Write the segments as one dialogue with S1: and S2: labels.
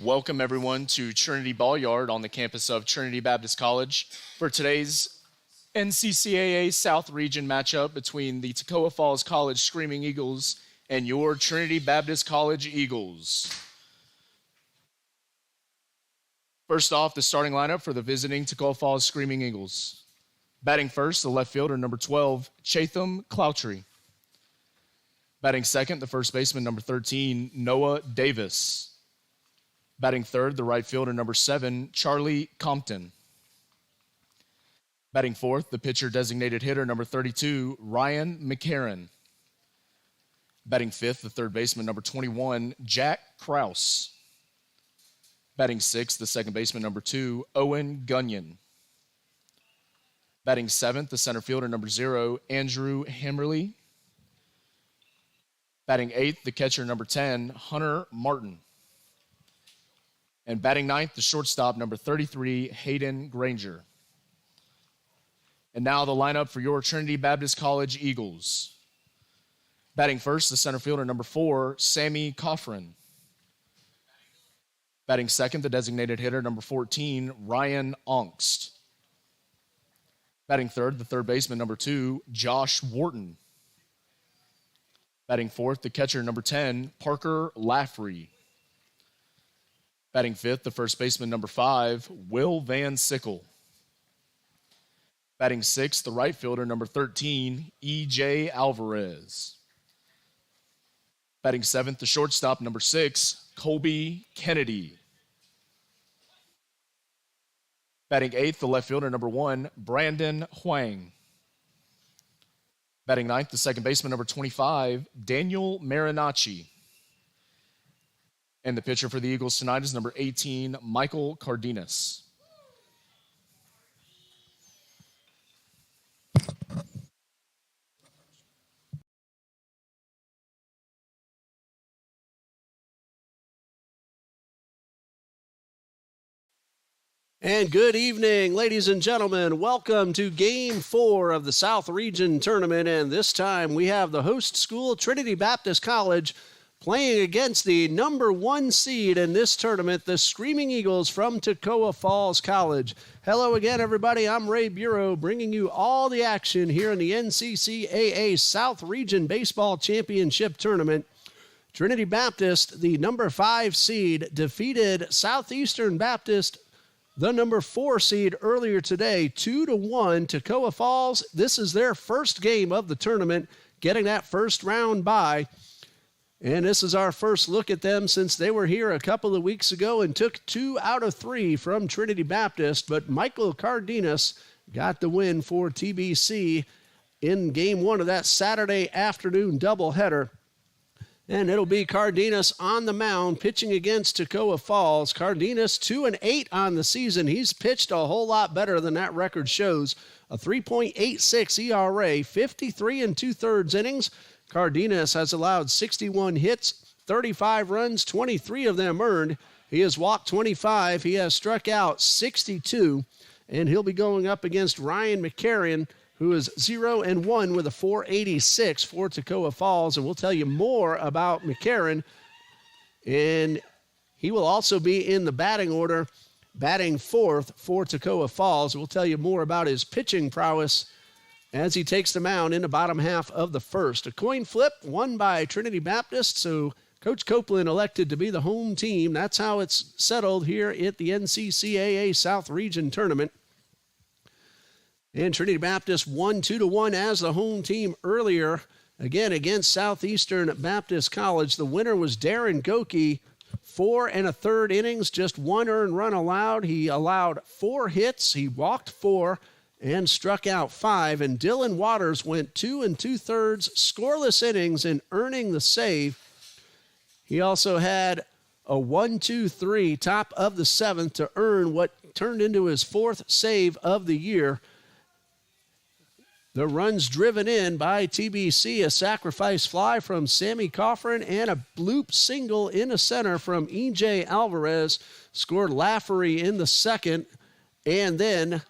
S1: Welcome everyone to Trinity Ball Yard on the campus of Trinity Baptist College for today's NCCAA South Region matchup between the Toccoa Falls College Screaming Eagles and your Trinity Baptist College Eagles. First off, the starting lineup for the visiting Toccoa Falls Screaming Eagles. Batting first, the left fielder, number 12, Chatham Cloutry. Batting second, the first baseman, number 13, Noah Davis. Batting third, the right fielder, number 7, Charlie Compton. Batting fourth, the pitcher designated hitter, number 32, Ryan McCarron. Batting fifth, the third baseman, number 21, Jack Krause. Batting sixth, the second baseman, number 2, Owen Gunyon. Batting seventh, the center fielder, number 0, Andrew Hammerly. Batting eighth, the catcher, number 10, Hunter Martin. And batting ninth, the shortstop, number 33, Hayden Granger. And now the lineup for your Trinity Baptist College Eagles. Batting first, the center fielder, number 4, Sammy Coffrin. Batting second, the designated hitter, number 14, Ryan Ongst. Batting third, the third baseman, number 2, Josh Wharton. Batting fourth, the catcher, number 10, Parker Laffrey. Batting fifth, the first baseman, number 5, Will Van Sickle. Batting sixth, the right fielder, number 13, E.J. Alvarez. Batting seventh, the shortstop, number 6, Colby Kennedy. Batting eighth, the left fielder, number 1, Brandon Huang. Batting ninth, the second baseman, number 25, Daniel Marinacci. And the pitcher for the Eagles tonight is number 18, Michael Cardenas.
S2: And good evening, ladies and gentlemen. Welcome to Game 4 of the South Region Tournament. And this time we have the host school, Trinity Baptist College, playing against the number 1 seed in this tournament, the Screaming Eagles from Toccoa Falls College. Hello again, everybody. I'm Ray Bureau, bringing you all the action here in the NCCAA South Region Baseball Championship Tournament. Trinity Baptist, the number 5 seed, defeated Southeastern Baptist, the number 4 seed, earlier today, 2-1. Toccoa Falls, this is their first game of the tournament, getting that first round bye. And this is our first look at them since they were here a couple of weeks ago and took 2 out of 3 from Trinity Baptist. But Michael Cardenas got the win for TBC in Game 1 of that Saturday afternoon doubleheader. And it'll be Cardenas on the mound pitching against Toccoa Falls. Cardenas 2-8 on the season. He's pitched a whole lot better than that record shows. A 3.86 ERA, 53 2/3 innings. Cardenas has allowed 61 hits, 35 runs, 23 of them earned. He has walked 25. He has struck out 62. And he'll be going up against Ryan McCarron, who is 0-1 with a 486 for Toccoa Falls. And we'll tell you more about McCarron. And he will also be in the batting order, batting fourth for Toccoa Falls. We'll tell you more about his pitching prowess as he takes the mound in the bottom half of the first. A coin flip won by Trinity Baptist, so Coach Copeland elected to be the home team. That's how it's settled here at the NCCAA South Region Tournament. And Trinity Baptist won 2-1 as the home team earlier, again against Southeastern Baptist College. The winner was Darren Goki, 4 1/3 innings, just 1 earned run allowed. He allowed 4 hits, he walked 4, and struck out 5. And Dylan Waters went 2 2/3 scoreless innings in earning the save. He also had a 1-2-3 top of the 7th to earn what turned into his 4th save of the year. The runs driven in by TBC, a sacrifice fly from Sammy Coffrin and a bloop single in the center from E.J. Alvarez. Scored Laffrey in the second, and then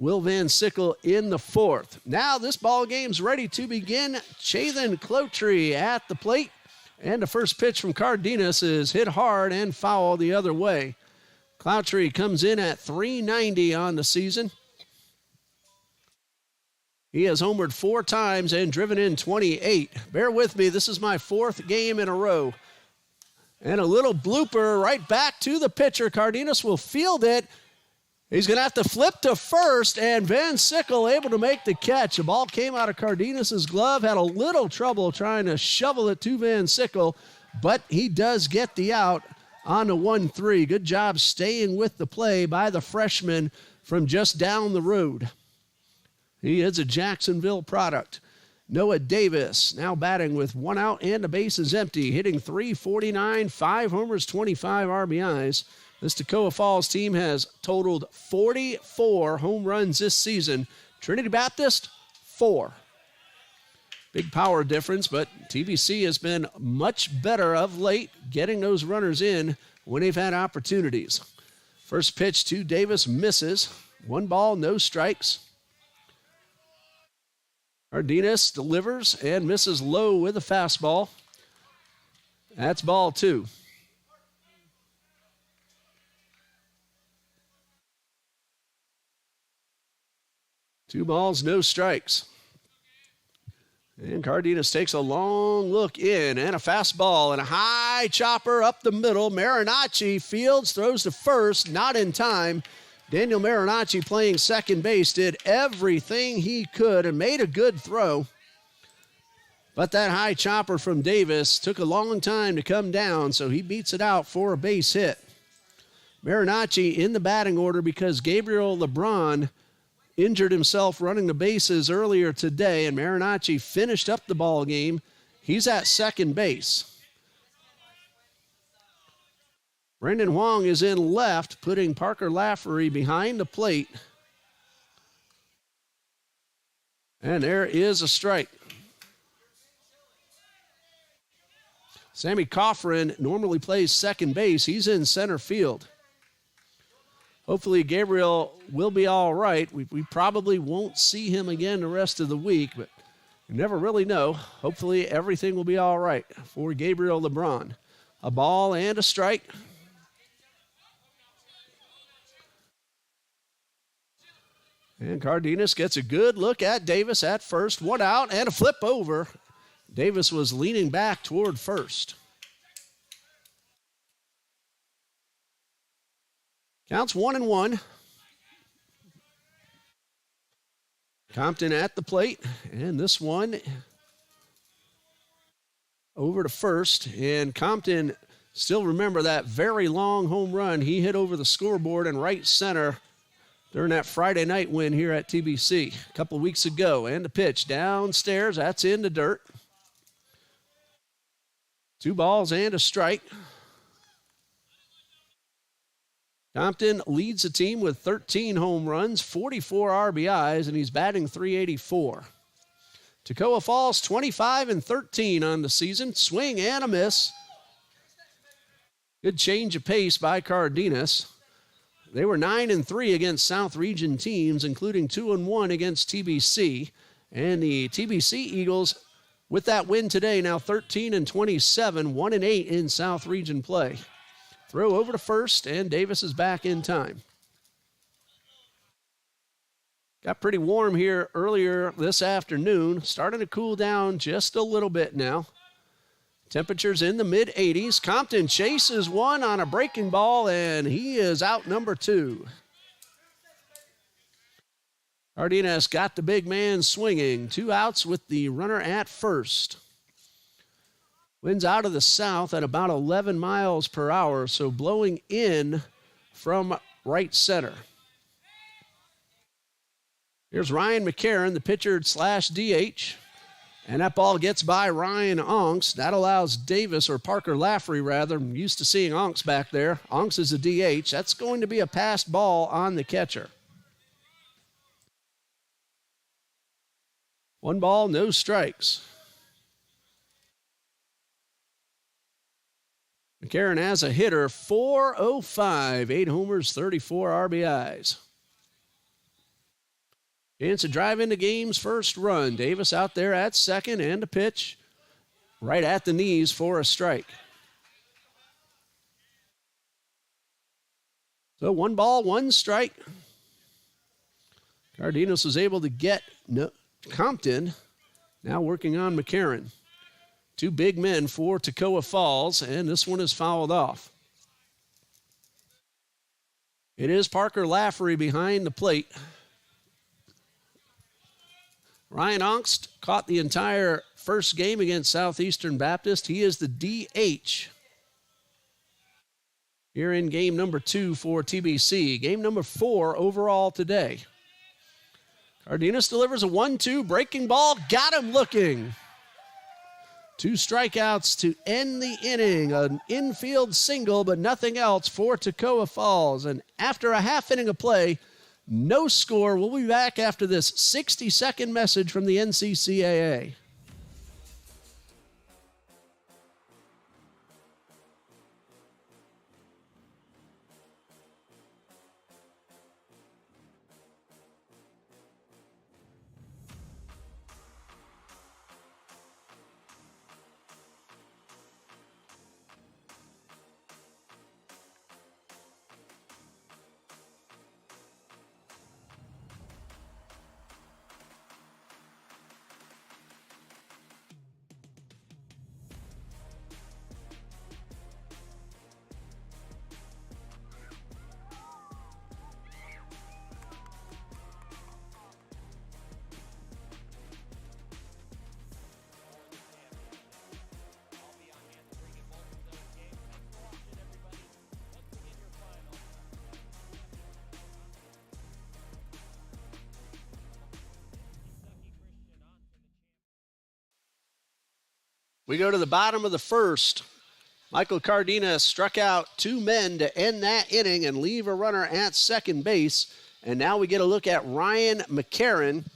S2: Will Van Sickle in the 4th. Now this ball game's ready to begin. Chatham Cloutry at the plate. And the first pitch from Cardenas is hit hard and foul the other way. Cloutry comes in at .390 on the season. He has homered 4 times and driven in 28. Bear with me, this is my 4th game in a row. And a little blooper right back to the pitcher. Cardenas will field it. He's going to have to flip to first, and Van Sickle able to make the catch. The ball came out of Cardenas' glove, had a little trouble trying to shovel it to Van Sickle, but he does get the out on the 1-3. Good job staying with the play by the freshman from just down the road. He is a Jacksonville product. Noah Davis now batting with 1 out and the base is empty, hitting .349, 5 homers, 25 RBIs. This Toccoa Falls team has totaled 44 home runs this season. Trinity Baptist, 4. Big power difference, but TBC has been much better of late getting those runners in when they've had opportunities. First pitch to Davis misses. 1 ball, no strikes. Cardenas delivers and misses low with a fastball. That's ball 2. 2 balls, no strikes. And Cardenas takes a long look in, and a fastball and a high chopper up the middle. Marinacci fields, throws to first, not in time. Daniel Marinacci playing second base did everything he could and made a good throw. But that high chopper from Davis took a long time to come down, so he beats it out for a base hit. Marinacci in the batting order because Gabriel LeBron injured himself running the bases earlier today, and Marinacci finished up the ball game. He's at second base. Brendan Huang is in left, putting Parker Lafferty behind the plate. And there is a strike. Sammy Coffrin normally plays second base. He's in center field. Hopefully Gabriel will be all right. We probably won't see him again the rest of the week, but you never really know. Hopefully everything will be all right for Gabriel LeBron. A ball and a strike. And Cardenas gets a good look at Davis at first. 1 out and a flip over. Davis was leaning back toward first. Counts 1-1. Compton at the plate, and this one over to first. And Compton, still remember that very long home run he hit over the scoreboard in right center during that Friday night win here at TBC a couple weeks ago. And the pitch downstairs, that's in the dirt. 2 balls and a strike. Compton leads the team with 13 home runs, 44 RBIs, and he's batting .384. Toccoa Falls 25-13 on the season. Swing and a miss. Good change of pace by Cardenas. They were 9-3 against South Region teams, including 2-1 against TBC. And the TBC Eagles, with that win today, now 13-27, 1-8 in South Region play. Throw over to first, and Davis is back in time. Got pretty warm here earlier this afternoon. Starting to cool down just a little bit now. Temperatures in the mid-80s. Compton chases one on a breaking ball, and he is out number 2. Cardenas got the big man swinging. 2 outs with the runner at first. Winds out of the south at about 11 miles per hour, so blowing in from right center. Here's Ryan McCarron, the pitcher / DH. And that ball gets by Ryan Onks. That allows Davis, or Parker Lafferty rather. I'm used to seeing Onks back there. Onks is a DH. That's going to be a passed ball on the catcher. 1 ball, no strikes. McCarron as a hitter, .405, 8 homers, 34 RBIs. Chance to drive into game's first run. Davis out there at second, and a pitch. right at the knees for a strike. So 1 ball, 1 strike. Cardenas was able to get Compton, now working on McCarron. 2 big men for Toccoa Falls, and this one is fouled off. It is Parker Lafferty behind the plate. Ryan Ongst caught the entire first game against Southeastern Baptist. He is the DH here in game number 2 for TBC. Game number 4 overall today. Cardenas delivers a 1-2 breaking ball. Got him looking. 2 strikeouts to end the inning. An infield single, but nothing else for Toccoa Falls. And after a half inning of play, no score. We'll be back after this 60-second message from the NCCAA. We go to the bottom of the first. Michael Cardenas struck out 2 men to end that inning and leave a runner at second base. And now we get a look at Ryan McCarron,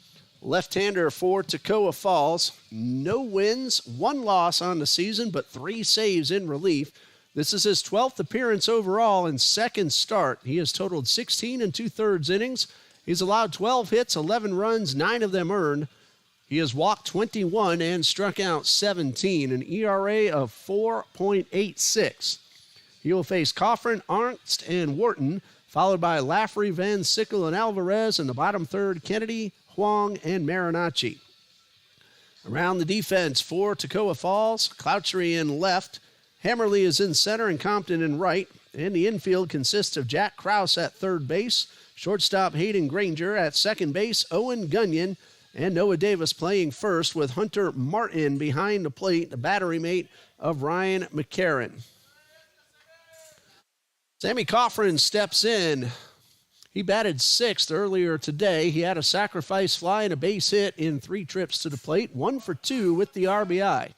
S2: left-hander for Toccoa Falls. No wins, 1 loss on the season, but 3 saves in relief. This is his 12th appearance overall and 2nd start. He has totaled 16 2/3 innings. He's allowed 12 hits, 11 runs, 9 of them earned. He has walked 21 and struck out 17, an ERA of 4.86. He will face Coffrin, Arnst, and Wharton, followed by Lafferty, Van Sickle, and Alvarez. In the bottom third, Kennedy, Huang, and Marinacci. Around the defense for Toccoa Falls, Cloutry in left, Hammerly is in center, and Compton in right. And the infield consists of Jack Krause at third base, shortstop Hayden Granger at second base, Owen Gunyon, and Noah Davis playing first with Hunter Martin behind the plate, the battery mate of Ryan McCarron. Sammy Coffrin steps in. He batted 6th earlier today. He had a sacrifice fly and a base hit in 3 trips to the plate, 1 for 2 with the RBI.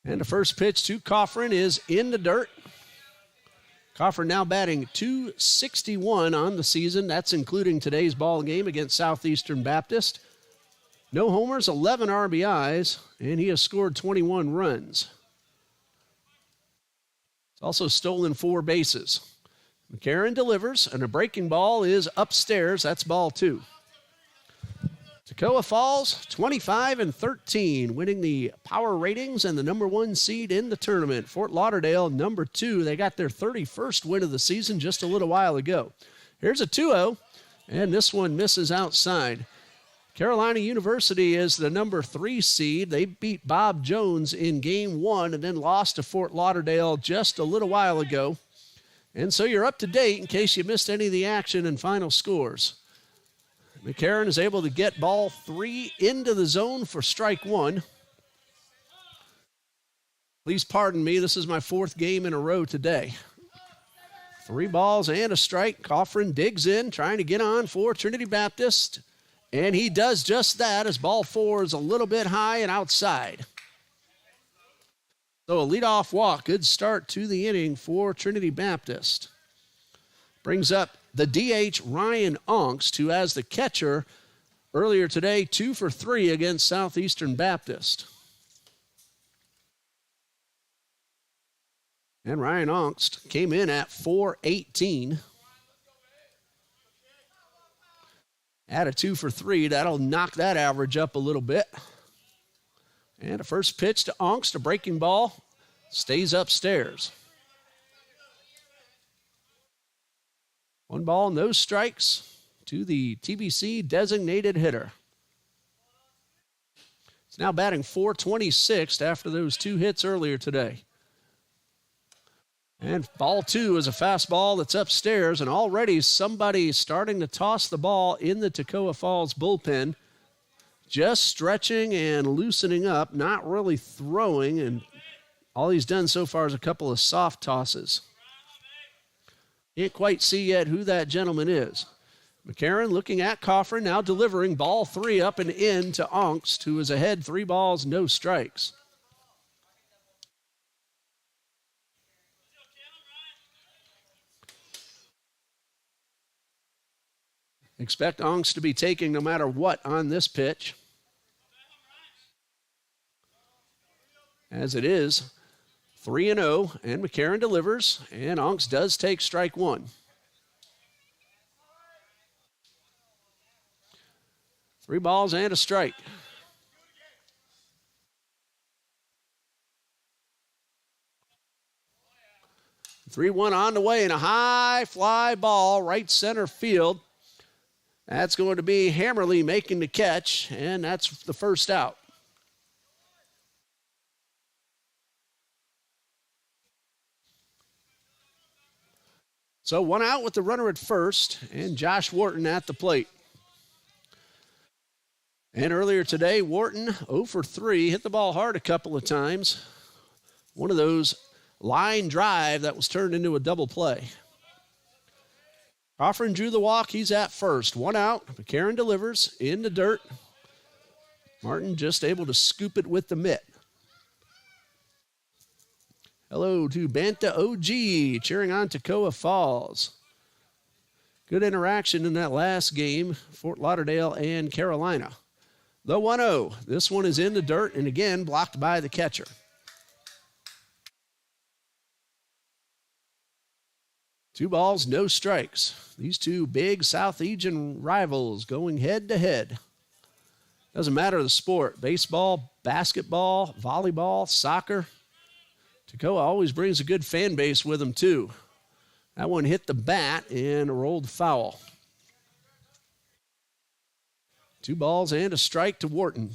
S2: And the first pitch to Coffrin is in the dirt. Coffrin now batting .261 on the season. That's including today's ball game against Southeastern Baptist. No homers, 11 RBIs, and he has scored 21 runs. He's also stolen 4 bases. McCarron delivers, and a breaking ball is upstairs. That's ball 2. Toccoa Falls, 25-13, winning the power ratings and the number 1 seed in the tournament. Fort Lauderdale, number 2. They got their 31st win of the season just a little while ago. Here's a 2-0, and this one misses outside. Carolina University is the number 3 seed. They beat Bob Jones in game 1 and then lost to Fort Lauderdale just a little while ago. And so you're up to date in case you missed any of the action and final scores. McCarron is able to get ball 3 into the zone for strike 1. Please pardon me, this is my 4th game in a row today. 3 balls and a strike. Coffrin digs in, trying to get on for Trinity Baptist. And he does just that as ball 4 is a little bit high and outside. So a leadoff walk. Good start to the inning for Trinity Baptist. Brings up the DH Ryan Ongst, who has the catcher earlier today, 2 for 3 against Southeastern Baptist. And Ryan Ongst came in at .418. Add a 2 for 3. That'll knock that average up a little bit. And a first pitch to Onks, a breaking ball. Stays upstairs. 1 ball, no strikes to the TBC designated hitter. He's now batting .426 after those 2 hits earlier today. And ball 2 is a fastball that's upstairs, and already somebody starting to toss the ball in the Toccoa Falls bullpen. Just stretching and loosening up, not really throwing, and all he's done so far is a couple of soft tosses. Can't quite see yet who that gentleman is. McCarron looking at Coffrin, now delivering ball 3 up and in to Onks, who is ahead 3 balls, no strikes. Expect Onks to be taking no matter what on this pitch. As it is 3-0, and McCarron delivers, and Onks does take strike 1. 3 balls and a strike. Three-one on the way, and a high fly ball right center field. That's going to be Hammerly making the catch, and that's the first out. So 1 out with the runner at first, and Josh Wharton at the plate. And earlier today, Wharton 0 for 3, hit the ball hard a couple of times. One of those line drive that was turned into a double play. Coffrin drew the walk. He's at first. 1 out. McCarron delivers in the dirt. Martin just able to scoop it with the mitt. Hello to Banta OG cheering on Toccoa Falls. Good interaction in that last game, Fort Lauderdale and Carolina. The 1-0. This one is in the dirt and again blocked by the catcher. Two balls, no strikes. These two big South Asian rivals going head to head. Doesn't matter the sport, baseball, basketball, volleyball, soccer. Toccoa always brings a good fan base with them too. That one hit the bat and rolled foul. 2 balls and a strike to Wharton.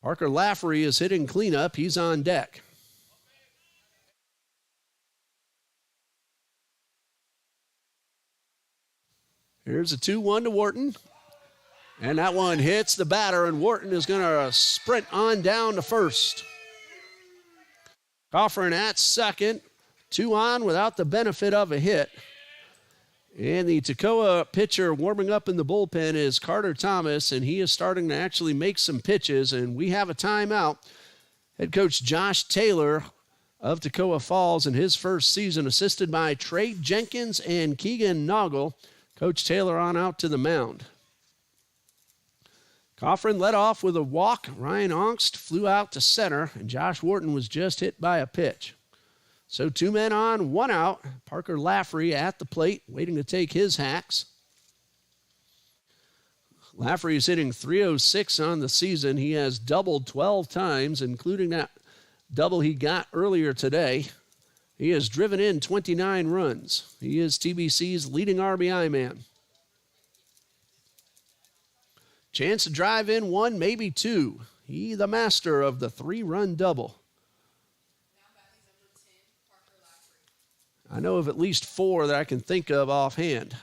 S2: Parker Lafferty is hitting cleanup. He's on deck. Here's a 2-1 to Wharton. And that one hits the batter, and Wharton is going to sprint on down to first. Coffrin at second. 2 on without the benefit of a hit. And the Toccoa pitcher warming up in the bullpen is Carter Thomas, and he is starting to actually make some pitches, and we have a timeout. Head coach Josh Taylor of Toccoa Falls in his first season, assisted by Trey Jenkins and Keegan Noggle. Coach Taylor on out to the mound. Coffrin led off with a walk. Ryan Ongst flew out to center, and Josh Wharton was just hit by a pitch. So 2 men on, 1 out. Parker Lafferty at the plate, waiting to take his hacks. Lafferty is hitting .306 on the season. He has doubled 12 times, including that double he got earlier today. He has driven in 29 runs. He is TBC's leading RBI man. Chance to drive in 1, maybe 2. He the master of the 3-run double. I know of at least 4 that I can think of offhand.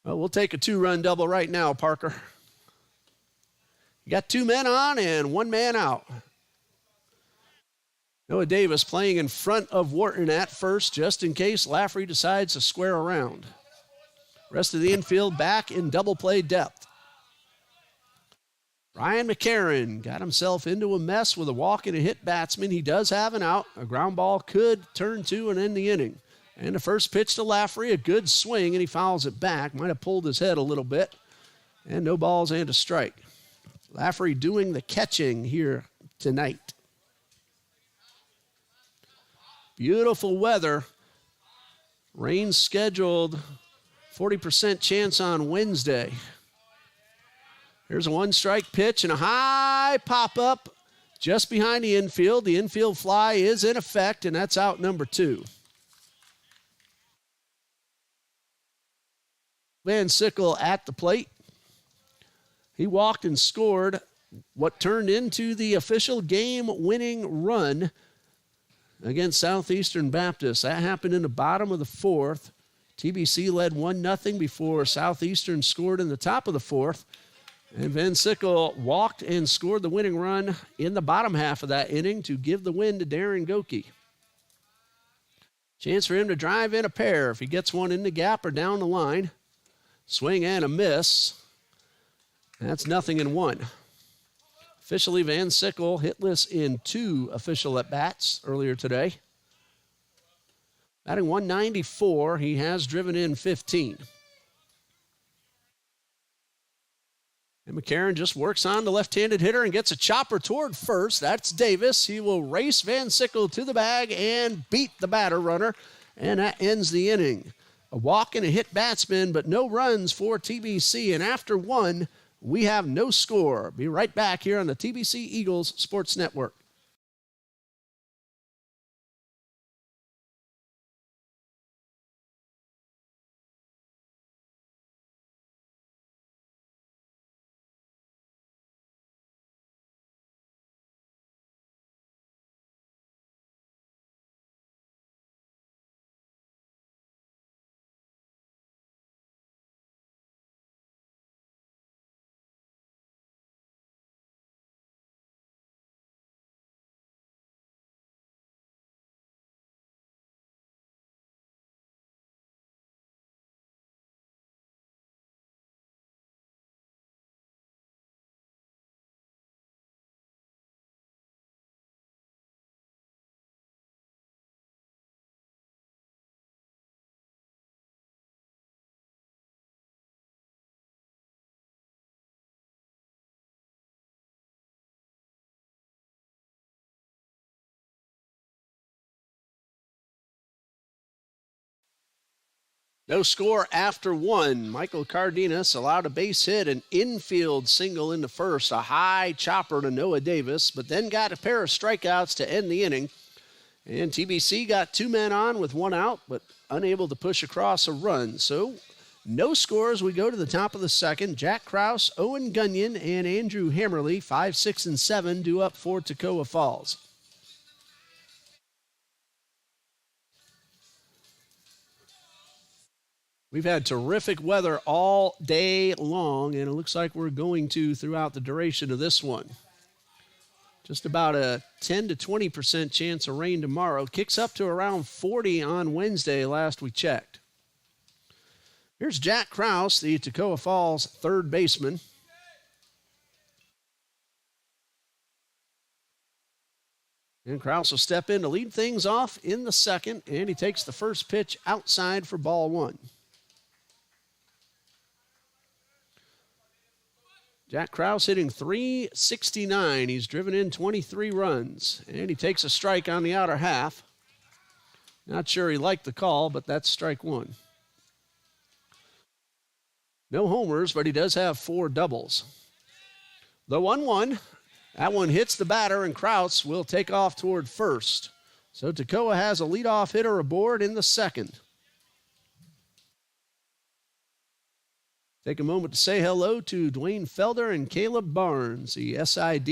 S2: Well, we'll take a 2-run double right now, Parker. You got 2 men on and 1 man out. Noah Davis playing in front of Wharton at first, just in case Lafferty decides to square around. Rest of the infield back in double play depth. Ryan McCarron got himself into a mess with a walk and a hit batsman. He does have an out. A ground ball could turn 2 and end the inning. And the first pitch to Lafferty, a good swing, and he fouls it back. Might have pulled his head a little bit. And no balls and a strike. Lafferty doing the catching here tonight. Beautiful weather. Rain scheduled, 40% chance on Wednesday. Here's a one-strike pitch and a high pop-up just behind the infield. The infield fly is in effect, and that's out number 2. Van Sickle at the plate. He walked and scored what turned into the official game-winning run against Southeastern Baptist. That happened in the bottom of the 4th. TBC led 1-0 before Southeastern scored in the top of the 4th. And Van Sickle walked and scored the winning run in the bottom half of that inning to give the win to Darren Goki. Chance for him to drive in a pair if he gets one in the gap or down the line. Swing and a miss. That's 0-1. Officially, Van Sickle hitless in 2 official at-bats earlier today. Batting 194, he has driven in 15. And McCarron just works on the left-handed hitter and gets a chopper toward first. That's Davis. He will race Van Sickle to the bag and beat the batter runner. And that ends the inning. A walk and a hit batsman, but no runs for TBC. And after 1, we have no score. Be right back here on the TBC Eagles Sports Network. No score after 1. Michael Cardenas allowed a base hit, an infield single in the first, a high chopper to Noah Davis, but then got a pair of strikeouts to end the inning. And TBC got 2 men on with 1 out, but unable to push across a run. So no scores. We go to the top of the second. Jack Krause, Owen Gunyon, and Andrew Hammerly, 5, 6, and 7, due up for Toccoa Falls. We've had terrific weather all day long, and it looks like we're going to throughout the duration of this one. Just about a 10 to 20% chance of rain tomorrow. Kicks up to around 40 on Wednesday last we checked. Here's Jack Krause, the Toccoa Falls third baseman. And Krause will step in to lead things off in the second, and he takes the first pitch outside for ball 1. Jack Krause hitting .369. He's driven in 23 runs, and he takes a strike on the outer half. Not sure he liked the call, but that's strike 1. No homers, but he does have 4 doubles. The 1-1, that one hits the batter, and Krause will take off toward first. So Toccoa has a leadoff hitter aboard in the second. Take a moment to say hello to Dwayne Felder and Caleb Barnes, the SID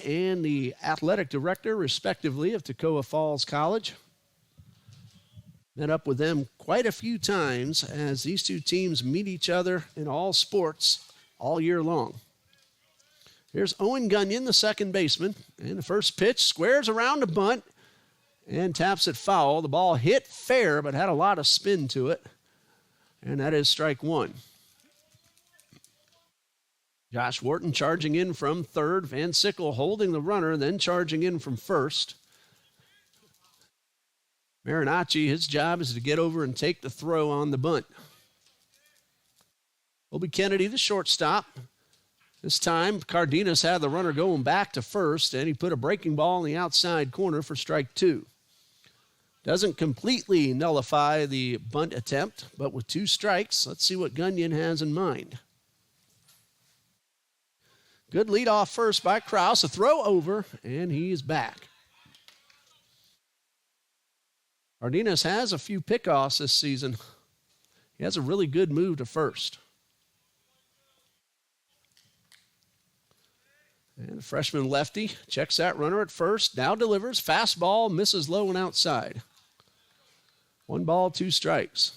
S2: and the athletic director, respectively, of Toccoa Falls College. Met up with them quite a few times as these two teams meet each other in all sports all year long. Here's Owen Gunyon, the second baseman, and the first pitch squares around a bunt and taps it foul. The ball hit fair but had a lot of spin to it, and that is strike 1. Josh Wharton charging in from third. Van Sickle holding the runner, then charging in from first. Marinacci, his job is to get over and take the throw on the bunt. Obie Kennedy, the shortstop. This time, Cardenas had the runner going back to first, and he put a breaking ball in the outside corner for strike 2. Doesn't completely nullify the bunt attempt, but with 2 strikes, let's see what Gunyon has in mind. Good lead off first by Kraus. A throw over, and he's back. Cardenas has a few pickoffs this season. He has a really good move to first. And the freshman lefty checks that runner at first. Now delivers. Fastball misses low and outside. 1 ball, 2 strikes.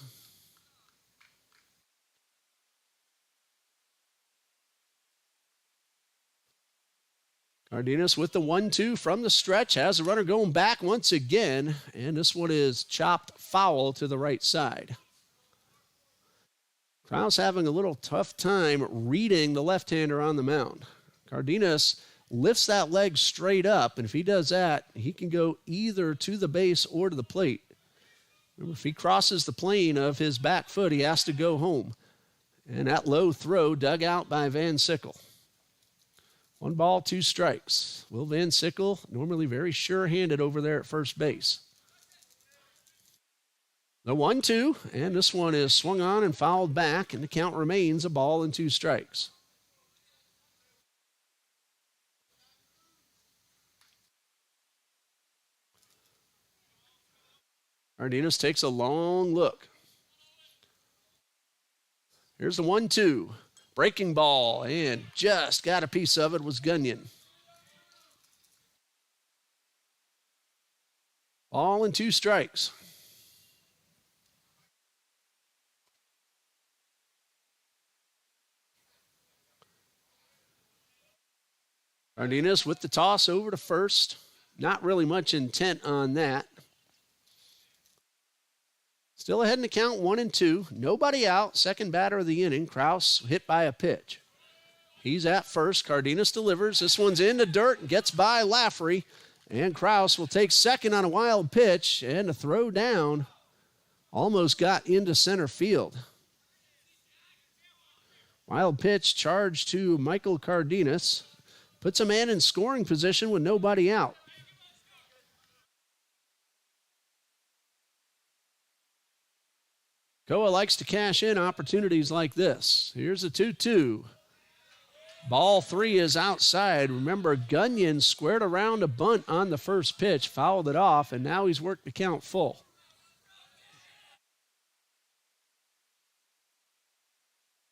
S2: Cardenas with the 1-2 from the stretch. Has the runner going back once again. And this one is chopped foul to the right side. Kraus having a little tough time reading the left-hander on the mound. Cardenas lifts that leg straight up, and if he does that, he can go either to the base or to the plate. Remember, if he crosses the plane of his back foot, he has to go home. And that low throw dug out by Van Sickle. 1 ball, 2 strikes. Will Van Sickle, normally very sure-handed over there at first base. The 1-2, and this one is swung on and fouled back, and the count remains a ball and 2 strikes. Cardenas takes a long look. Here's the 1-2. Breaking ball, and just got a piece of it was Gunyon. Ball and 2 strikes. Cardenas with the toss over to first. Not really much intent on that. Still ahead in the count, 1-2. Nobody out. Second batter of the inning. Kraus hit by a pitch. He's at first. Cardenas delivers. This one's in the dirt and gets by Lafferty. And Kraus will take second on a wild pitch. And the throw down almost got into center field. Wild pitch charge to Michael Cardenas. Puts a man in scoring position with nobody out. Toccoa likes to cash in opportunities like this. Here's a 2-2. Ball 3 is outside. Remember, Gunyon squared around a bunt on the first pitch, fouled it off, and now he's worked the count full.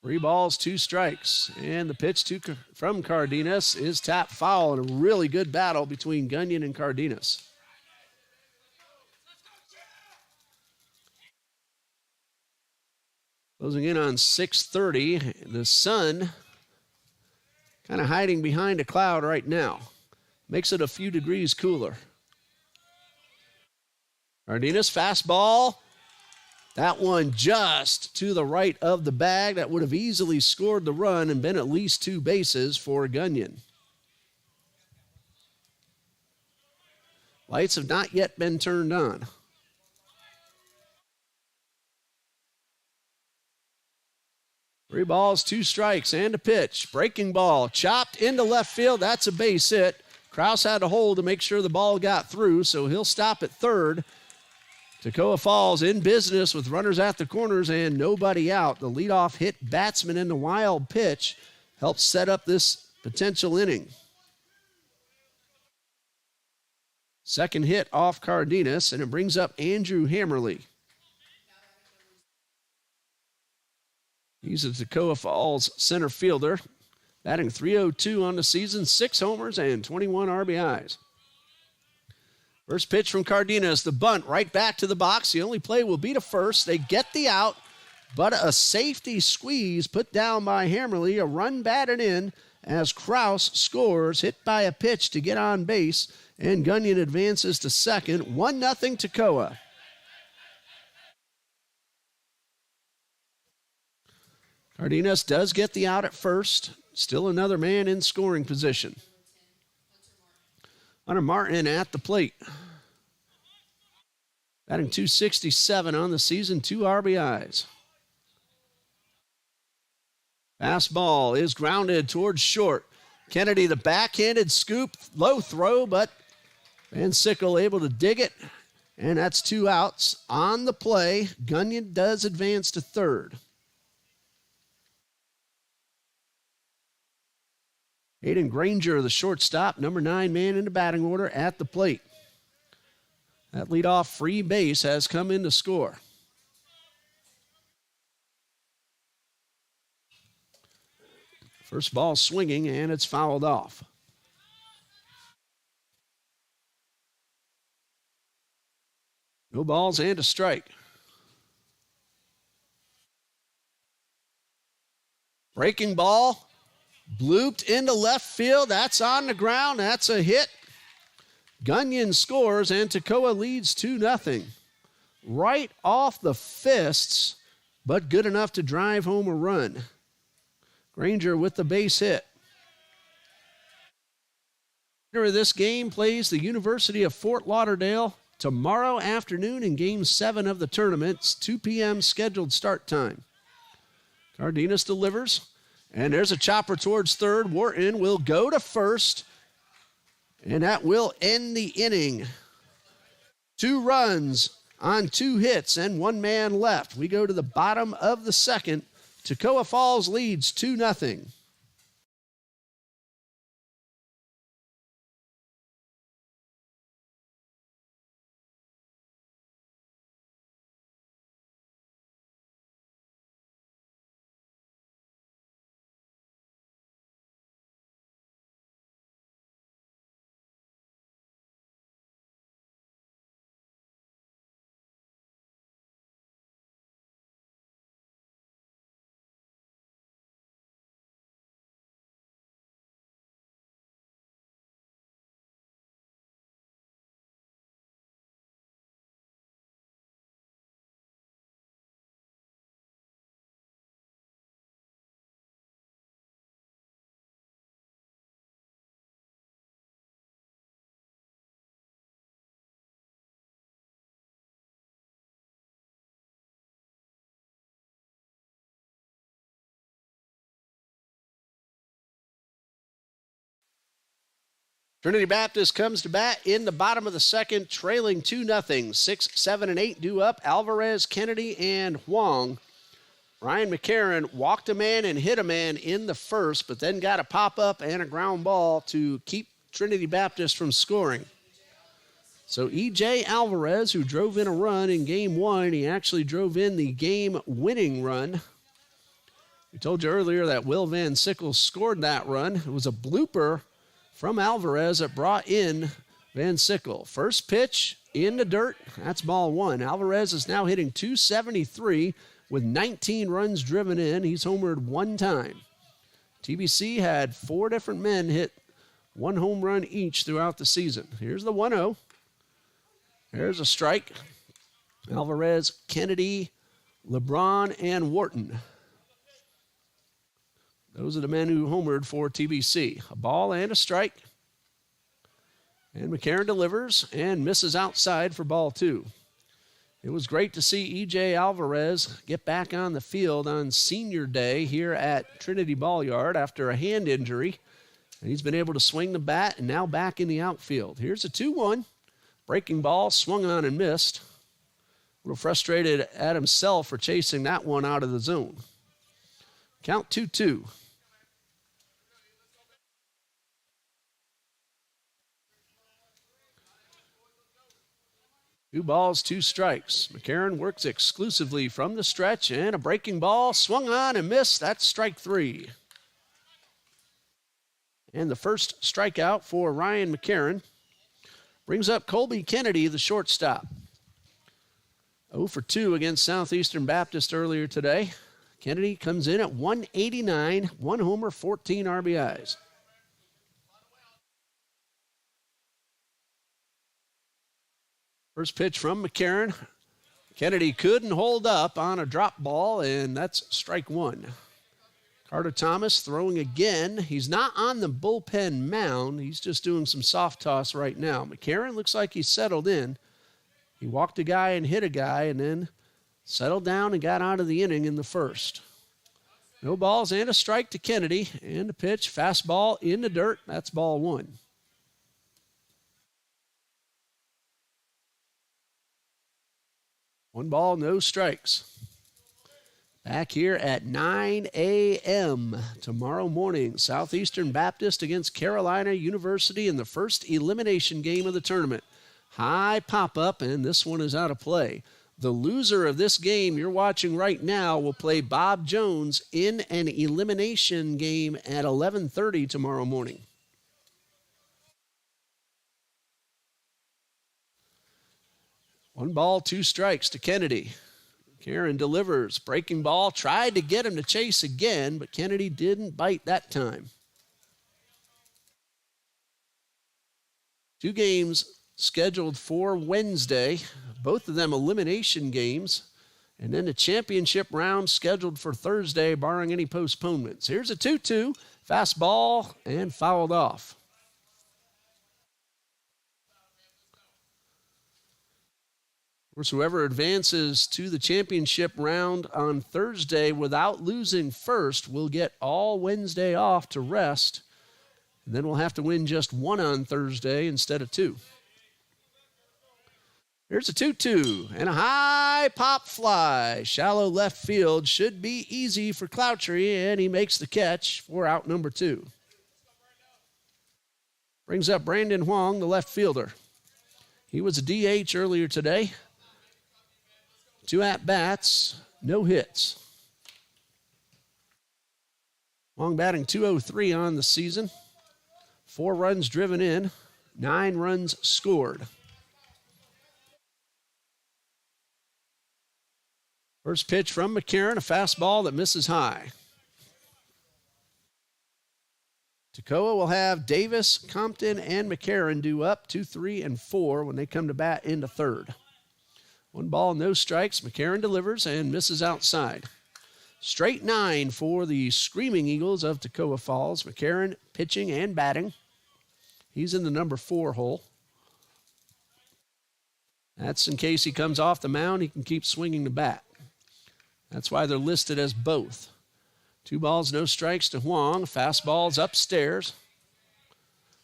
S2: Three balls, 2 strikes. And the pitch from Cardenas is tapped foul in a really good battle between Gunyon and Cardenas. Closing in on 6:30. The sun kind of hiding behind a cloud right now. Makes it a few degrees cooler. Cardenas fastball. That one just to the right of the bag. That would have easily scored the run and been at least 2 bases for Gunyon. Lights have not yet been turned on. Three balls, 2 strikes, and a pitch. Breaking ball, chopped into left field. That's a base hit. Kraus had to hold to make sure the ball got through, so he'll stop at third. Toccoa Falls in business with runners at the corners and nobody out. The leadoff hit batsman in the wild pitch helps set up this potential inning. Second hit off Cardenas, and it brings up Andrew Hammerly. He's a Toccoa Falls center fielder, batting .302 on the season, 6 homers and 21 RBIs. First pitch from Cardenas, the bunt right back to the box. The only play will be to first. They get the out, but a safety squeeze put down by Hammerly. A run batted in as Kraus scores, hit by a pitch to get on base, and Gunyon advances to second. 1-0 Toccoa. Cardenas does get the out at first. Still another man in scoring position. Hunter Martin at the plate. Batting .267 on the season, 2 RBIs. Fastball is grounded towards short. Kennedy, the backhanded scoop, low throw, but Van Sickle able to dig it. And that's 2 outs. On the play, Gunyon does advance to third. Aiden Granger, the shortstop, number 9 man in the batting order at the plate. That leadoff free base has come in to score. First ball swinging, and it's fouled off. No balls and a strike. Breaking ball, blooped into left field. That's on the ground. That's a hit. Gunyon scores, and Toccoa leads 2-0. Right off the fists, but good enough to drive home a run. Granger with the base hit. The winner of this game plays the University of Fort Lauderdale tomorrow afternoon in Game 7 of the tournament. It's 2 p.m. scheduled start time. Cardenas delivers, and there's a chopper towards third. Wharton will go to first, and that will end the inning. 2 runs on 2 hits and 1 man left. We go to the bottom of the second. Toccoa Falls leads 2-0. Trinity Baptist comes to bat in the bottom of the second, trailing 2-0. 6, 7, and 8 due up. Alvarez, Kennedy, and Huang. Ryan McCarron walked a man and hit a man in the first, but then got a pop-up and a ground ball to keep Trinity Baptist from scoring. So E.J. Alvarez, who drove in a run in Game 1, he actually drove in the game-winning run. We told you earlier that Will Van Sickles scored that run. It was a blooper from Alvarez that brought in Van Sickle. First pitch in the dirt. That's ball 1. Alvarez is now hitting .273 with 19 runs driven in. He's homered 1 time. TBC had 4 different men hit 1 home run each throughout the season. Here's the 1-0. There's a strike. Alvarez, Kennedy, LeBron, and Wharton. Those are the men who homered for TBC. A ball and a strike. And McCarron delivers and misses outside for ball 2. It was great to see E.J. Alvarez get back on the field on senior day here at Trinity Ball Yard after a hand injury. And he's been able to swing the bat and now back in the outfield. Here's a 2-1. Breaking ball, swung on and missed. A little frustrated at himself for chasing that one out of the zone. Count 2-2. 2 balls, 2 strikes. McCarron works exclusively from the stretch, and a breaking ball swung on and missed. That's strike 3. And the first strikeout for Ryan McCarron brings up Colby Kennedy, the shortstop. 0 for 2 against Southeastern Baptist earlier today. Kennedy comes in at 189, 1 homer, 14 RBIs. First pitch from McCarron. Kennedy couldn't hold up on a drop ball, and that's strike 1. Carter Thomas throwing again. He's not on the bullpen mound. He's just doing some soft toss right now. McCarron looks like he's settled in. He walked a guy and hit a guy and then settled down and got out of the inning in the first. No balls and a strike to Kennedy. And the pitch, fastball in the dirt. That's ball 1. 1 ball, no strikes. Back here at 9 a.m. tomorrow morning, Southeastern Baptist against Carolina University in the first elimination game of the tournament. High pop-up, and this one is out of play. The loser of this game you're watching right now will play Bob Jones in an elimination game at 11:30 tomorrow morning. One ball, two strikes to Kennedy. Karen delivers. Breaking ball. Tried to get him to chase again, but Kennedy didn't bite that time. 2 games scheduled for Wednesday. Both of them elimination games. And then the championship round scheduled for Thursday, barring any postponements. Here's a 2-2. Fastball and fouled off. Of course, whoever advances to the championship round on Thursday without losing first will get all Wednesday off to rest. And then we'll have to win just 1 on Thursday instead of 2. Here's a 2-2 and a high pop fly. Shallow left field. Should be easy for Cloutry, and he makes the catch for out number 2. Brings up Brandon Huang, the left fielder. He was a DH earlier today. 2 at-bats, no hits. Huang batting .203 on the season. 4 runs driven in, 9 runs scored. First pitch from McCarron, a fastball that misses high. Toccoa will have Davis, Compton, and McCarron due up 2, 3, and 4 when they come to bat into third. 1 ball, no strikes. McCarron delivers and misses outside. Straight 9 for the Screaming Eagles of Toccoa Falls. McCarron pitching and batting. He's in the number 4 hole. That's in case he comes off the mound, he can keep swinging the bat. That's why they're listed as both. 2 balls, no strikes to Huang. Fastball's upstairs.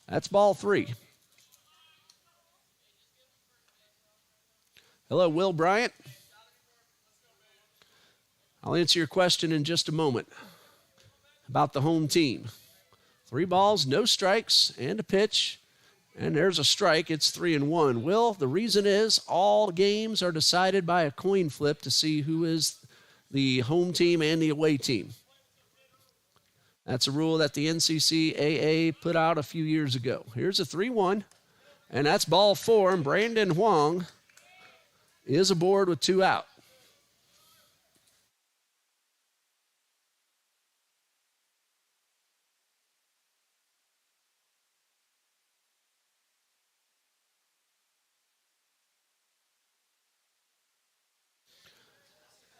S2: That's ball 3. Hello, Will Bryant. I'll answer your question in just a moment about the home team. 3 balls, no strikes, and a pitch. And there's a strike. It's 3-1. Will, the reason is all games are decided by a coin flip to see who is the home team and the away team. That's a rule that the NCCAA put out a few years ago. Here's a 3-1, and that's ball 4, and Brandon Huang is aboard with 2 out.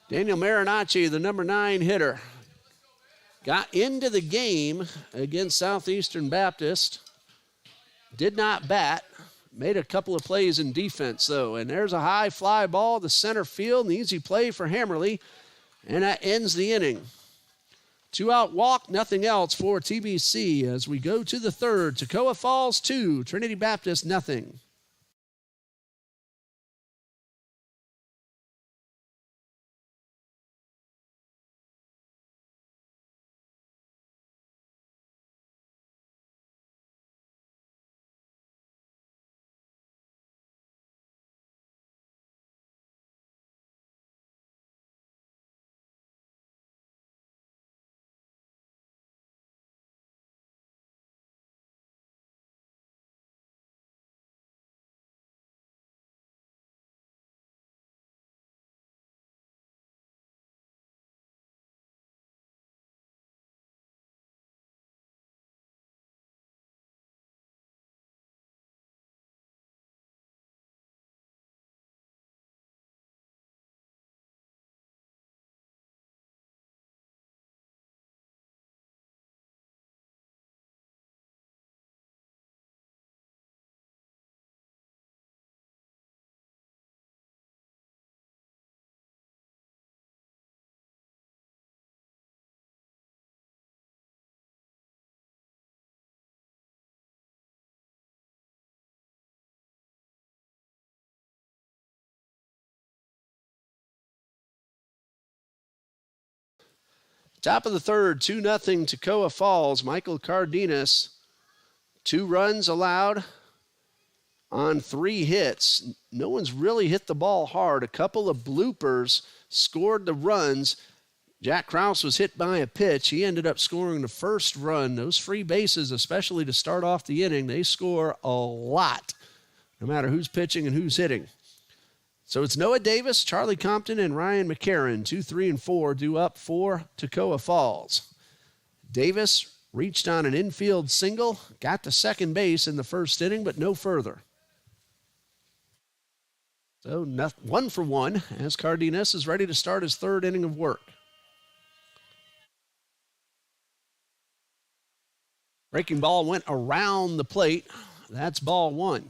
S2: Daniel Marinacci, the number 9 hitter, got into the game against Southeastern Baptist. Did not bat. Made a couple of plays in defense, though. And there's a high fly ball to center field. An easy play for Hammerly. And that ends the inning. 2 out walk, nothing else for TBC as we go to the third. Toccoa Falls 2, Trinity Baptist nothing. Top of the third, 2-0 Toccoa Falls. Michael Cardenas, 2 runs allowed on 3 hits. No one's really hit the ball hard. A couple of bloopers scored the runs. Jack Krause was hit by a pitch. He ended up scoring the first run. Those free bases, especially to start off the inning, they score a lot, no matter who's pitching and who's hitting. So it's Noah Davis, Charlie Compton, and Ryan McCarron, 2, 3, and 4, due up for Toccoa Falls. Davis reached on an infield single, got to second base in the first inning, but no further. So 1 for 1 as Cardenas is ready to start his third inning of work. Breaking ball went around the plate. That's ball 1.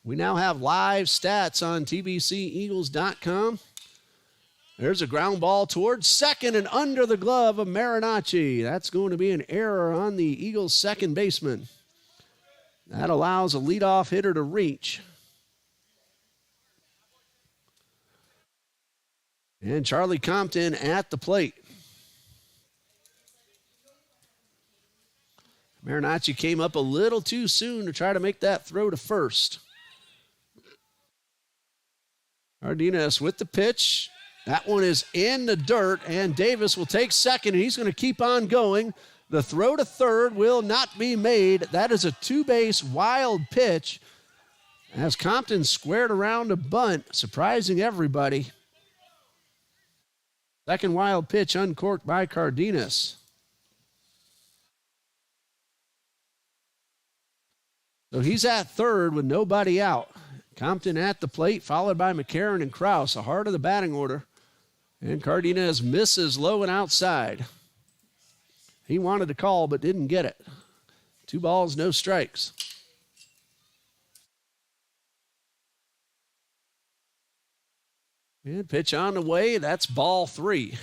S2: We now have live stats on TBCEagles.com. There's a ground ball towards second and under the glove of Marinacci. That's going to be an error on the Eagles' second baseman. That allows a leadoff hitter to reach. And Charlie Compton at the plate. Marinacci came up a little too soon to try to make that throw to first. Cardenas with the pitch. That one is in the dirt, and Davis will take second, and he's going to keep on going. The throw to third will not be made. That is a 2-base wild pitch as Compton squared around a bunt, surprising everybody. Second wild pitch uncorked by Cardenas. So he's at third with nobody out. Compton at the plate, followed by McCarron and Krause, the heart of the batting order. And Cardenas misses low and outside. He wanted to call but didn't get it. 2 balls, no strikes. And pitch on the way, that's ball 3.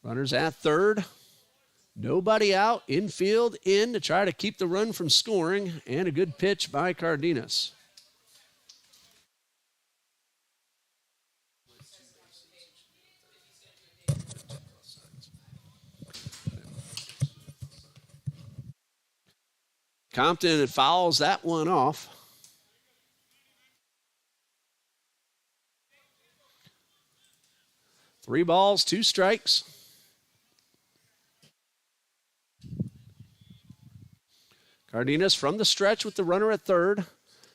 S2: Runners at third. Nobody out, infield in to try to keep the run from scoring, and a good pitch by Cardenas. Compton fouls that one off. Three balls, 2 strikes. Cardenas from the stretch with the runner at third.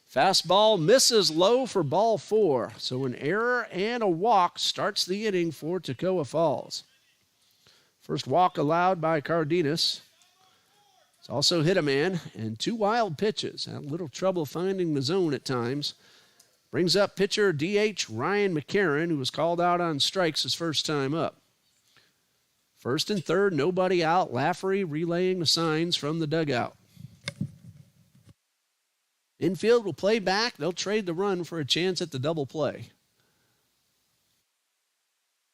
S2: Fastball misses low for ball 4. So an error and a walk starts the inning for Toccoa Falls. First walk allowed by Cardenas. It's also hit a man and 2 wild pitches. Had a little trouble finding the zone at times. Brings up pitcher DH Ryan McCarron, who was called out on strikes his first time up. First and third, nobody out. Lafferty relaying the signs from the dugout. Infield will play back. They'll trade the run for a chance at the double play.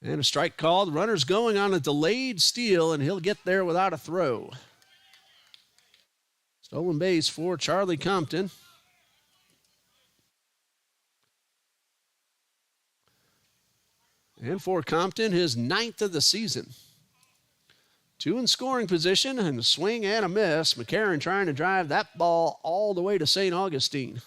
S2: And a strike called. Runner's going on a delayed steal, and he'll get there without a throw. Stolen base for Charlie Compton. And for Compton, his 9th of the season. 2 in scoring position, and a swing and a miss. McCarron trying to drive that ball all the way to St. Augustine.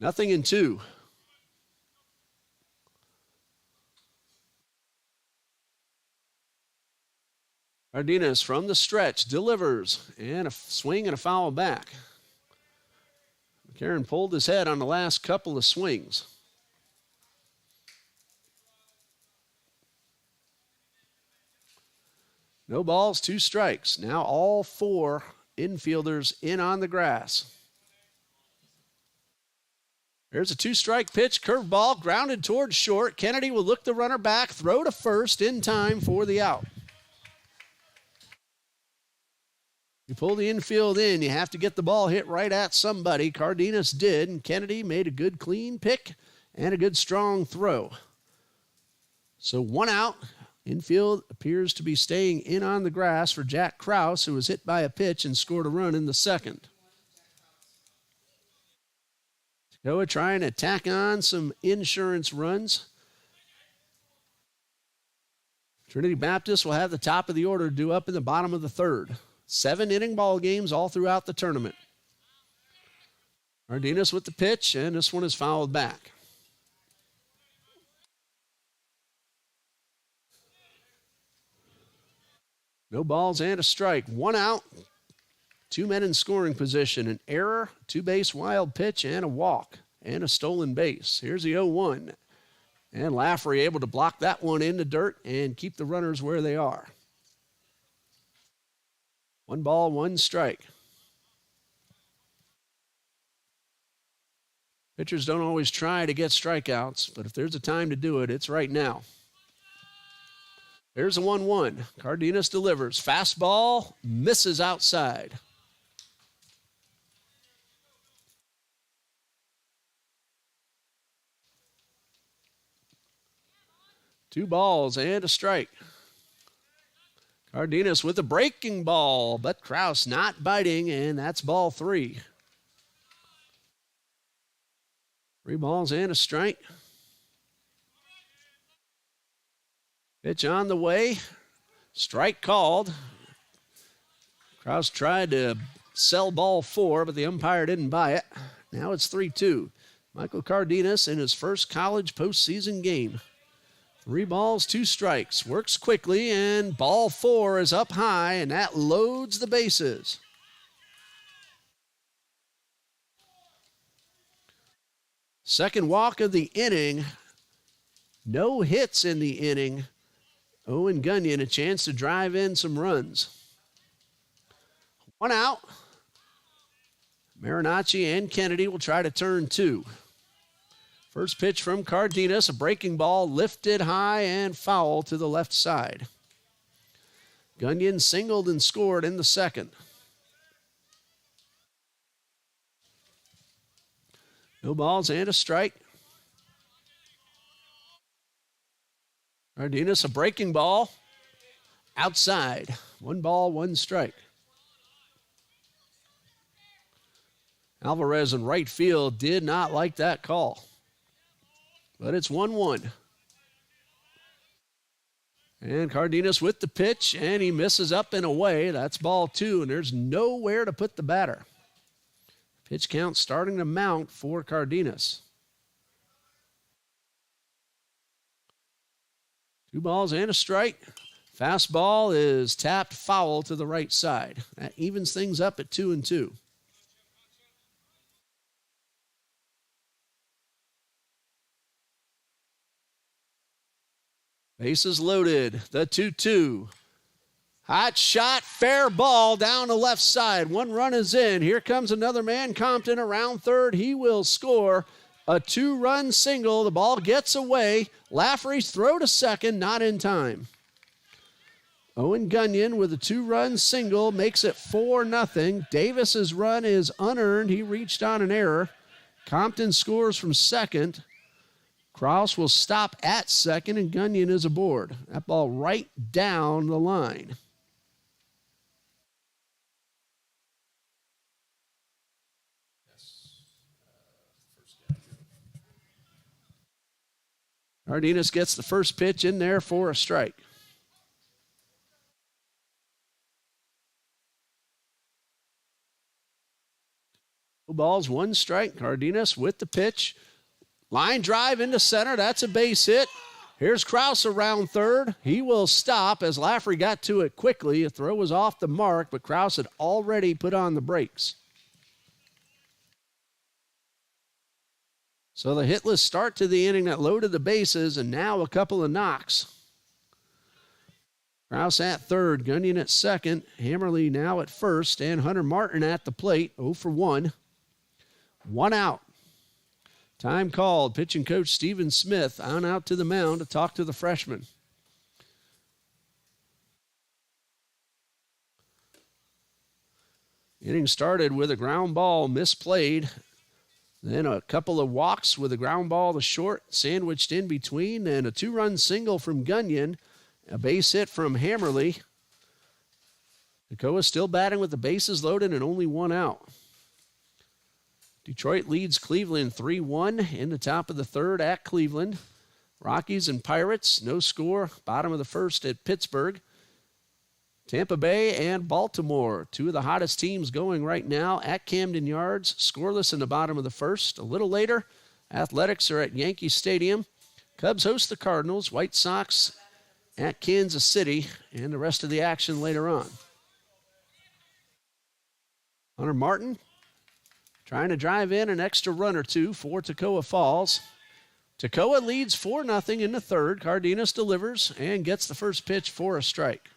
S2: Nothing in 2. Cardenas from the stretch delivers, and a swing and a foul back. McCarron pulled his head on the last couple of swings. No balls, 2 strikes. Now all 4 infielders in on the grass. There's a 2-strike pitch, curveball, grounded towards short. Kennedy will look the runner back, throw to first in time for the out. You pull the infield in, you have to get the ball hit right at somebody. Cardenas did, and Kennedy made a good clean pick and a good strong throw. So 1 out. Infield appears to be staying in on the grass for Jack Krause, who was hit by a pitch and scored a run in the second. Toccoa trying to tack on some insurance runs. Trinity Baptist will have the top of the order due up in the bottom of the third. 7-inning ball games all throughout the tournament. Cardenas with the pitch, and this one is fouled back. No balls and a strike. 1 out. 2 men in scoring position. An error, 2-base wild pitch, and a walk, and a stolen base. Here's the 0-1. And Lafferty able to block that one in the dirt and keep the runners where they are. 1 ball, 1 strike. Pitchers don't always try to get strikeouts, but if there's a time to do it, it's right now. There's a 1-1. Cardenas delivers. Fastball misses outside. Two balls and a strike. Cardenas with a breaking ball, but Krause not biting, and that's ball 3. 3 balls and a strike. Pitch on the way. Strike called. Krause tried to sell ball 4, but the umpire didn't buy it. Now it's 3-2. Michael Cardenas in his first college postseason game. 3 balls, 2 strikes. Works quickly, and ball 4 is up high, and that loads the bases. Second walk of the inning. No hits in the inning. Owen Gunyon a chance to drive in some runs. 1 out. Marinacci and Kennedy will try to turn 2. First pitch from Cardenas, a breaking ball lifted high and foul to the left side. Gunyon singled and scored in the second. No balls and a strike. Cardenas, a breaking ball. Outside. 1 ball, 1 strike. Alvarez in right field did not like that call. But it's 1-1. And Cardenas with the pitch, and he misses up and away. That's ball 2, and there's nowhere to put the batter. Pitch count starting to mount for Cardenas. 2 balls and a strike. Fastball is tapped foul to the right side. That evens things up at 2-2. Bases loaded. The 2-2. Hot shot, fair ball down the left side. 1 run is in. Here comes another man, Compton, around third. He will score a 2-run single. The ball gets away. Lafferty's throw to second, not in time. Owen Gunyon with a 2-run single makes it 4-0. Davis's run is unearned. He reached on an error. Compton scores from second. Krause will stop at second, and Gunyon is aboard. That ball right down the line. Cardenas gets the first pitch in there for a strike. Two balls, 1 strike. Cardenas with the pitch. Line drive into center. That's a base hit. Here's Krause around third. He will stop as Lafferty got to it quickly. The throw was off the mark, but Krause had already put on the brakes. So the hitless start to the inning that loaded the bases, and now a couple of knocks. Krause at third, Gunyon at second, Hammerly now at first, and Hunter Martin at the plate, 0 for 1. 1 out. Time called. Pitching coach Stephen Smith on out to the mound to talk to the freshman. Inning started with a ground ball misplayed. Then a couple of walks with a ground ball to short, sandwiched in between, and a 2-run single from Gunyon. A base hit from Hammerly. Toccoa still batting with the bases loaded and only one out. Detroit leads Cleveland 3-1 in the top of the third at Cleveland. Rockies and Pirates, no score. Bottom of the first at Pittsburgh. Tampa Bay and Baltimore, two of the hottest teams going right now at Camden Yards. Scoreless in the bottom of the first. A little later, Athletics are at Yankee Stadium. Cubs host the Cardinals. White Sox at Kansas City. And the rest of the action later on. Hunter Martin trying to drive in an extra run or two for Toccoa Falls. Toccoa leads 4-0 in the third. Cardenas delivers and gets the first pitch for a strike.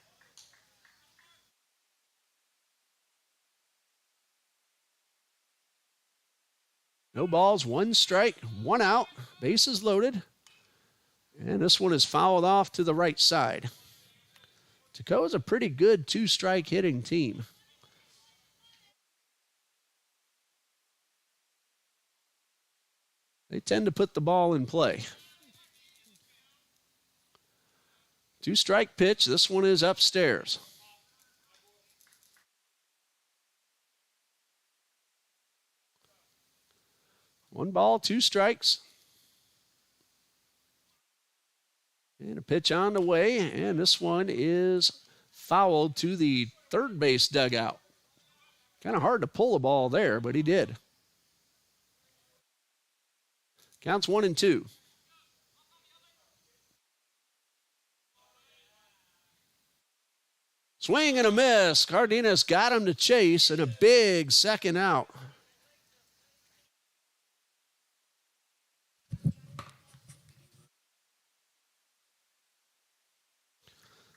S2: No balls, one strike, one out. Bases loaded. And this one is fouled off to the right side. Toccoa is a pretty good two-strike hitting team. They tend to put the ball in play. Two-strike pitch. This one is upstairs. One ball, two strikes. And a pitch on the way, and this one is fouled to the third base dugout. Kind of hard to pull a ball there, but he did. Counts 1-2. Swing and a miss. Cardenas got him to chase, and a big second out.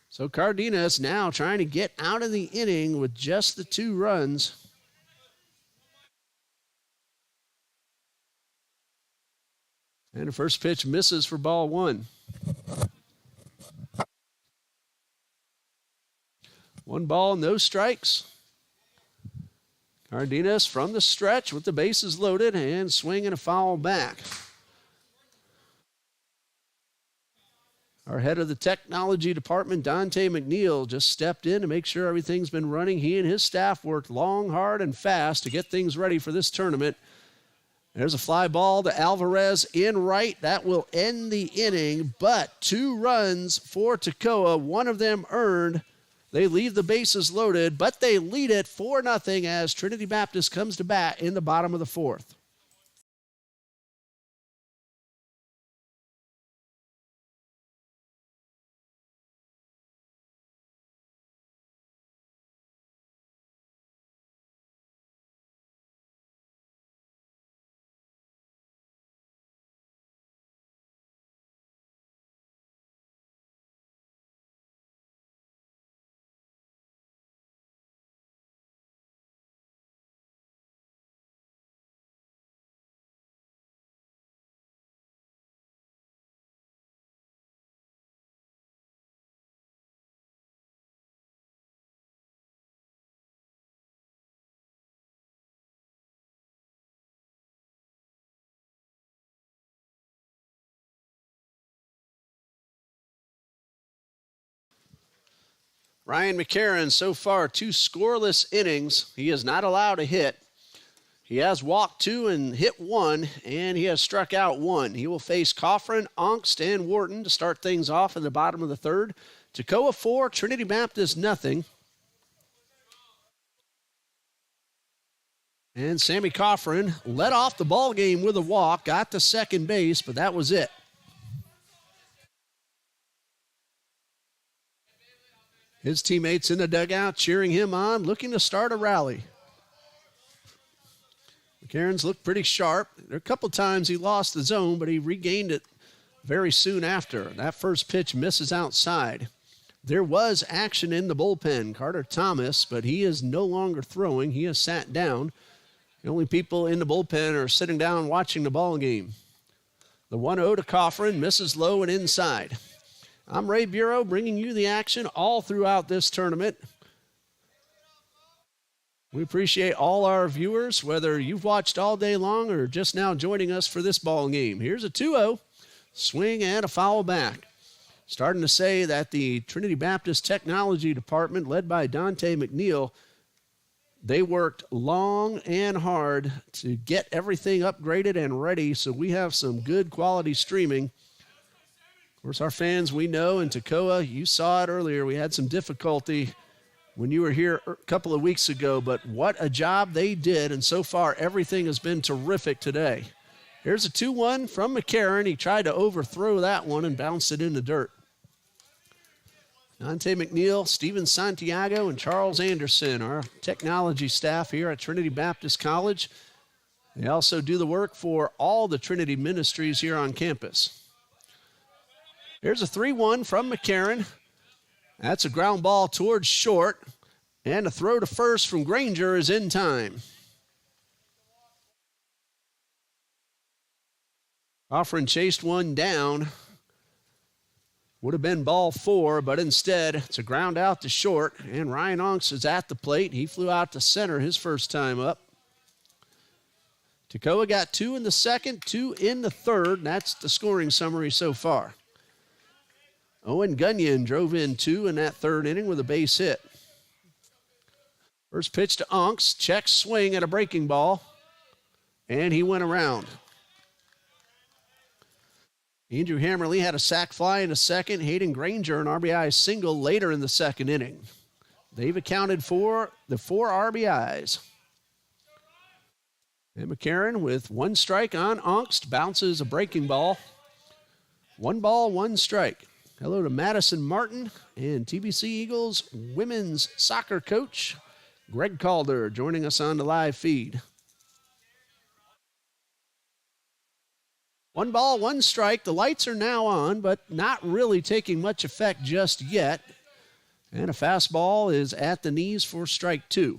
S2: So Cardenas now trying to get out of the inning with just the 2 runs. And the first pitch misses for ball 1. 1 ball, no strikes. Cardenas from the stretch with the bases loaded and swinging a foul back. Our head of the technology department, Dante McNeil, just stepped in to make sure everything's been running. He and his staff worked long, hard, and fast to get things ready for this tournament. There's a fly ball to Alvarez in right. That will end the inning, but 2 runs for Toccoa, 1 of them earned. They leave the bases loaded, but they lead it 4-0 as Trinity Baptist comes to bat in the bottom of the 4th. Ryan McCarron, so far 2 scoreless innings. He is not allowed a hit. He has walked 2 and hit 1, and he has struck out 1. He will face Coffrin, Ongst, and Wharton to start things off in the bottom of the 3rd. Toccoa 4, Trinity Baptist 0. And Sammy Coffrin led off the ball game with a walk, got to second base, but that was it. His teammates in the dugout cheering him on, looking to start a rally. McCarron's looked pretty sharp. There are a couple times he lost the zone, but he regained it very soon after. That first pitch misses outside. There was action in the bullpen. Carter Thomas, but he is no longer throwing. He has sat down. The only people in the bullpen are sitting down watching the ball game. The 1-0 to Coffrin, misses low and inside. I'm Ray Bureau, bringing you the action all throughout this tournament. We appreciate all our viewers, whether you've watched all day long or just now joining us for this ball game. Here's a 2-0, swing and a foul back. Starting to say that the Trinity Baptist Technology Department, led by Dante McNeil, they worked long and hard to get everything upgraded and ready so we have some good quality streaming. Of course, our fans, we know in Toccoa, you saw it earlier, we had some difficulty when you were here a couple of weeks ago, but what a job they did, and so far everything has been terrific today. Here's a 2-1 from McCarron. He tried to overthrow that one and bounced it in the dirt. Dante McNeil, Steven Santiago, and Charles Anderson, our technology staff here at Trinity Baptist College. They also do the work for all the Trinity ministries here on campus. Here's a 3-1 from McCarron. That's a ground ball towards short, and a throw to first from Granger is in time. Coffrin chased one down. Would have been ball 4, but instead it's a ground out to short, and Ryan Onks is at the plate. He flew out to center his first time up. Toccoa got 2 in the second, 2 in the third, and that's the scoring summary so far. Owen Gunyon drove in 2 in that third inning with a base hit. First pitch to Onks, check swing at a breaking ball, and he went around. Andrew Hammerly had a sac fly in the second. Hayden Granger an RBI single later in the second inning. They've accounted for the 4 RBIs. And McCarron with 1 strike on Onks bounces a breaking ball. 1 ball, 1 strike. Hello to Madison Martin and TBC Eagles women's soccer coach Greg Calder joining us on the live feed. 1 ball, 1 strike. The lights are now on, but not really taking much effect just yet. And a fastball is at the knees for strike 2.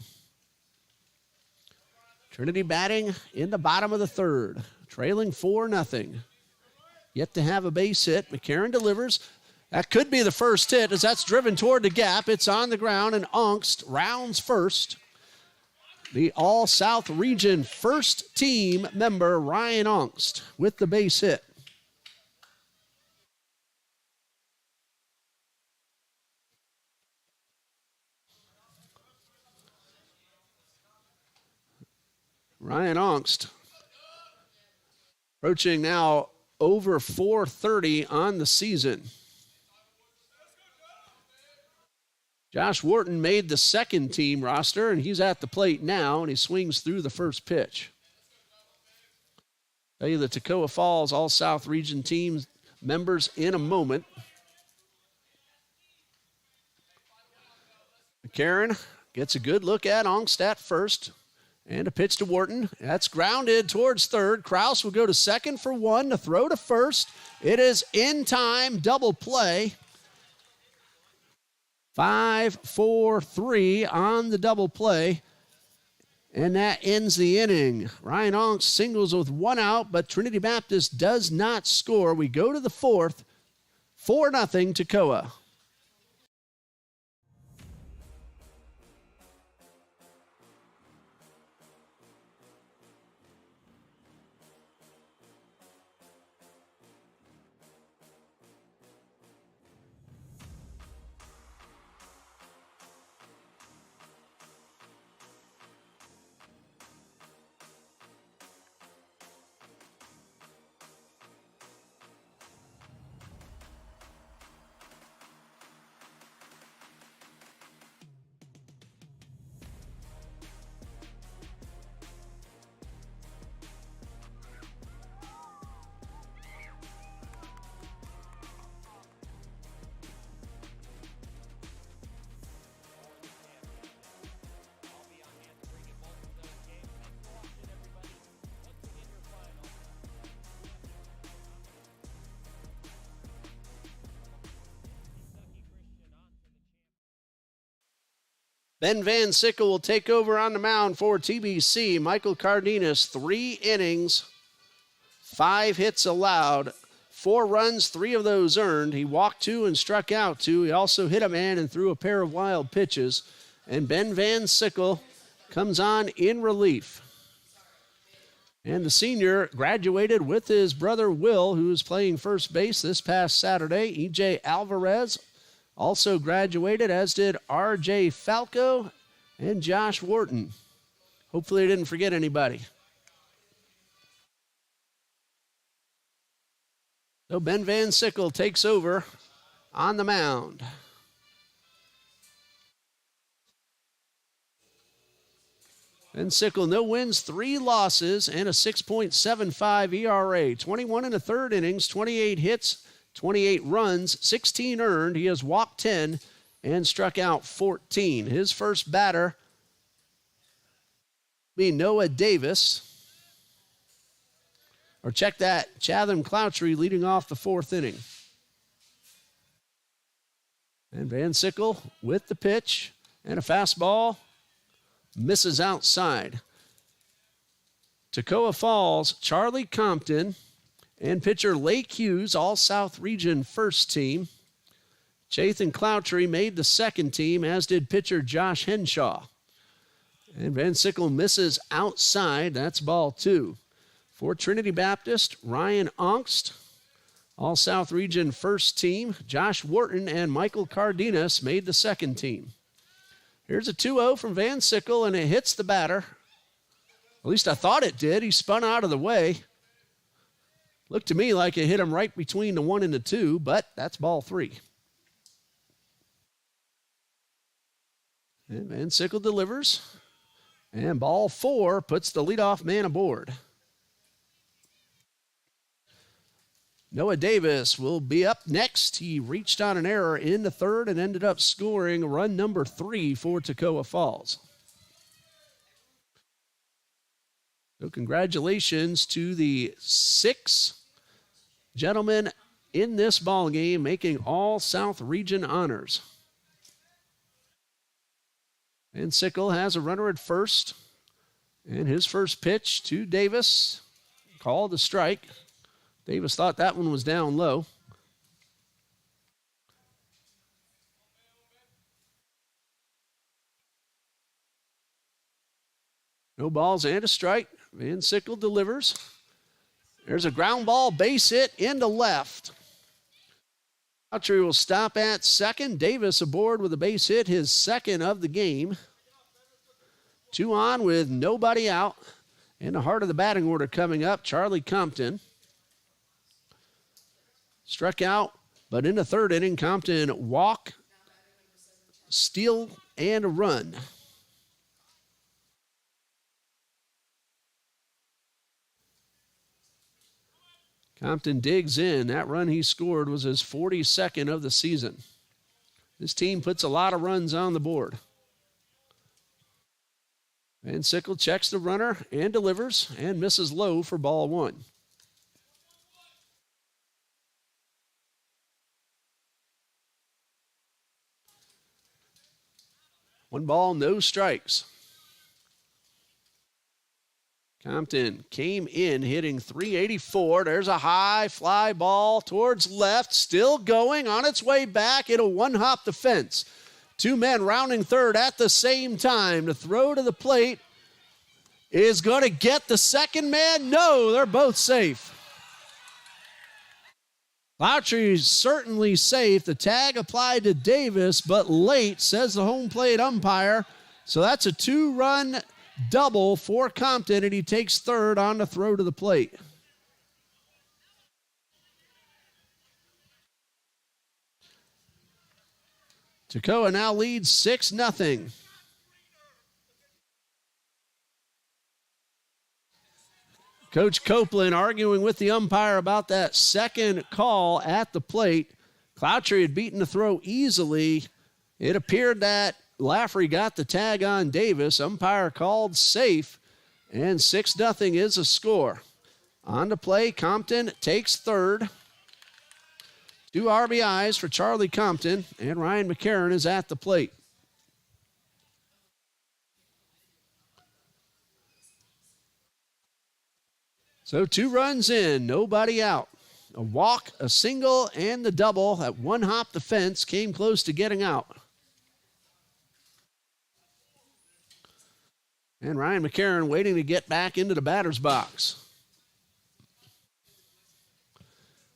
S2: Trinity batting in the bottom of the third, trailing 4-0. Yet to have a base hit. McCarron delivers. That could be the first hit as that's driven toward the gap. It's on the ground, and Onks rounds first. The All-South Region first team member, Ryan Onks, with the base hit. Ryan Onks approaching now over 430 on the season. Josh Wharton made the second team roster, and he's at the plate now, and he swings through the first pitch. Tell you the Toccoa Falls All-South Region team members in a moment. McCarron gets a good look at Onks at first, and a pitch to Wharton. That's grounded towards third. Kraus will go to second for 1, to throw to first. It is in time, double play. 5-4-3 on the double play. And that ends the inning. Ryan Onks singles with 1 out, but Trinity Baptist does not score. We go to the 4th, 4-0 Toccoa. Ben Van Sickle will take over on the mound for TBC. Michael Cardenas, 3 innings, 5 hits allowed, 4 runs, 3 of those earned. He walked 2 and struck out 2. He also hit a man and threw a pair of wild pitches. And Ben Van Sickle comes on in relief. And the senior graduated with his brother Will, who was playing first base this past Saturday. E.J. Alvarez also graduated, as did R.J. Falco and Josh Wharton. Hopefully I didn't forget anybody. So Ben Van Sickle takes over on the mound. Van Sickle, no wins, 3 losses, and a 6.75 ERA. 21 in the third innings, 28 hits, 28 runs, 16 earned. He has walked 10 and struck out 14. His first batter be Noah Davis. Or check that, Chatham Cloutry leading off the 4th inning. And Van Sickle with the pitch and a fastball. Misses outside. Toccoa Falls, Charlie Compton, and pitcher Lake Hughes, all South Region first team. Chatham Cloutry made the second team, as did pitcher Josh Henshaw. And Van Sickle misses outside. That's ball 2. For Trinity Baptist, Ryan Ongst, all South Region first team. Josh Wharton and Michael Cardenas made the second team. Here's a 2-0 from Van Sickle, and it hits the batter. At least I thought it did. He spun out of the way. Looked to me like it hit him right between the 1 and the 2, but that's ball 3. And Van Sickle delivers. And ball 4 puts the leadoff man aboard. Noah Davis will be up next. He reached on an error in the third and ended up scoring run number 3 for Toccoa Falls. So congratulations to the 6 gentlemen in this ball game making all South Region honors. Van Sickle has a runner at first, and his first pitch to Davis, called a strike. Davis thought that one was down low. No balls and a strike. Van Sickle delivers. There's a ground ball, base hit into left. Cloutry will stop at second. Davis aboard with a base hit, his second of the game. 2 on with nobody out. In the heart of the batting order coming up, Charlie Compton. Struck out, but in the third inning, Compton walk, steal, and a run. Compton digs in. That run he scored was his 42nd of the season. This team puts a lot of runs on the board. Van Sickle checks the runner and delivers and misses low for ball 1. One ball, no strikes. Compton came in hitting .384. There's a high fly ball towards left, still going on its way back. It'll one-hop the fence. 2 men rounding third at the same time. The throw to the plate is going to get the second man. No, they're both safe. Cloutry is certainly safe. The tag applied to Davis, but late, says the home plate umpire. So that's a 2-run double for Compton, and he takes third on the throw to the plate. Toccoa now leads 6-0. Coach Copeland arguing with the umpire about that second call at the plate. Cloutry had beaten the throw easily. It appeared that Laffrey got the tag on Davis. Umpire called safe, and 6-0 is a score. On to play, Compton takes third. 2 RBIs for Charlie Compton, and Ryan McCarron is at the plate. So 2 runs in, nobody out. A walk, a single, and the double. That one hop the fence, came close to getting out. And Ryan McCarron waiting to get back into the batter's box.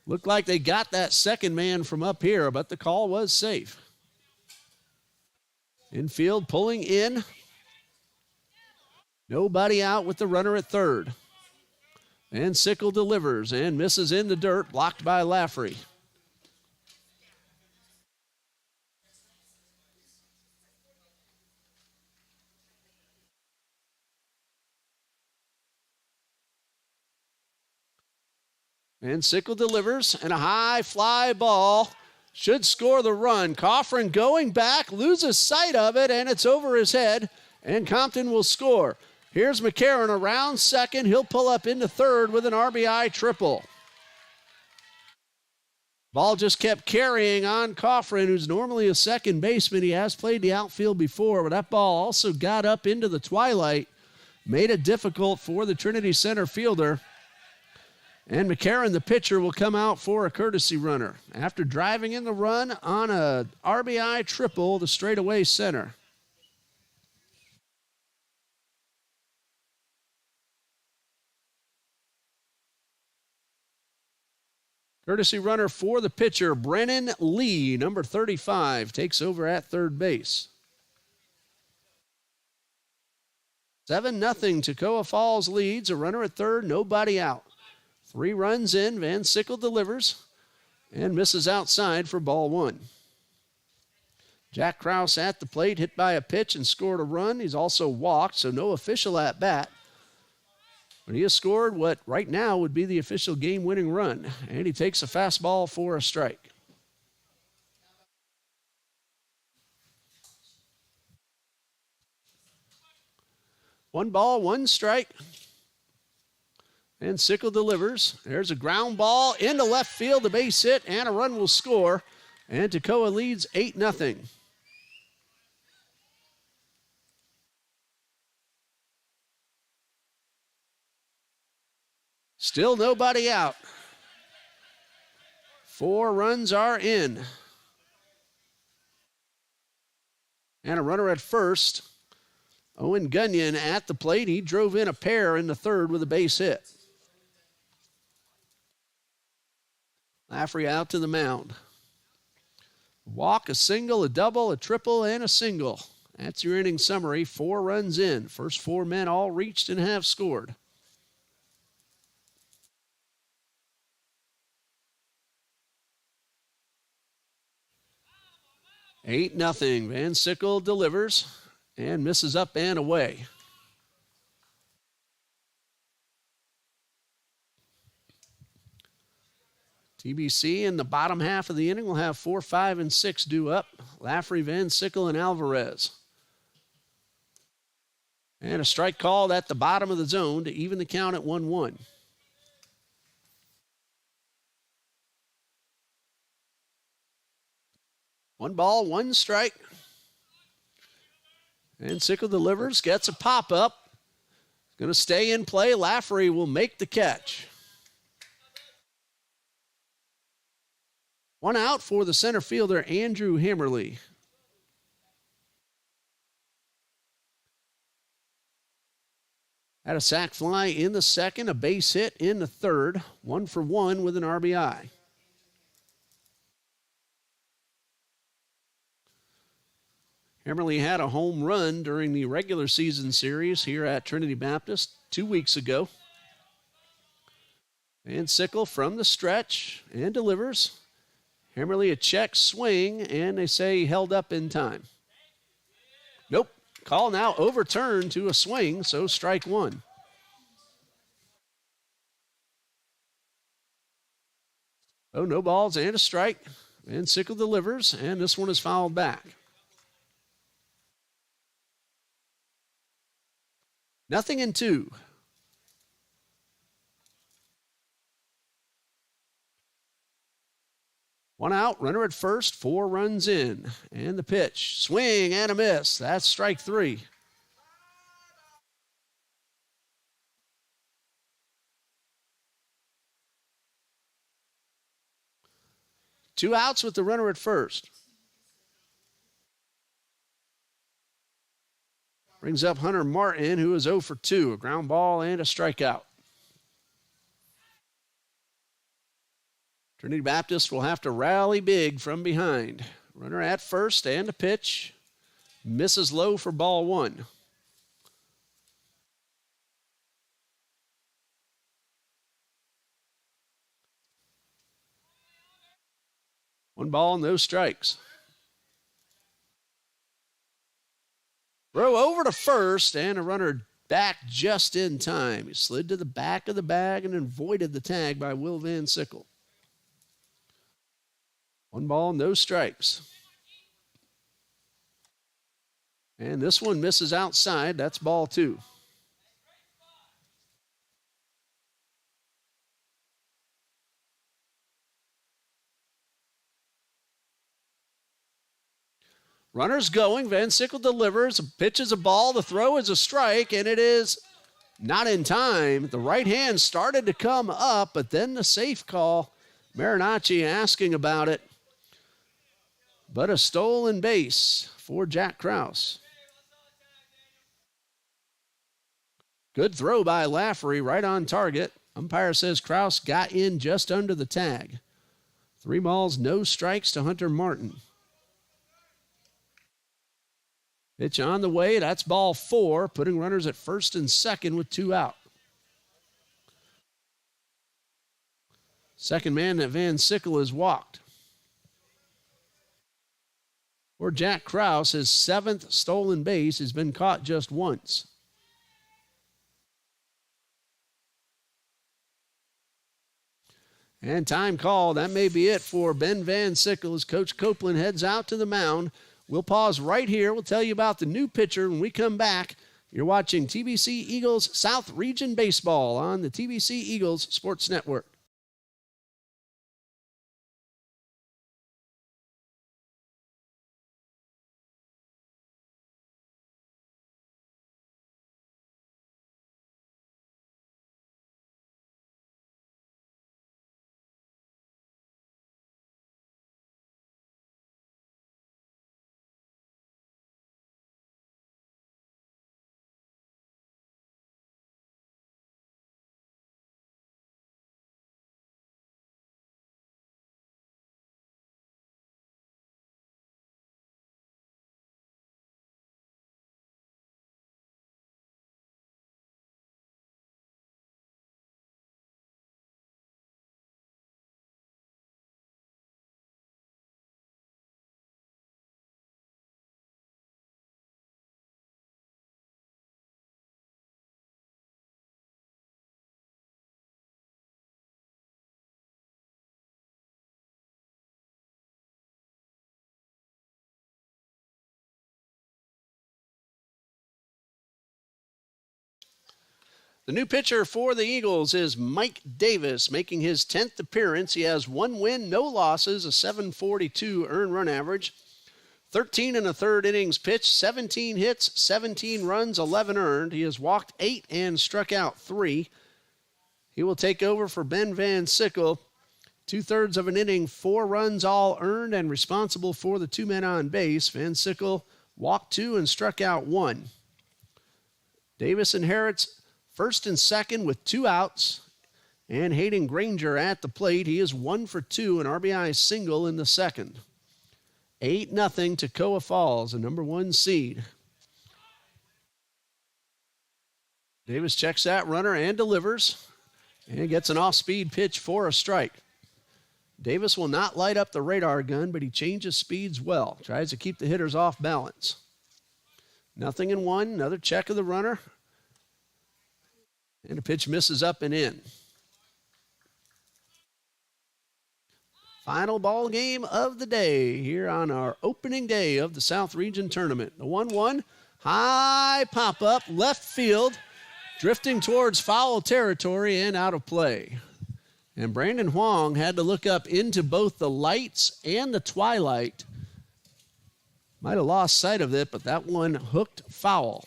S2: Looked like they got that second man from up here, but the call was safe. Infield pulling in. Nobody out with the runner at third. Van Sickle delivers and misses in the dirt, blocked by Laffrey. Van Sickle delivers, and a high fly ball should score the run. Coffrin going back, loses sight of it, and it's over his head, and Compton will score. Here's McCarron around second. He'll pull up into third with an RBI triple. Ball just kept carrying on Coffrin, who's normally a second baseman. He has played the outfield before, but that ball also got up into the twilight, made it difficult for the Trinity center fielder. And McCarron, the pitcher, will come out for a courtesy runner after driving in the run on a RBI triple, the straightaway center. Courtesy runner for the pitcher, Brennan Lee, number 35, takes over at third base. 7-0, Toccoa Falls leads. A runner at third, nobody out. 3 runs in, Van Sickle delivers and misses outside for ball 1. Jack Krause at the plate, hit by a pitch and scored a run. He's also walked, so no official at bat. But he has scored what right now would be the official game-winning run, and he takes a fastball for a strike. One ball, one strike. And Sickle delivers. There's a ground ball into left field, a base hit, and a run will score. And Toccoa leads 8-0. Still nobody out. 4 runs are in. And a runner at first. Owen Gunyon at the plate. He drove in a pair in the third with a base hit. Laffrey out to the mound. Walk, a single, a double, a triple, and a single. That's your inning summary. 4 runs in. First 4 men all reached and have scored. Eight nothing. Van Sickle delivers and misses up and away. TBC in the bottom half of the inning will have 4, 5, and 6 due up. Laffrey, Van Sickle, and Alvarez. And a strike called at the bottom of the zone to even the count at 1-1. One ball, one strike. And Sickle delivers, gets a pop-up. Going to stay in play. Laffrey will make the catch. 1 out for the center fielder, Andrew Hammerly. Had a sac fly in the second, a base hit in the third. 1 for 1 with an RBI. Hammerly had a home run during the regular season series here at Trinity Baptist 2 weeks ago. And Sickle from the stretch and delivers. Hammerly a check swing, and they say he held up in time. Nope. Call now overturned to a swing, so strike 1. Oh, no balls and a strike. And Sickle delivers, and this one is fouled back. 0-2. One out, runner at first, 4 runs in. And the pitch, swing and a miss. That's strike 3. Two outs with the runner at first. Brings up Hunter Martin, who is 0 for 2. A ground ball and a strikeout. Trinity Baptist will have to rally big from behind. Runner at first and a pitch. Misses low for ball 1. One ball, no strikes. Throw over to first, and a runner back just in time. He slid to the back of the bag and avoided the tag by Will Van Sickle. One ball, no strikes. And this one misses outside. That's ball 2. Runner's going. Van Sickle delivers. Pitches a ball. The throw is a strike, and it is not in time. The right hand started to come up, but then the safe call. Marinacci asking about it. But a stolen base for Jack Krause. Good throw by Lafferty, right on target. Umpire says Krause got in just under the tag. 3 balls, no strikes to Hunter Martin. Pitch on the way. That's ball 4, putting runners at first and second with 2 out. Second man that Van Sickle has walked. For Jack Krause, his 7th stolen base has been caught just once. And time called. That may be it for Ben Van Sickle as Coach Copeland heads out to the mound. We'll pause right here. We'll tell you about the new pitcher when we come back. You're watching TBC Eagles South Region Baseball on the TBC Eagles Sports Network. The new pitcher for the Eagles is Mike Davis, making his 10th appearance. He has 1 win, no losses, a 7.42 earned run average. 13 1/3 innings pitched, 17 hits, 17 runs, 11 earned. He has walked 8 and struck out 3. He will take over for Ben Van Sickle. 2/3 of an inning, 4 runs all earned and responsible for the 2 men on base. Van Sickle walked 2 and struck out 1. Davis inherits first and second with 2 outs. And Hayden Granger at the plate. He is 1 for 2, an RBI single in the second. 8-0 Toccoa Falls, the number 1 seed. Davis checks that runner and delivers. And gets an off-speed pitch for a strike. Davis will not light up the radar gun, but he changes speeds well. Tries to keep the hitters off balance. 0-1, another check of the runner. And a pitch misses up and in. Final ball game of the day here on our opening day of the South Region Tournament. The 1-1, high pop-up, left field, drifting towards foul territory and out of play. And Brandon Huang had to look up into both the lights and the twilight. Might have lost sight of it, but that one hooked foul.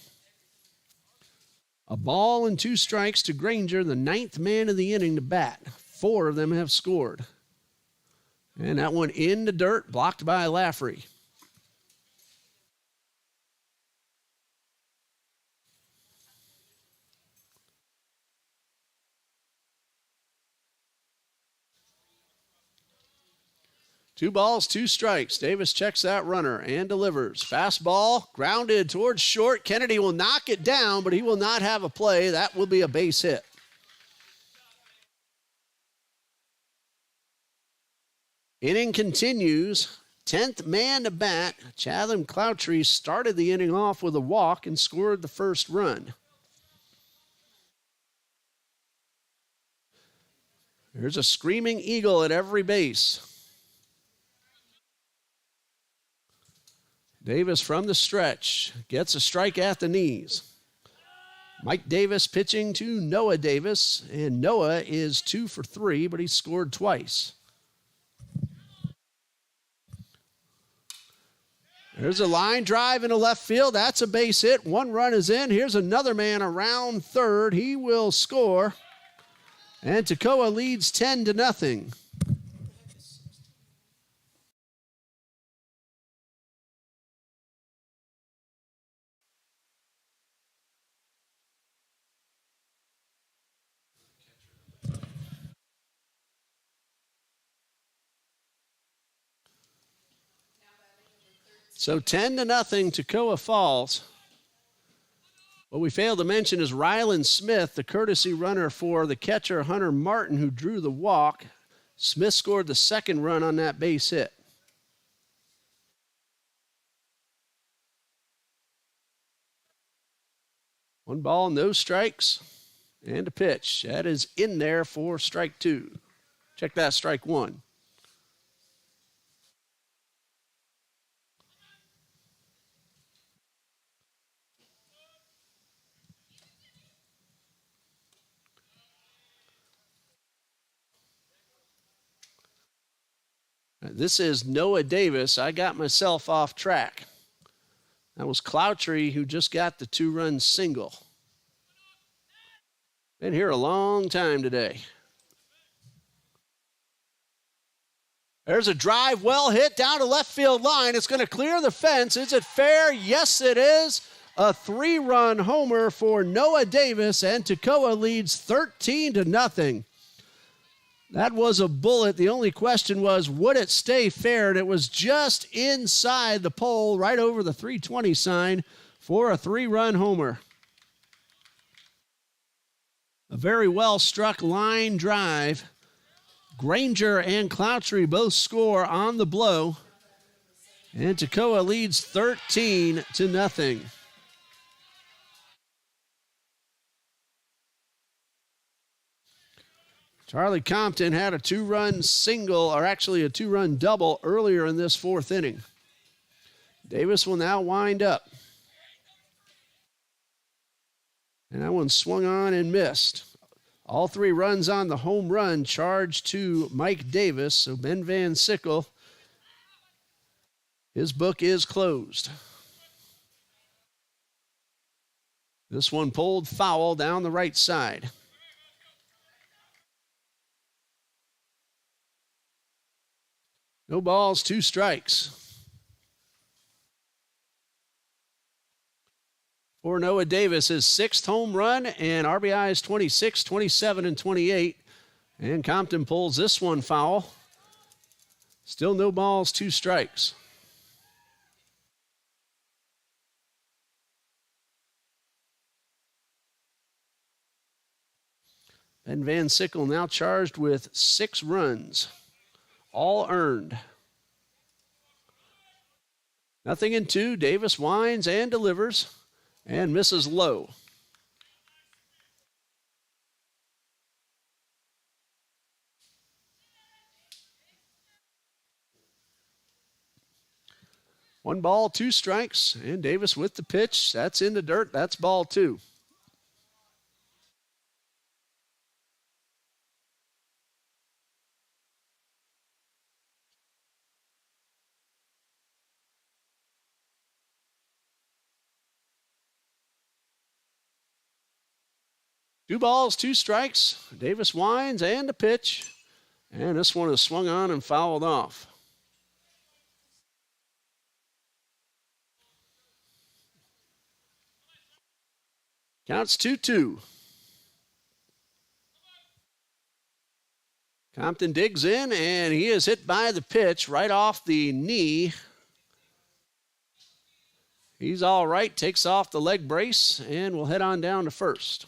S2: A ball and 2 strikes to Granger, the 9th man of the inning to bat. 4 of them have scored. And that one in the dirt, blocked by Lafferty. 2 balls, 2 strikes. Davis checks that runner and delivers. Fastball grounded towards short. Kennedy will knock it down, but he will not have a play. That will be a base hit. Inning continues. 10th man to bat. Chatham Cloutry started the inning off with a walk and scored the first run. There's a screaming eagle at every base. Davis from the stretch gets a strike at the knees. Mike Davis pitching to Noah Davis, and Noah is 2 for 3, but he scored twice. There's a line drive into left field. That's a base hit. 1 run is in. Here's another man around third. He will score. And Toccoa leads 10-0. So 10-0, Toccoa Falls. What we failed to mention is Ryland Smith, the courtesy runner for the catcher Hunter Martin, who drew the walk. Smith scored the second run on that base hit. One ball, no strikes, and a pitch. That is in there for strike 2. Check that, strike 1. This is Noah Davis. I got myself off track. That was Cloutry who just got the 2-run single. Been here a long time today. There's a drive well hit down to left field line. It's going to clear the fence. Is it fair? Yes, it is. A 3-run homer for Noah Davis, and Toccoa leads 13-0. That was a bullet. The only question was, would it stay fair? And it was just inside the pole, right over the 320 sign for a 3-run homer. A very well-struck line drive. Granger and Cloutry both score on the blow. And Toccoa leads 13-0. Charlie Compton had a 2-run single, or actually a 2-run double earlier in this 4th inning. Davis will now wind up. And that one swung on and missed. All 3 runs on the home run charged to Mike Davis. So Ben Van Sickle, his book is closed. This one pulled foul down the right side. No balls, 2 strikes. For Noah Davis, his 6th home run, and RBIs 26, 27, and 28. And Compton pulls this one foul. Still no balls, 2 strikes. Ben Van Sickle now charged with 6 runs. All earned. Nothing in 2. Davis winds and delivers and misses low. One ball, 2 strikes, and Davis with the pitch. That's in the dirt. That's ball 2. Two balls, 2 strikes. Davis winds and a pitch. And this one is swung on and fouled off. Counts 2-2. Compton digs in, and he is hit by the pitch right off the knee. He's all right, takes off the leg brace, and will head on down to first.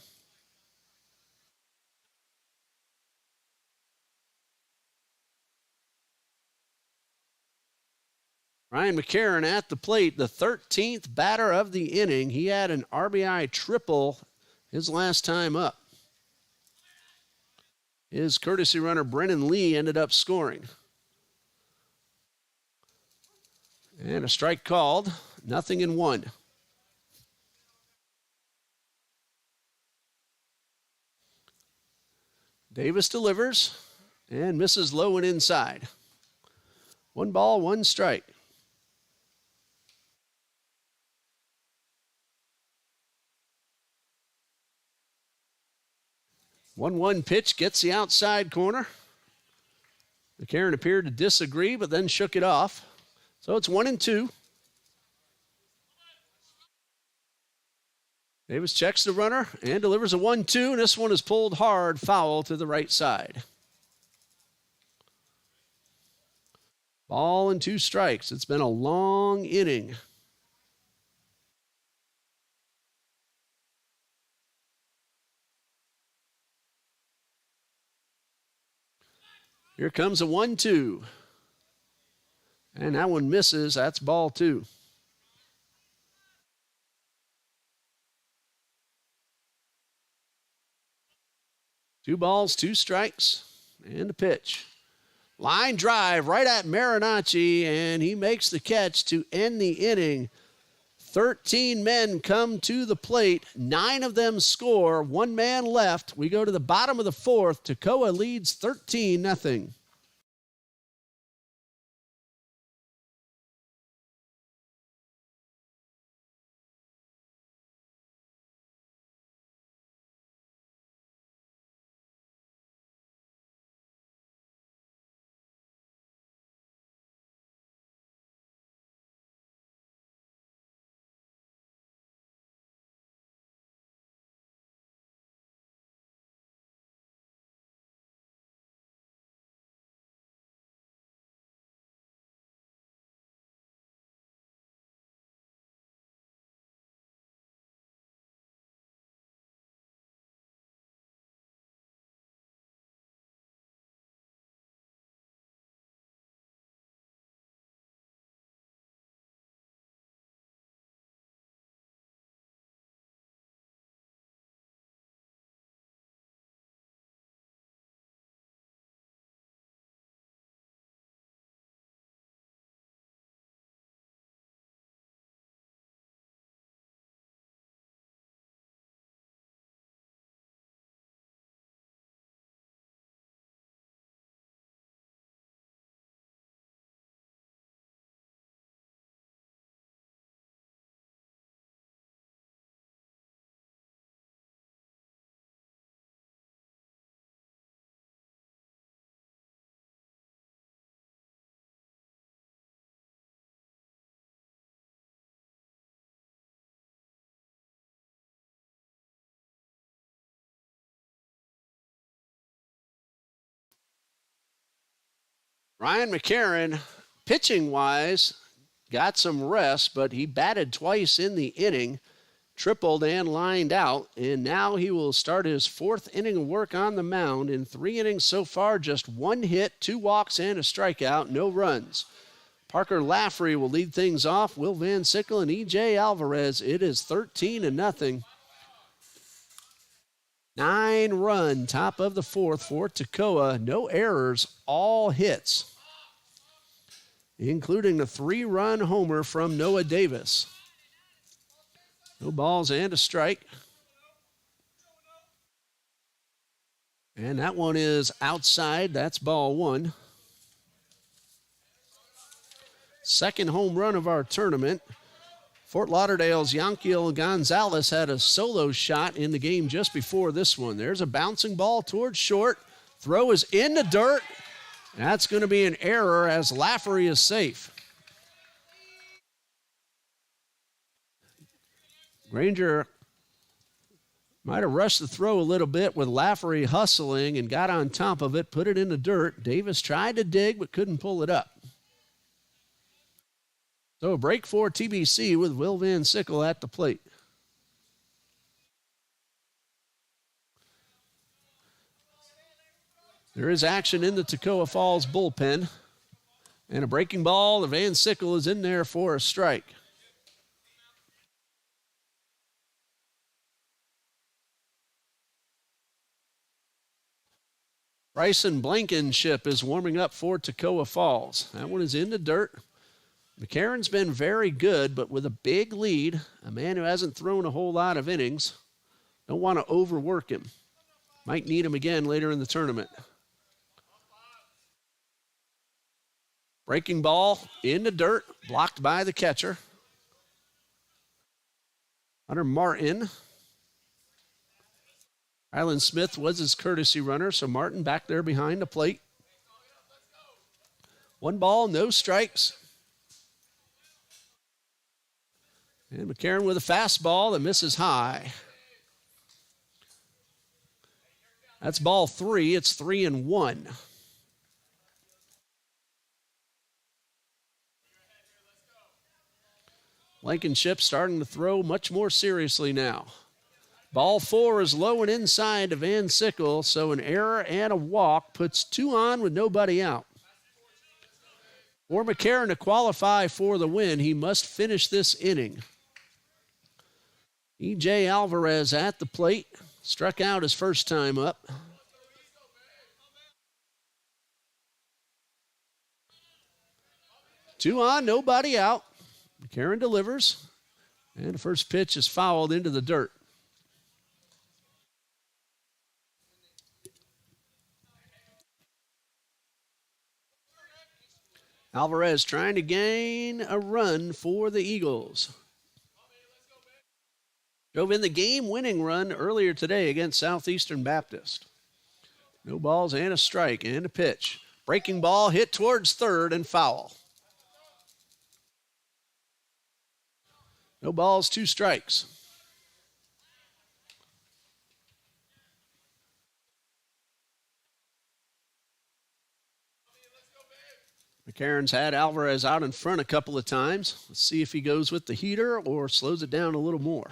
S2: Ryan McCarron at the plate, the 13th batter of the inning. He had an RBI triple his last time up. His courtesy runner, Brennan Lee, ended up scoring. And a strike called, 0-1. Davis delivers and misses low and inside. 1 ball, 1 strike. One pitch gets the outside corner. McCarron appeared to disagree, but then shook it off. So it's 1-2. Davis checks the runner and delivers a 1-2, and this one is pulled hard, foul to the right side. Ball and 2 strikes. It's been a long inning. Here comes a 1-2. And that one misses. That's ball 2. Two balls, 2 strikes, and a pitch. Line drive right at Marinacci, and he makes the catch to end the inning. 13 men come to the plate. 9 of them score. 1 man left. We go to the bottom of the 4th. Toccoa leads 13-0. Ryan McCarron, pitching-wise, got some rest, but he batted twice in the inning, tripled and lined out, and now he will start his 4th inning of work on the mound. In 3 innings so far, just 1 hit, 2 walks, and a strikeout, no runs. Parker Lafferty will lead things off. Will Van Sickle and E.J. Alvarez. It is 13-0. 9-run top of the 4th for Toccoa. No errors, all hits, including the 3-run homer from Noah Davis. No balls and a strike. And that one is outside. That's ball 1. Second home run of our tournament. Fort Lauderdale's Yanquiel Gonzalez had a solo shot in the game just before this one. There's a bouncing ball towards short. Throw is in the dirt. That's going to be an error as Lafferty is safe. Granger Might have rushed the throw a little bit with Lafferty hustling and got on top of it, put it in the dirt. Davis tried to dig but couldn't pull it up. So a break for TBC with Will Van Sickle at the plate. There is action in the Toccoa Falls bullpen. And a breaking ball. The Van Sickle is in there for a strike. Bryson Blankenship is warming up for Toccoa Falls. That one is in the dirt. McCarron's been very good, but with a big lead, a man who hasn't thrown a whole lot of innings, don't want to overwork him. Might need him again later in the tournament. Breaking ball in the dirt, blocked by the catcher. Hunter Martin. Rylan Smith was his courtesy runner, so Martin back there behind the plate. 1 ball, no strikes. And McCarron with a fastball that misses high. That's ball 3. It's 3-1. Blankenship starting to throw much more seriously now. Ball 4 is low and inside to Van Sickle, so an error and a walk puts 2 on with nobody out. For McCarron to qualify for the win, he must finish this inning. E.J. Alvarez at the plate, struck out his first time up. Two on, nobody out. McCarron delivers, and the first pitch is fouled into the dirt. Alvarez trying to gain a run for the Eagles. Drove in the game-winning run earlier today against Southeastern Baptist. No balls and a strike and a pitch. Breaking ball hit towards third and foul. No balls, 2 strikes. McCarron's had Alvarez out in front a couple of times. Let's see if he goes with the heater or slows it down a little more.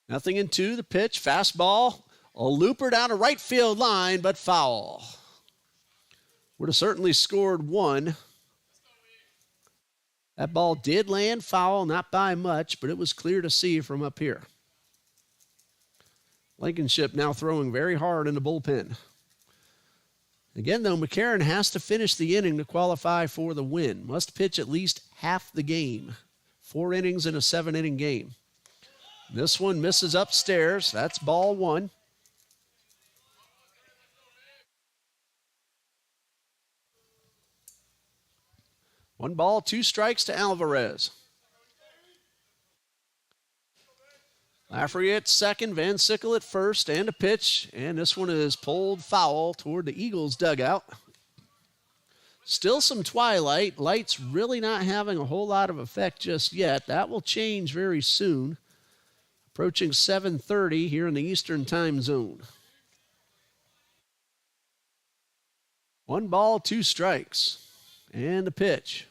S2: 0-2, the pitch, fastball, a looper down a right field line, but foul. Would have certainly scored 1. That ball did land foul, not by much, but it was clear to see from up here. Blankenship now throwing very hard in the bullpen. Again, though, McCarron has to finish the inning to qualify for the win. Must pitch at least half the game. 4 innings in a 7-inning game. This one misses upstairs. That's ball 1. One ball, 2 strikes to Alvarez. Lafferty at second, Van Sickle at first, and a pitch. And this one is pulled foul toward the Eagles' dugout. Still some twilight. Light's really not having a whole lot of effect just yet. That will change very soon. Approaching 7:30 here in the Eastern time zone. 1 ball, 2 strikes. And a pitch.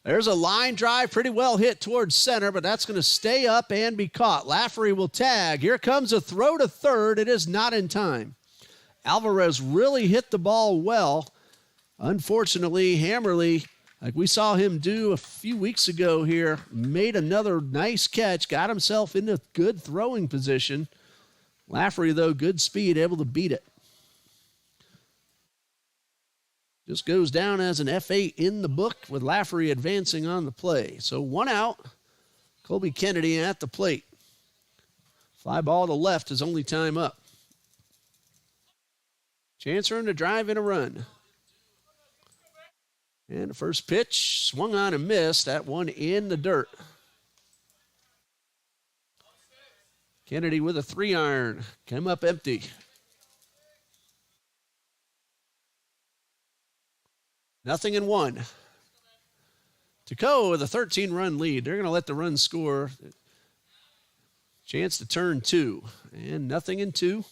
S2: There's a line drive, pretty well hit towards center, but that's going to stay up and be caught. Lafferty will tag. Here comes a throw to third. It is not in time. Alvarez really hit the ball well. Unfortunately, Hammerly, like we saw him do a few weeks ago here, made another nice catch, got himself into good throwing position. Lafferty, though, good speed, able to beat it. Just goes down as an F8 in the book with Lafferty advancing on the play. So 1 out. Colby Kennedy at the plate. Fly ball to left, his only time up. Chance for him to drive in a run. And the first pitch swung on and missed. That one in the dirt. Kennedy with a 3-iron. Came up empty. Nothing in 1. Toccoa with a 13-run lead. They're going to let the run score. Chance to turn 2. And nothing in 2.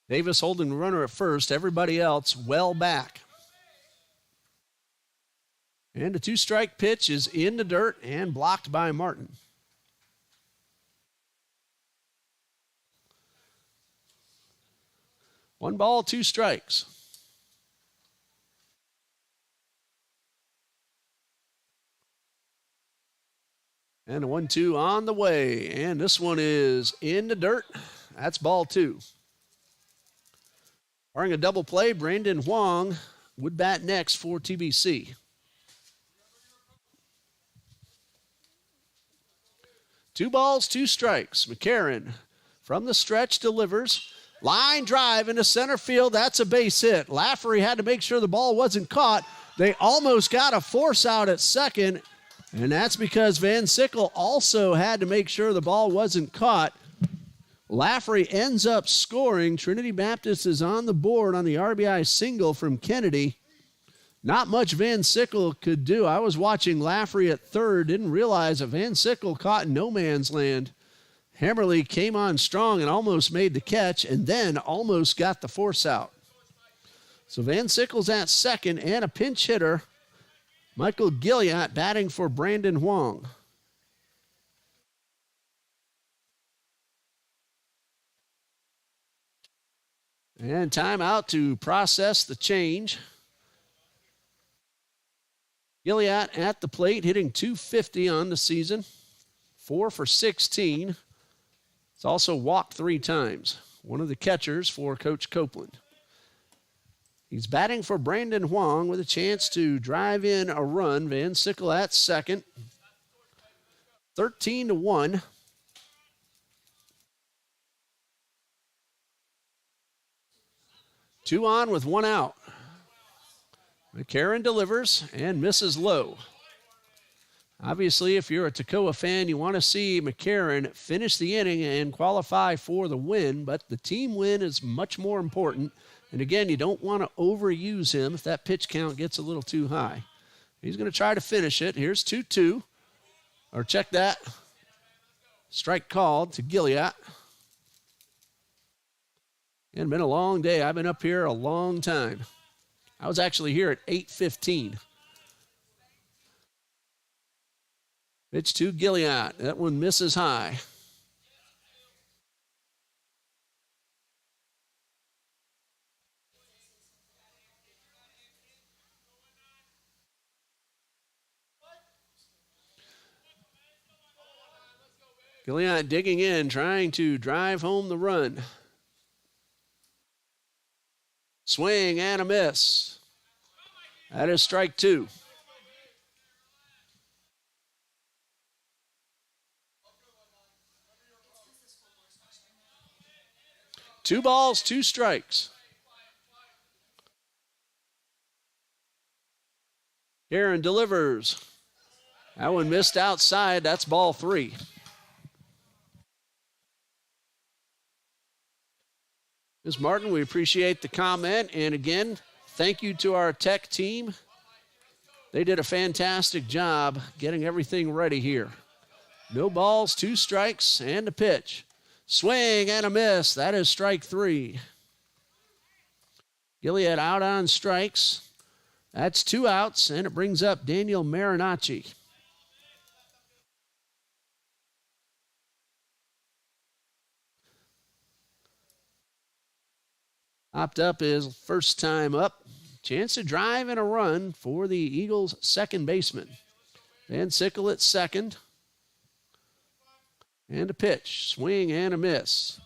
S2: Davis holding the runner at first. Everybody else well back. And a 2-strike pitch is in the dirt and blocked by Martin. One ball, 2 strikes. And a 1-2 on the way. And this one is in the dirt. That's ball 2. Barring a double play, Brandon Huang would bat next for TBC. 2 balls, 2 strikes. McCarron from the stretch delivers. Line drive into center field. That's a base hit. Lafferty had to make sure the ball wasn't caught. They almost got a force out at second, and that's because Van Sickle also had to make sure the ball wasn't caught. Lafferty ends up scoring. Trinity Baptist is on the board on the RBI single from Kennedy. Not much Van Sickle could do. I was watching Lafferty at third, didn't realize that Van Sickle caught in no man's land. Hammerly came on strong and almost made the catch and then almost got the force out. So Van Sickle's at second and a pinch hitter, Michael Gilliatt, batting for Brandon Huang. And timeout to process the change. Gilliatt at the plate, hitting .250 on the season, 4 for 16. It's also walked 3 times. One of the catchers for Coach Copeland. He's batting for Brandon Huang with a chance to drive in a run. Van Sickle at second. 13-1. Two on with 1 out. McCarron delivers and misses low. Obviously, if you're a Toccoa fan, you want to see McCarron finish the inning and qualify for the win, but the team win is much more important. And again, you don't want to overuse him if that pitch count gets a little too high. He's going to try to finish it. Here's 2-2. Or check that. Strike called to Gilliatt. It's been a long day. I've been up here a long time. I was actually here at 8:15. Pitch to Gilliatt. That one misses high. Gilliatt digging in, trying to drive home the run. Swing and a miss. That is strike 2. Two balls, 2 strikes. Aaron delivers. That one missed outside. That's ball 3. Ms. Martin, we appreciate the comment. And again, thank you to our tech team. They did a fantastic job getting everything ready here. No balls, 2 strikes, and a pitch. Swing and a miss. That is strike 3. Gilliatt out on strikes. That's 2 outs, and it brings up Daniel Marinacci. Hopped up his first time up. Chance to drive and a run for the Eagles' second baseman. Van Sickle at second. And a pitch. Swing and a miss.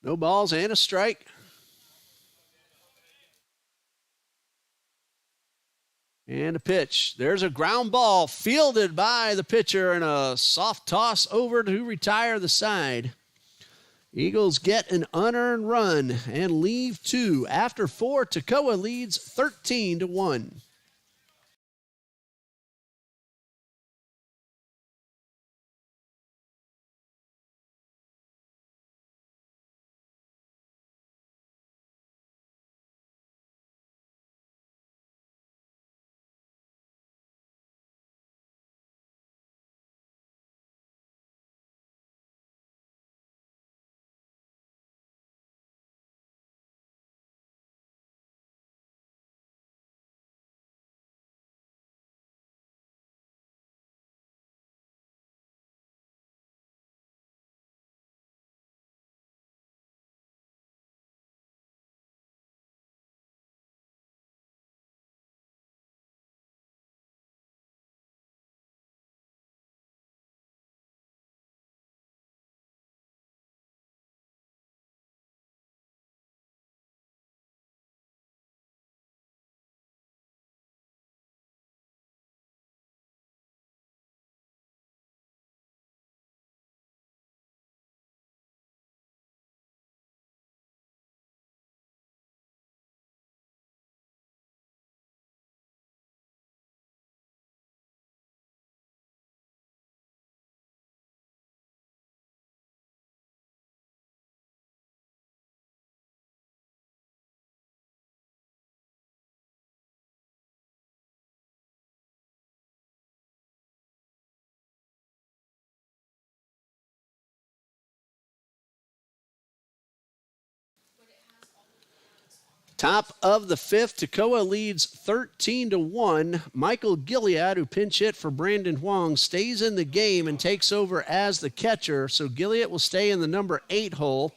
S2: No balls and a strike. And a pitch. There's a ground ball fielded by the pitcher and a soft toss over to retire the side. Eagles get an unearned run and leave 2. After 4, Toccoa leads 13-1. Top of the fifth, Toccoa leads 13-1. Michael Gilead, who pinch hit for Brandon Huang, stays in the game and takes over as the catcher. So Gilead will stay in the number 8 hole.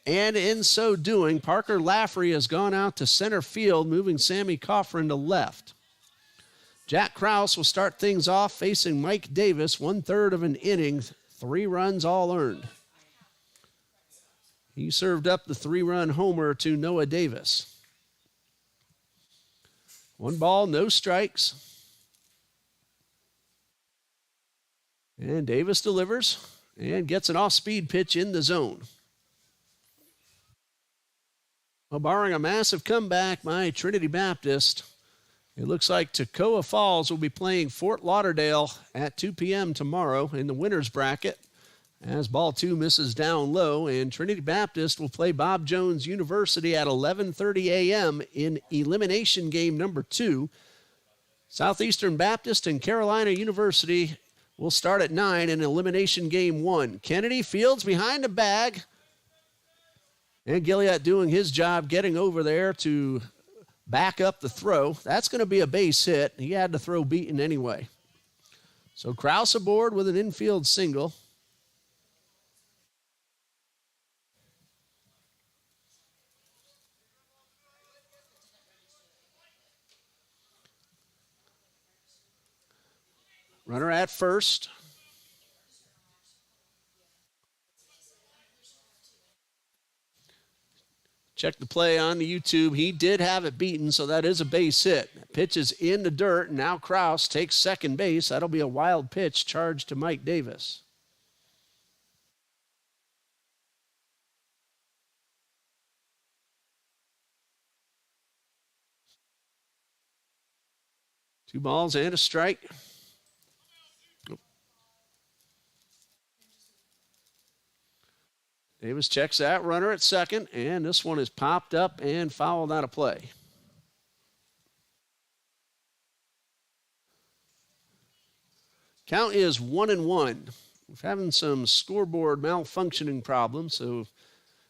S2: And in so doing, Parker Laffrey has gone out to center field, moving Sammy Coffrin to left. Jack Krause will start things off facing Mike Davis, 1/3 of an inning, 3 runs all earned. He served up the 3-run homer to Noah Davis. 1 ball, no strikes. And Davis delivers and gets an off-speed pitch in the zone. Well, barring a massive comeback by Trinity Baptist, it looks like Toccoa Falls will be playing Fort Lauderdale at 2 p.m. tomorrow in the winner's bracket, as ball 2 misses down low, and Trinity Baptist will play Bob Jones University at 11:30 a.m. in elimination game number 2. Southeastern Baptist and Carolina University will start at 9 in elimination game 1. Kennedy fields behind the bag, and Gilead doing his job getting over there to back up the throw. That's going to be a base hit. He had to throw beaten anyway. So Krause aboard with an infield single. Runner at first. Check the play on the YouTube. He did have it beaten, so that is a base hit. Pitch is in the dirt, and now Krause takes second base. That'll be a wild pitch charged to Mike Davis. Two balls and a strike. Davis checks that runner at second, and this one is popped up and fouled out of play. Count is 1-1. We're having some scoreboard malfunctioning problems, so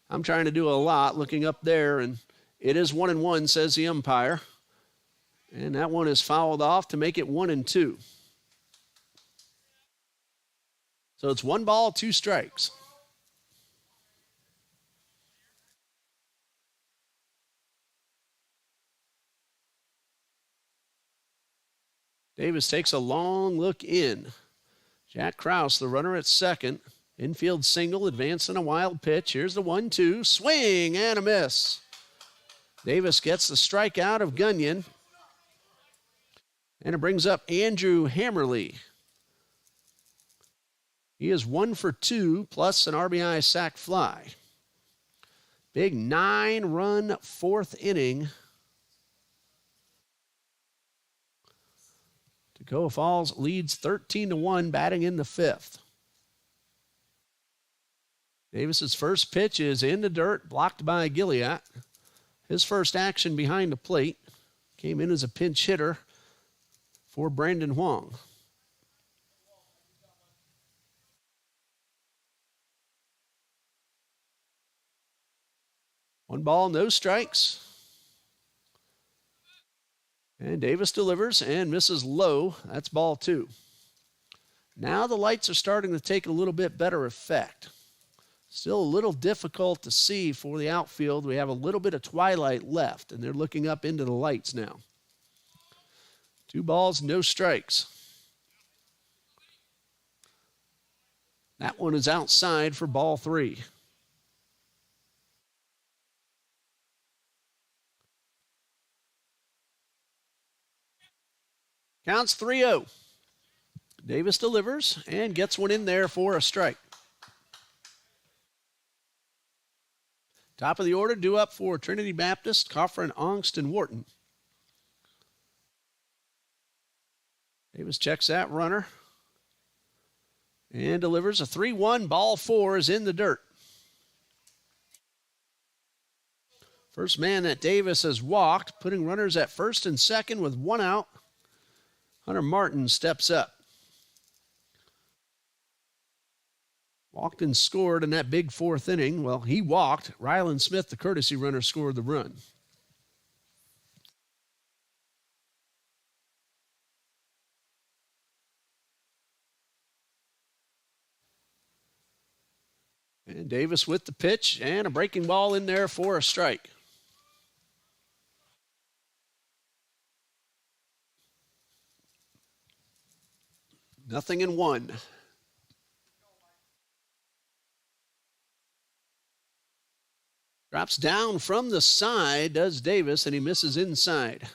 S2: I'm trying to do a lot looking up there, and it is 1-1, says the umpire. And that one is fouled off to make it 1-2. So it's 1 ball, 2 strikes. Davis takes a long look in. Jack Krause, the runner at second. Infield single, advancing a wild pitch. Here's the 1-2. Swing and a miss. Davis gets the strikeout of Gunyon. And it brings up Andrew Hammerly. He is 1 for 2, plus an RBI sac fly. Big 9-run 4th inning. Toccoa Falls leads 13-1, batting in the 5th. Davis's first pitch is in the dirt, blocked by Gilead. His first action behind the plate came in as a pinch hitter for Brandon Huang. One ball, no strikes. And Davis delivers and misses low. That's ball 2. Now the lights are starting to take a little bit better effect. Still a little difficult to see for the outfield. We have a little bit of twilight left, and they're looking up into the lights now. 2 balls, no strikes. That one is outside for ball 3. Counts 3-0. Davis delivers and gets one in there for a strike. Top of the order, due up for Trinity Baptist, Coffrin, Ongst, and Wharton. Davis checks that runner and delivers a 3-1. Ball 4 is in the dirt. First man that Davis has walked, putting runners at first and second with 1 out. Hunter Martin steps up. Walked and scored in that big 4th inning. Well, he walked. Rylan Smith, the courtesy runner, scored the run. And Davis with the pitch and a breaking ball in there for a strike. Nothing in one. Drops down from the side, does Davis, and he misses inside.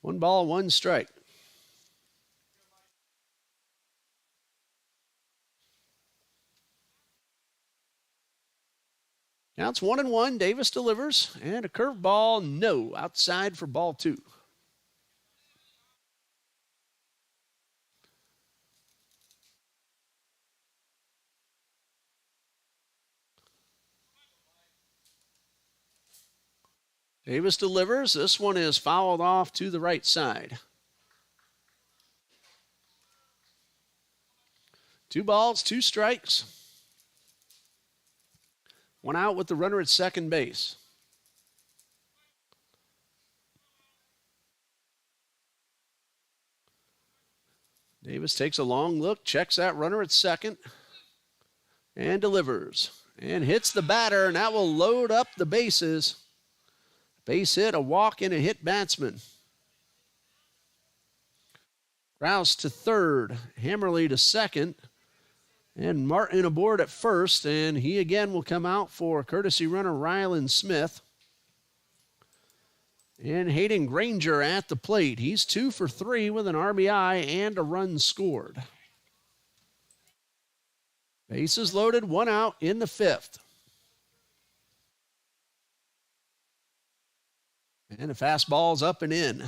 S2: 1 ball, 1 strike. Counts 1-1. Davis delivers. And a curveball, no. Outside for ball 2. Davis delivers. This one is fouled off to the right side. 2 balls, 2 strikes. 1 out with the runner at second base. Davis takes a long look, checks that runner at second, and delivers. And hits the batter, and that will load up the bases. Base hit, a walk, and a hit batsman. Rouse to third, Hammerly to second, and Martin aboard at first, and he again will come out for courtesy runner Rylan Smith. And Hayden Granger at the plate. He's 2 for 3 with an RBI and a run scored. Bases loaded, 1 out in the 5th. And the fastball's up and in.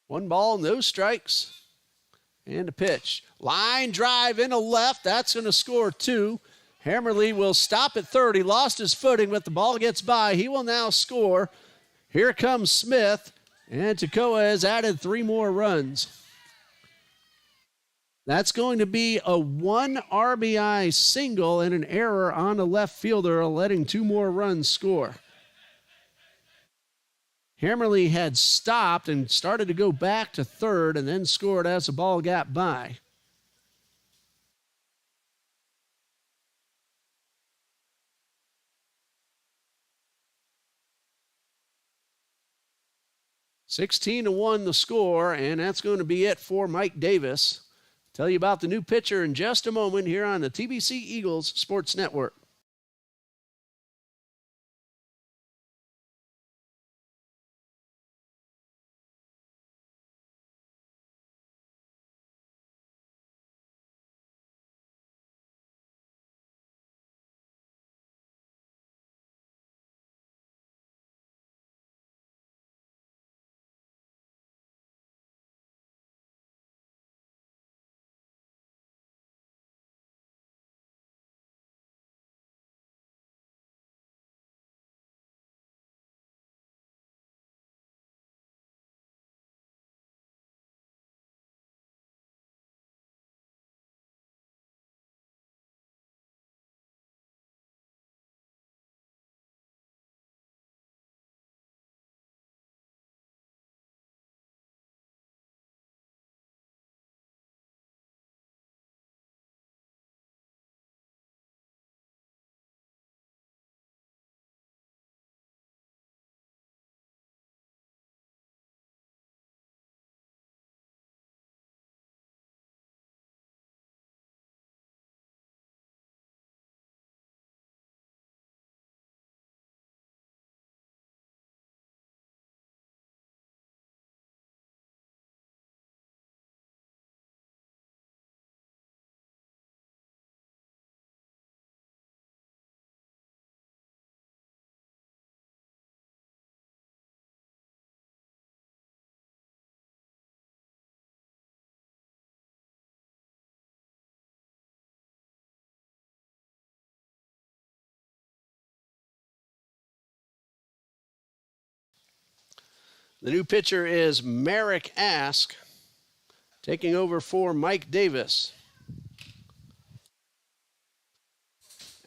S2: One ball, no strikes. And a pitch. Line drive into left. That's going to score 2. Hammerly will stop at third. He lost his footing, but the ball gets by. He will now score. Here comes Smith. And Toccoa has added 3 more runs. That's going to be a 1 RBI single and an error on the left fielder, letting 2 more runs score. Hammerly had stopped and started to go back to third and then scored as the ball got by. (16-1) the score, and that's going to be it for Mike Davis. Tell you about the new pitcher in just a moment here on the TBC Eagles Sports Network. The new pitcher is Merrick Ask, taking over for Mike Davis.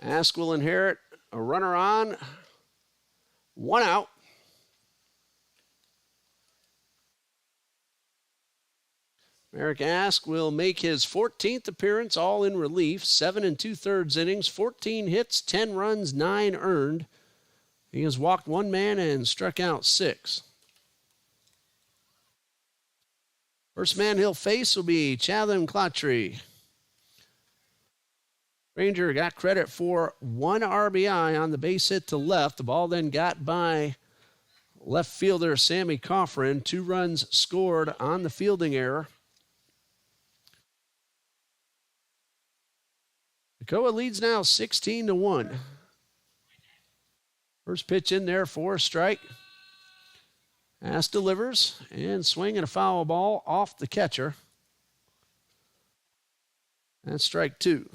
S2: Ask will inherit a runner on, 1 out. Merrick Ask will make his 14th appearance, all in relief. 7 2/3 innings, 14 hits, 10 runs, 9 earned. He has walked 1 man and struck out 6. First man he'll face will be Chatham Clatry. Granger got credit for 1 RBI on the base hit to left. The ball then got by left fielder Sammy Coffrin. 2 runs scored on the fielding error. Toccoa leads now 16-1. First pitch in there for a strike. Ask delivers and swinging a foul ball off the catcher. That's strike 2.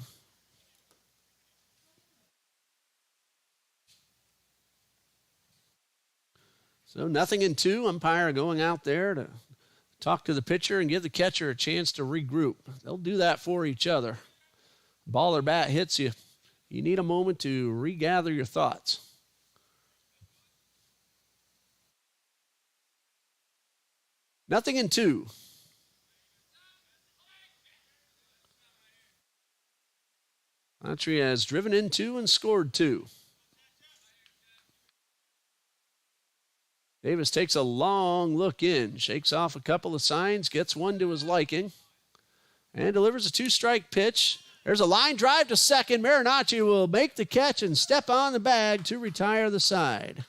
S2: So 0-2. Umpire going out there to talk to the pitcher and give the catcher a chance to regroup. They'll do that for each other. Ball or bat hits you. You need a moment to regather your thoughts. Nothing in 2. Clatry has driven in 2 and scored 2. Davis takes a long look in, shakes off a couple of signs, gets one to his liking, and delivers a 2-strike pitch. There's a line drive to second. Marinacci will make the catch and step on the bag to retire the side.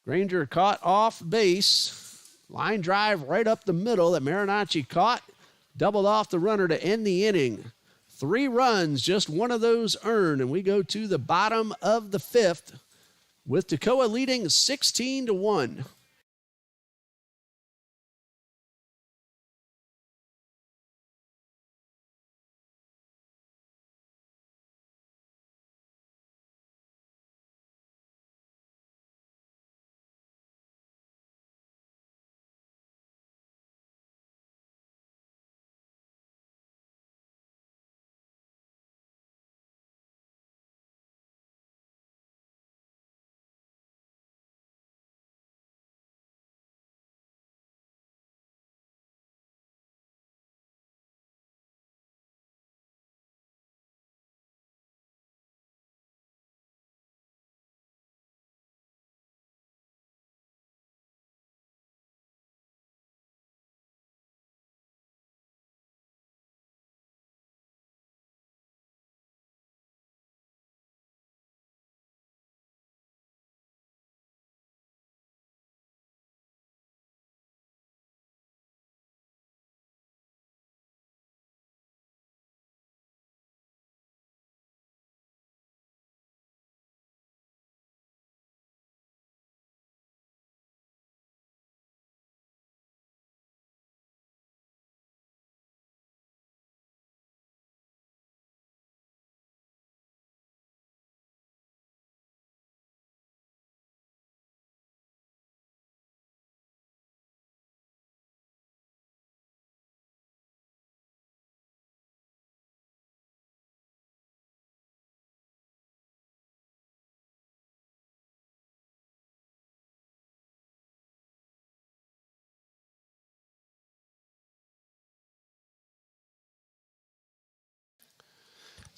S2: Granger caught off base. Line drive right up the middle that Marinacci caught. Doubled off the runner to end the inning. 3 runs, just 1 of those earned, and we go to the bottom of the 5th with Toccoa leading 16-1.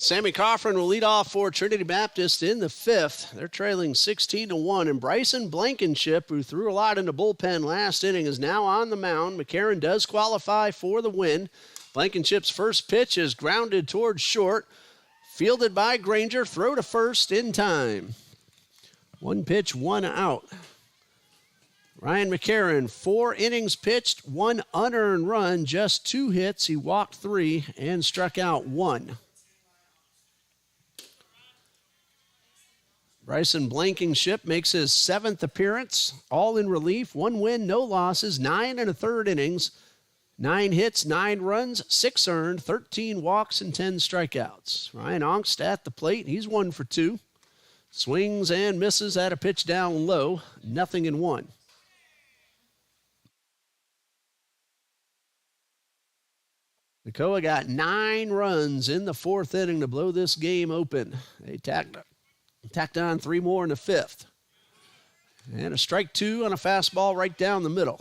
S2: Sammy Coffrin will lead off for Trinity Baptist in the 5th. They're trailing 16-1, and Bryson Blankenship, who threw a lot in the bullpen last inning, is now on the mound. McCarron does qualify for the win. Blankenship's first pitch is grounded towards short. Fielded by Granger, throw to first in time. 1 pitch, 1 out. Ryan McCarron, 4 innings pitched, 1 unearned run, just 2 hits. He walked 3 and struck out 1. Bryson Blankenship makes his 7th appearance, all in relief, 1 win, no losses, 9 1/3 innings, 9 hits, 9 runs, 6 earned, 13 walks, and 10 strikeouts. Ryan Ongst at the plate, he's 1 for 2. Swings and misses at a pitch down low, 0-1. Toccoa got 9 runs in the 4th inning to blow this game open. They tacked on 3 more in the 5th. And a strike two on a fastball right down the middle.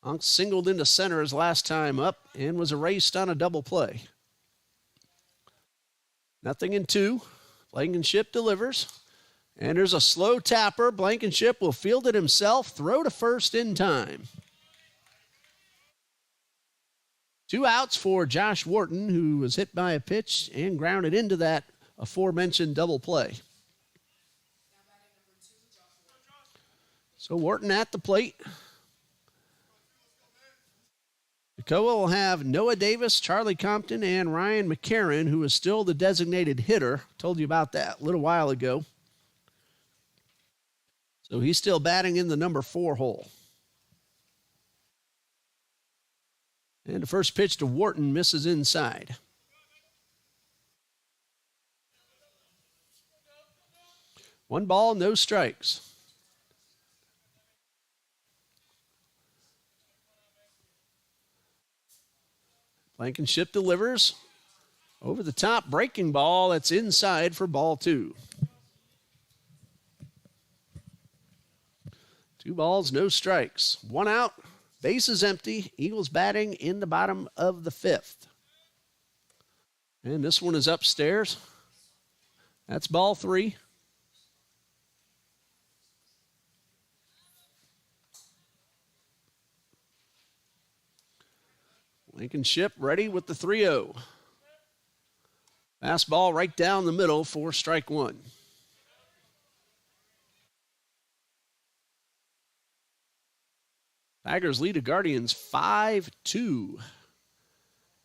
S2: Unk singled into center his last time up and was erased on a double play. 0-2. Blankenship delivers. And there's a slow tapper. Blankenship will field it himself, throw to first in time. 2 outs for Josh Wharton, who was hit by a pitch and grounded into that aforementioned double play. So Wharton at the plate. Toccoa will have Noah Davis, Charlie Compton, and Ryan McCarron, who is still the designated hitter. Told you about that a little while ago. So he's still batting in the number 4 hole. And the first pitch to Wharton misses inside. One ball, no strikes. Blankenship delivers. Over the top, breaking ball. That's inside for ball 2. 2 balls, no strikes. 1 out. Base is empty. Eagles batting in the bottom of the 5th. And this one is upstairs. That's ball 3. Blankenship ready with the 3-0. Fastball right down the middle for strike 1. Tigers lead the Guardians 5-2.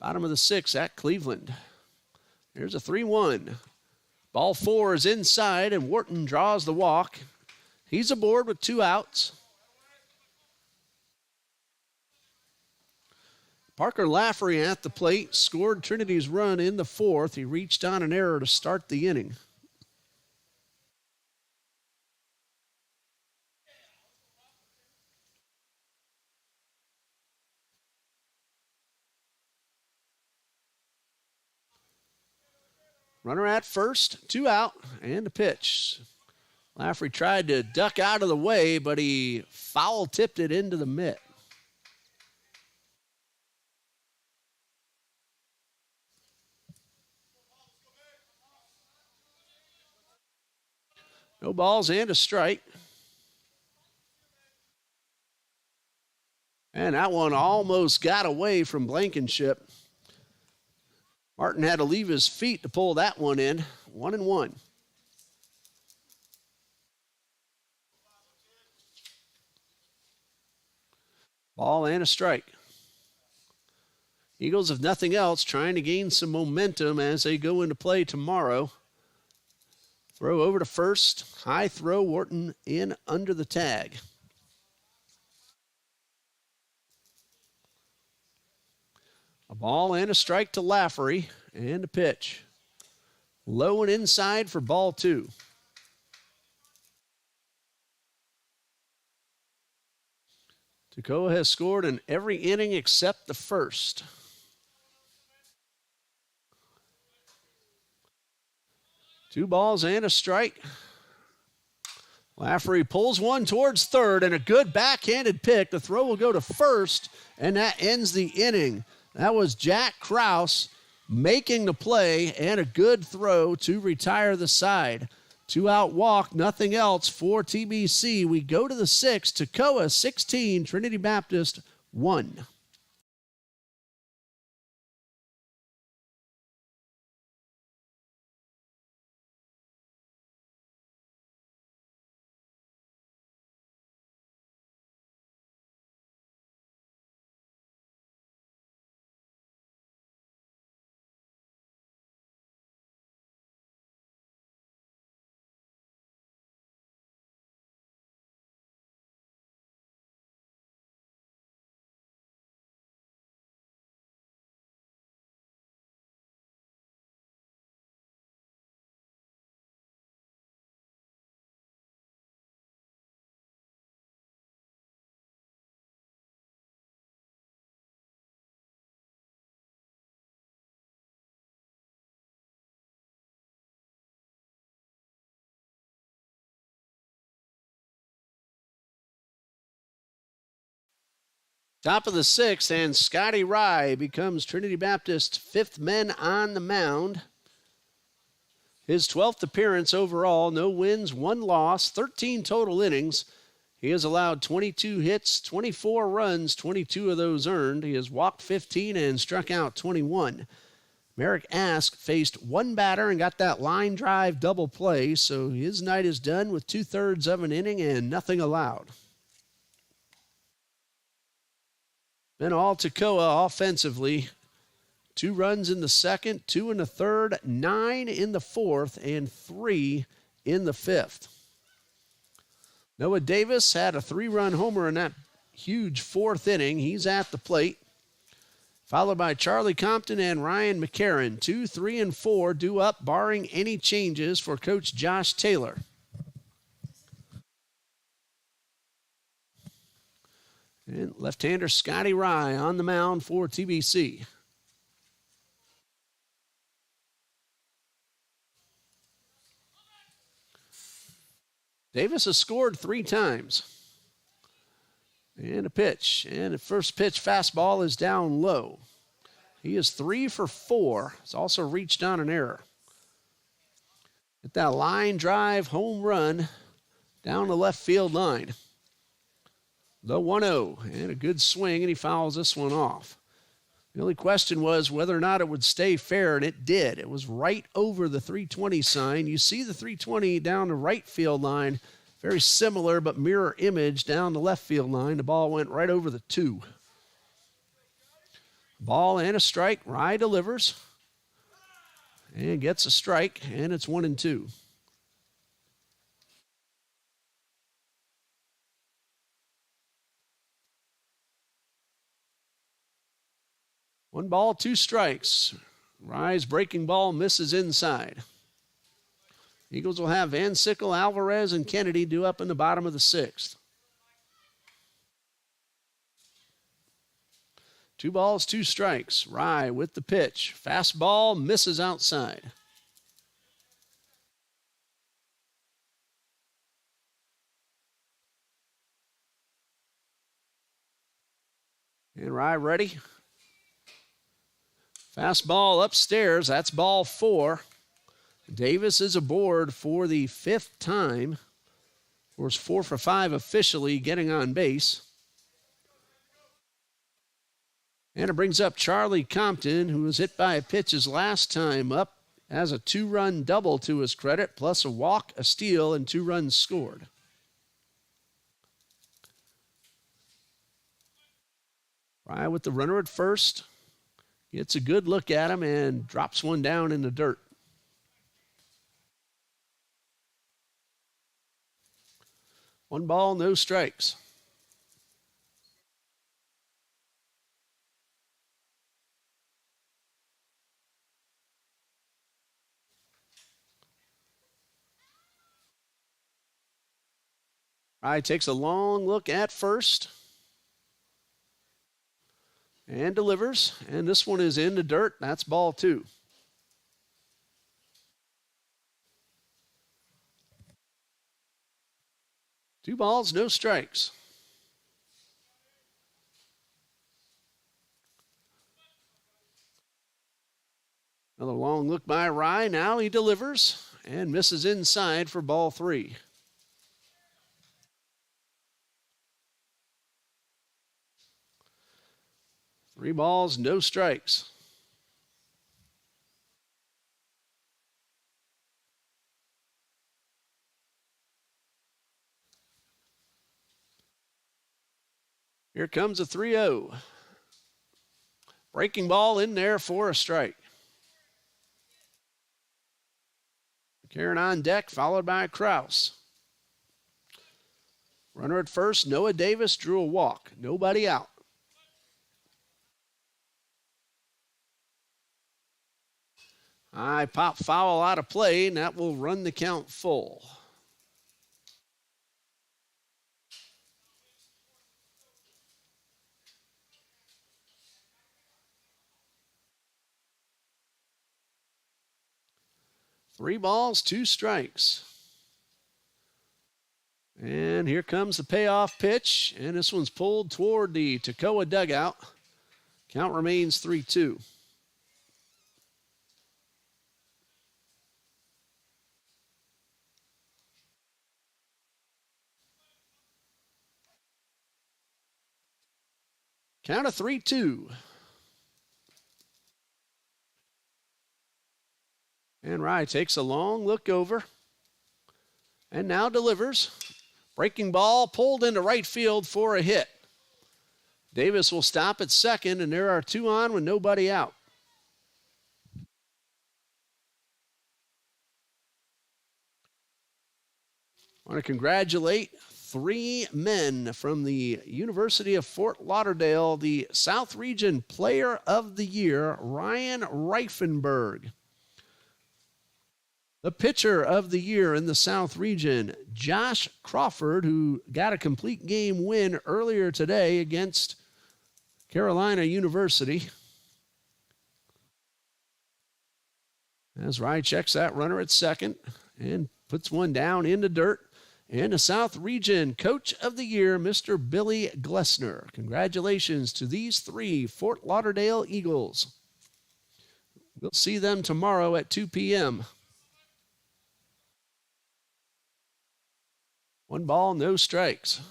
S2: Bottom of the 6th at Cleveland. Here's a 3-1. Ball 4 is inside, and Wharton draws the walk. He's aboard with 2 outs. Parker Lafferty at the plate scored Trinity's run in the 4th. He reached on an error to start the inning. Runner at first, 2 out, and a pitch. Lafferty tried to duck out of the way, but he foul-tipped it into the mitt. No balls and a strike. And that one almost got away from Blankenship. Martin had to leave his feet to pull that one in. 1-1. Ball and a strike. Eagles, if nothing else, trying to gain some momentum as they go into play tomorrow. Throw over to first. High throw. Wharton in under the tag. A ball and a strike to Lafferty. And a pitch. Low and inside for ball 2. Toccoa has scored in every inning except the first. Two balls and a strike. Lafferty pulls one towards third, and a good backhanded pick. The throw will go to first, and that ends the inning. That was Jack Krause making the play, and a good throw to retire the side. 2-out walk, nothing else for TBC. We go to the 6th. Toccoa 16, Trinity Baptist 1. Top of the sixth, and Scotty Rye becomes Trinity Baptist's fifth man on the mound. His 12th appearance overall, no wins, one loss, 13 total innings. He has allowed 22 hits, 24 runs, 22 of those earned. He has walked 15 and struck out 21. Merrick Ask faced one batter and got that line drive double play, so his night is done with 2/3 of an inning and nothing allowed. Then all Toccoa offensively. 2 runs in the second, 2 in the third, 9 in the fourth, and 3 in the fifth. Noah Davis had a 3-run homer in that huge fourth inning. He's at the plate. Followed by Charlie Compton and Ryan McCarron. 2, 3, and 4 due up, barring any changes for Coach Josh Taylor. And left-hander Scotty Rye on the mound for TBC. Davis has scored 3 times. And a pitch. And the first pitch fastball is down low. He is 3 for 4. He's also reached on an error. Get that line drive home run down the left field line. The 1-0, and a good swing, and he fouls this one off. The only question was whether or not it would stay fair, and it did. It was right over the 320 sign. You see the 320 down the right field line, very similar but mirror image down the left field line. The ball went right over the 2. Ball and a strike. Rye delivers and gets a strike, and it's 1-2. One ball, 2 strikes. Rye's breaking ball misses inside. Eagles will have Van Sickle, Alvarez, and Kennedy due up in the bottom of the 6th. 2 balls, 2 strikes. Rye with the pitch. Fastball misses outside. And Rye ready. Fastball upstairs. That's ball 4. Davis is aboard for the 5th time. Was 4 for 5 officially getting on base. And it brings up Charlie Compton, who was hit by a pitch his last time up. Has a 2-run double to his credit, plus a walk, a steal, and 2 runs scored. Rye with the runner at first. Gets a good look at him and drops one down in the dirt. One ball, no strikes. Rye takes a long look at first and delivers. And this one is in the dirt. That's ball 2. Two balls, no strikes. Another long look by Rye. Now he delivers and misses inside for ball 3. Three balls, no strikes. Here comes a 3-0. Breaking ball in there for a strike. Karen on deck, followed by Kraus. Runner at first, Noah Davis drew a walk. Nobody out. High pop foul out of play, and that will run the count full. Three balls, two strikes. And here comes the payoff pitch, and this one's pulled toward the Toccoa dugout. Count remains 3-2. Count of 3-2. And Rye takes a long look over and now delivers. Breaking ball pulled into right field for a hit. Davis will stop at second, and there are two on with nobody out. I want to congratulate three men from the University of Fort Lauderdale, the South Region Player of the Year, Ryan Reifenberg. The Pitcher of the Year in the South Region, Josh Crawford, who got a complete game win earlier today against Carolina University. As Rye checks that runner at second and puts one down in the dirt. And the South Region Coach of the Year, Mr. Billy Glessner. Congratulations to these three Fort Lauderdale Eagles. We'll see them tomorrow at 2 p.m. 1 ball, no strikes.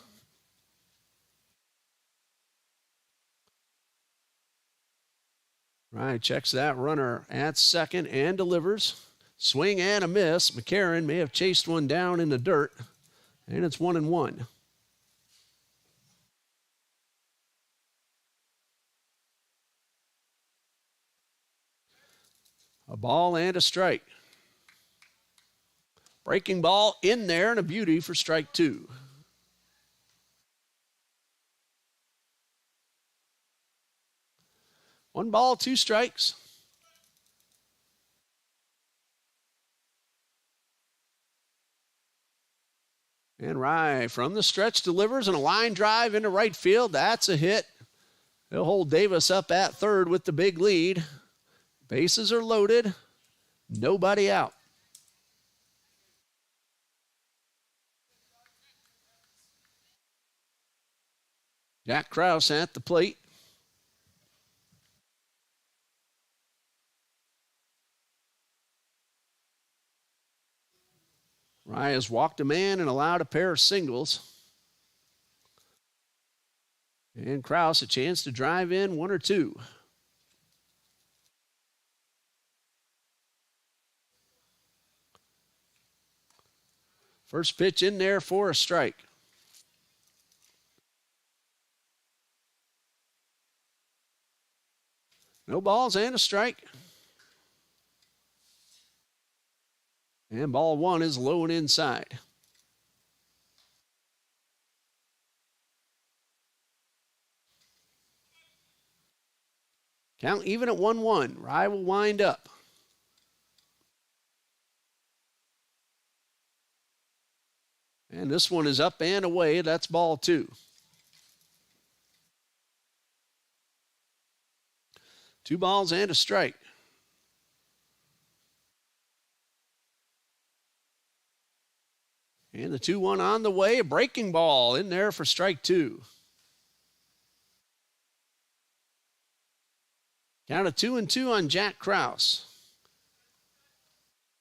S2: Right, checks that runner at second and delivers. Swing and a miss. McCarron may have chased one down in the dirt, and it's 1-1. A ball and a strike. Breaking ball in there and a beauty for strike two. One ball, two strikes. And Rye from the stretch delivers, and a line drive into right field. That's a hit. He'll hold Davis up at third with the big lead. Bases are loaded. Nobody out. Jack Krause at the plate. Rye has walked a man and allowed a pair of singles. And Krause a chance to drive in one or two. First pitch in there for a strike. No balls and a strike. And ball one is low and inside. Count even at 1-1. Rye will wind up. And this one is up and away. That's ball two. 2 balls and a strike. And the 2-1 on the way. A breaking ball in there for strike two. Count of 2-2 on Jack Krause.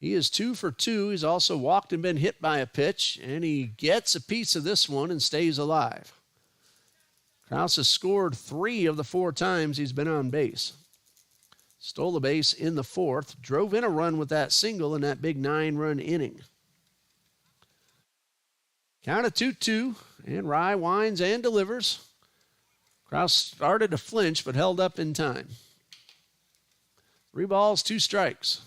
S2: He is 2 for 2. He's also walked and been hit by a pitch, and he gets a piece of this one and stays alive. Krause has scored 3 of the 4 times he's been on base. Stole a base in the 4th, drove in a run with that single in that big 9-run inning. Count of 2-2, and Rye winds and delivers. Krause started to flinch, but held up in time. 3 balls, 2 strikes.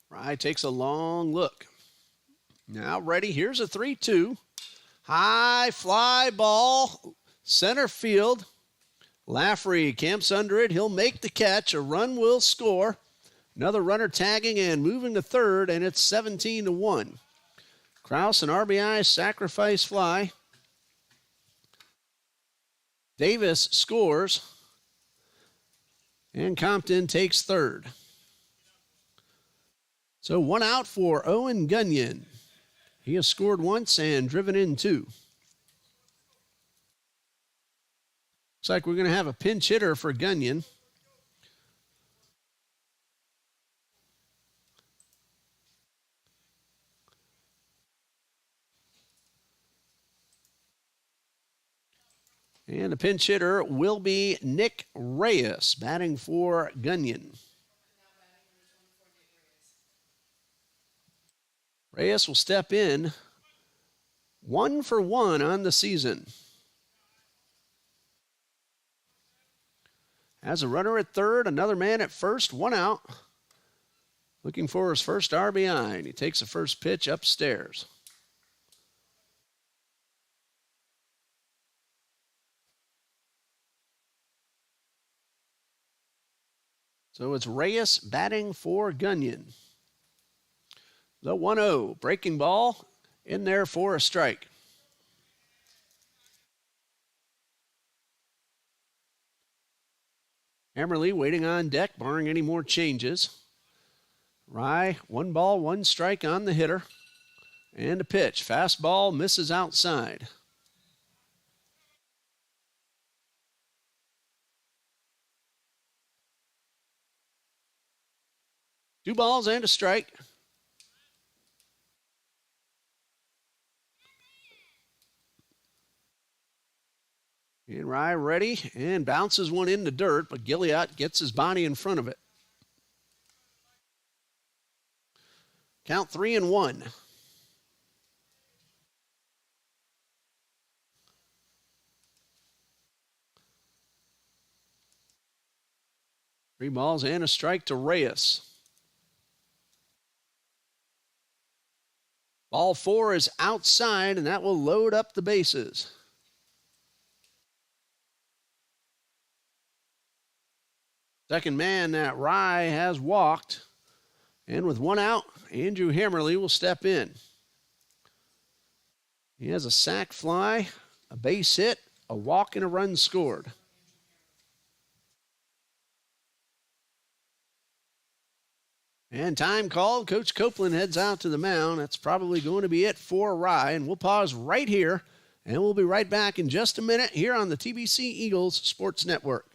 S2: Rye takes a long look. Now ready. Here's a 3-2. High fly ball. Center field. Laffrey camps under it. He'll make the catch. A run will score. Another runner tagging and moving to third, and it's 17-1. Krause, an RBI sacrifice fly. Davis scores, and Compton takes third. So 1 out for Owen Gunyon. He has scored once and driven in 2. Looks like we're going to have a pinch hitter for Gunyon. And the pinch hitter will be Nick Reyes, batting for Gunyon. Reyes will step in 1 for 1 on the season. Has a runner at third, another man at first, 1 out. Looking for his first RBI, and he takes the first pitch upstairs. So it's Reyes batting for Gunyon. The 1-0, breaking ball in there for a strike. Hammerly waiting on deck, barring any more changes. Rye, 1 ball, 1 strike on the hitter. And a pitch. Fastball misses outside. Two balls and a strike. And Rye ready and bounces one in the dirt, but Gilliott gets his body in front of it. Count 3-1. Three balls and a strike to Reyes. Ball 4 is outside, and that will load up the bases. Second man that Rye has walked. And with 1 out, Andrew Hammerly will step in. He has a sac fly, a base hit, a walk, and a run scored. And time called. Coach Copeland heads out to the mound. That's probably going to be it for Rye. And we'll pause right here, and we'll be right back in just a minute here on the TBC Eagles Sports Network.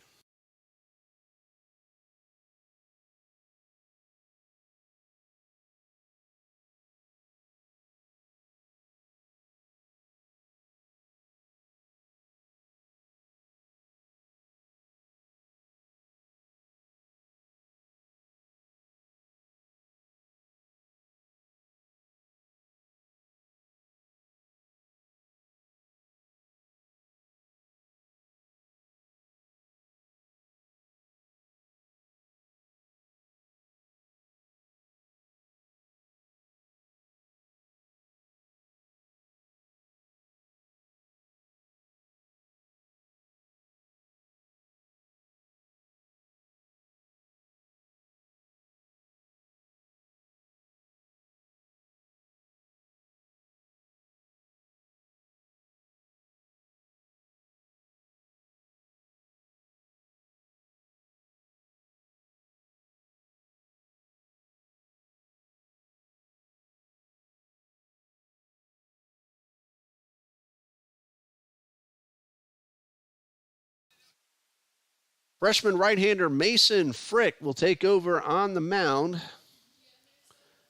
S2: Freshman right-hander Mason Frick will take over on the mound.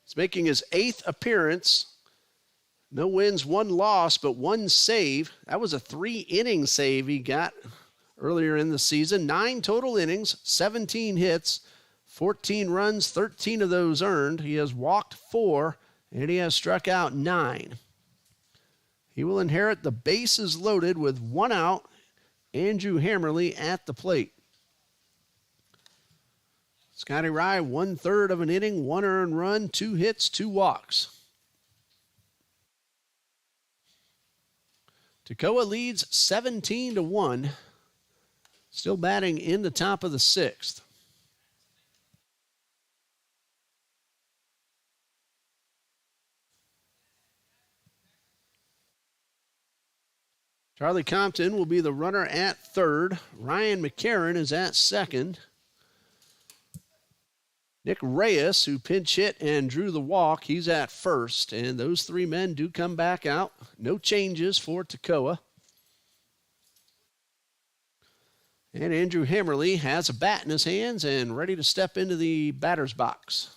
S2: He's making his 8th appearance. No wins, 1 loss, but 1 save. That was a 3-inning save he got earlier in the season. 9 total innings, 17 hits, 14 runs, 13 of those earned. He has walked 4, and he has struck out 9. He will inherit the bases loaded with 1 out. Andrew Hammerly at the plate. Scotty Rye, 1/3 of an inning, 1 earned run, 2 hits, 2 walks. Toccoa leads 17-1. Still batting in the top of the 6th. Charlie Compton will be the runner at third. Ryan McCarron is at second. Nick Reyes, who pinch hit and drew the walk, he's at first. And those three men do come back out. No changes for Toccoa. And Andrew Hammerly has a bat in his hands and ready to step into the batter's box.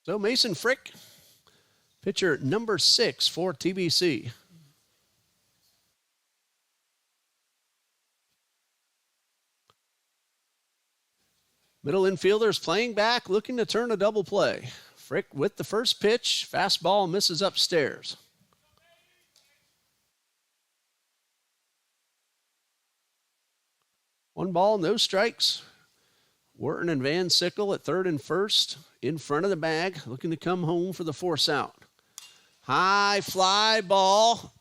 S2: So Mason Frick, pitcher number 6 for TBC. Middle infielders playing back, looking to turn a double play. Frick with the first pitch. Fastball misses upstairs. One ball, no strikes. Wharton and Van Sickle at third and first. In front of the bag, looking to come home for the force out. High fly ball.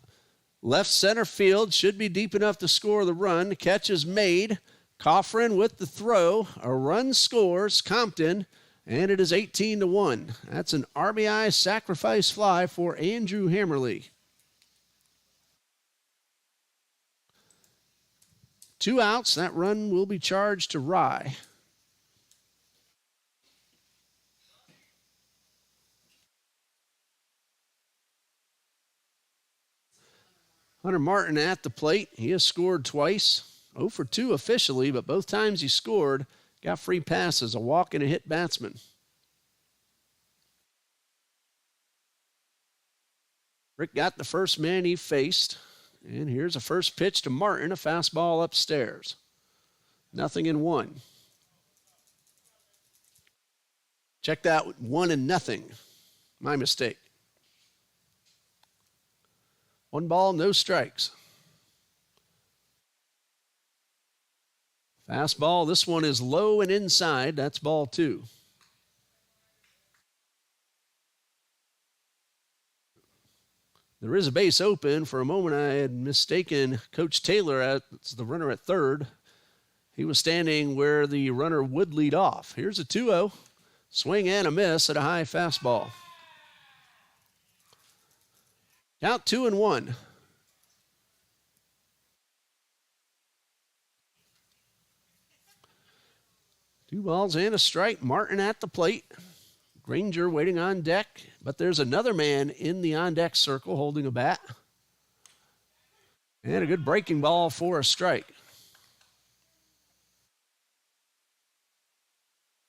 S2: Left center field. Should be deep enough to score the run. The catch is made. Coffrin with the throw. A run scores. Compton. And it is 18-1. That's an RBI sacrifice fly for Andrew Hammerly. 2 outs. That run will be charged to Rye. Hunter Martin at the plate. He has scored twice. 0 for 2 officially, but both times he scored, got free passes, a walk and a hit batsman. Rick got the first man he faced. And here's a first pitch to Martin, a fastball upstairs. 0-1. Check that, 1-0. My mistake. 1 ball, no strikes. Fastball, this one is low and inside. That's ball 2. There is a base open. For a moment, I had mistaken Coach Taylor as the runner at third. He was standing where the runner would lead off. Here's a 2-0. Swing and a miss at a high fastball. Count 2-1. Two balls and a strike. Martin at the plate. Granger waiting on deck, but there's another man in the on-deck circle holding a bat. And a good breaking ball for a strike.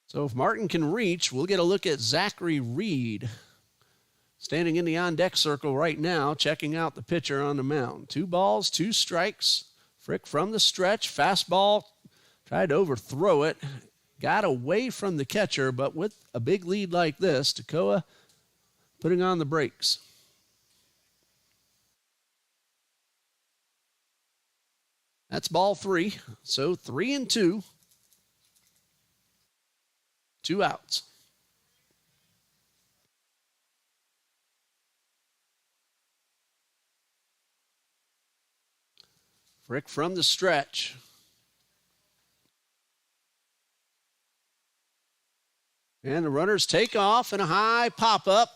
S2: So if Martin can reach, we'll get a look at Zachary Reed. Standing in the on-deck circle right now, checking out the pitcher on the mound. 2 balls, 2 strikes. Frick from the stretch. Fastball, tried to overthrow it. Got away from the catcher, but with a big lead like this, Toccoa putting on the brakes. That's ball 3. So 3-2. 2 outs. Frick from the stretch. And the runners take off and a high pop-up.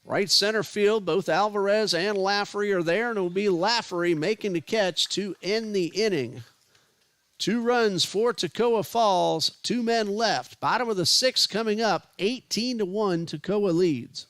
S2: Right center field, both Alvarez and Lafferty are there, and it will be Lafferty making the catch to end the inning. 2 runs for Toccoa Falls, 2 men left. Bottom of the 6th coming up, 18-1, Toccoa leads.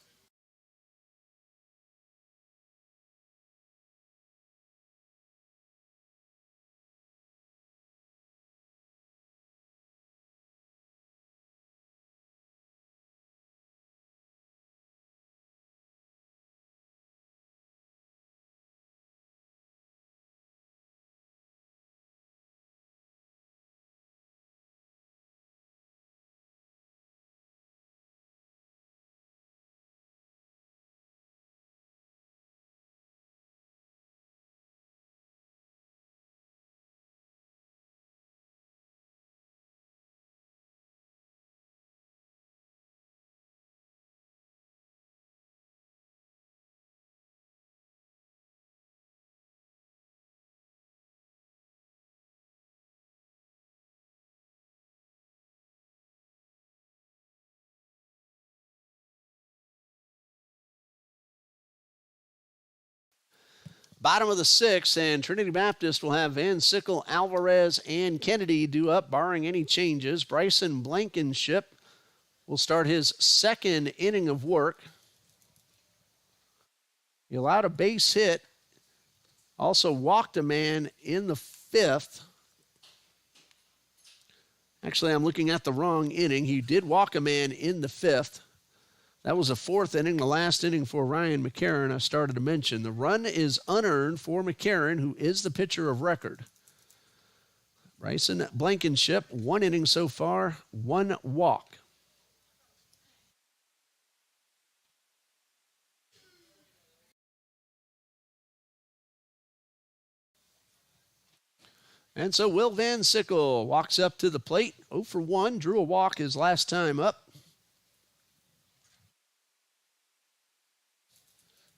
S2: Bottom of the 6th, and Trinity Baptist will have Van Sickle, Alvarez, and Kennedy due up, barring any changes. Bryson Blankenship will start his second inning of work. He allowed a base hit, also walked a man in the 5th. Actually, I'm looking at the wrong inning. He did walk a man in the 5th. That was the 4th inning, the last inning for Ryan McCarron I started to mention. The run is unearned for McCarron, who is the pitcher of record. Bryson Blankenship, 1 inning so far, 1 walk. And so Will Van Sickle walks up to the plate, 0 for 1, drew a walk his last time up.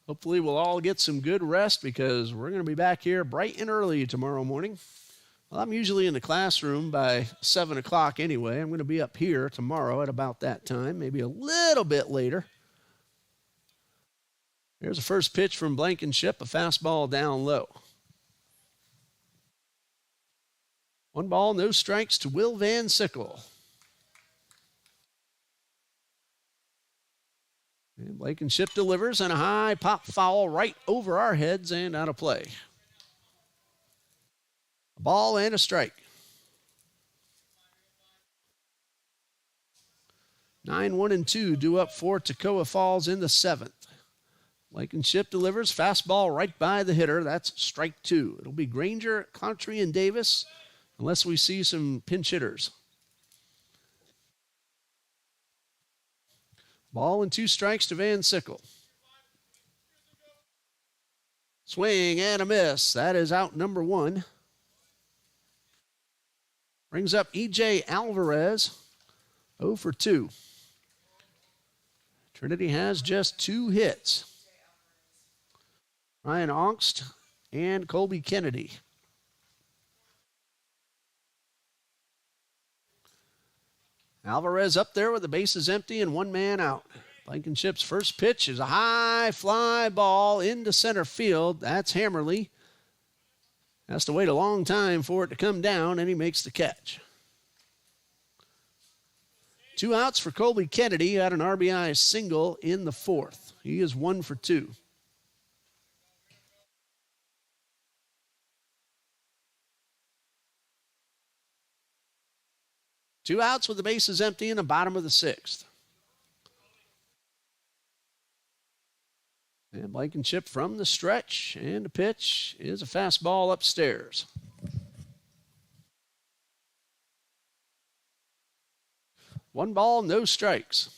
S2: Hopefully we'll all get some good rest because we're going to be back here bright and early tomorrow morning. Well, I'm usually in the classroom by 7 o'clock anyway. I'm going to be up here tomorrow at about that time, maybe a little bit later. Here's the first pitch from Blankenship, a fastball down low. 1 ball, no strikes to Will Van Sickle. And Blankenship delivers, and a high pop foul right over our heads and out of play. A ball and a strike. 9-1-2 due up for Toccoa Falls in the 7th. Blankenship delivers, fastball right by the hitter. That's strike 2. It'll be Granger, Cloutry, and Davis, unless we see some pinch hitters. Ball and 2 strikes to Van Sickle. Swing and a miss. That is out number 1. Brings up E.J. Alvarez, 0 for 2. Trinity has just 2 hits. Ryan Ongst and Colby Kennedy. Alvarez up there with the bases empty and 1 man out. Blankenship's first pitch is a high fly ball into center field. That's Hammerly. Has to wait a long time for it to come down, and he makes the catch. 2 outs for Colby Kennedy. He had an RBI single in the 4th. He is 1 for 2. Two outs with the bases empty in the bottom of the 6th. And Blankenship from the stretch, and the pitch is a fastball upstairs. One ball, no strikes.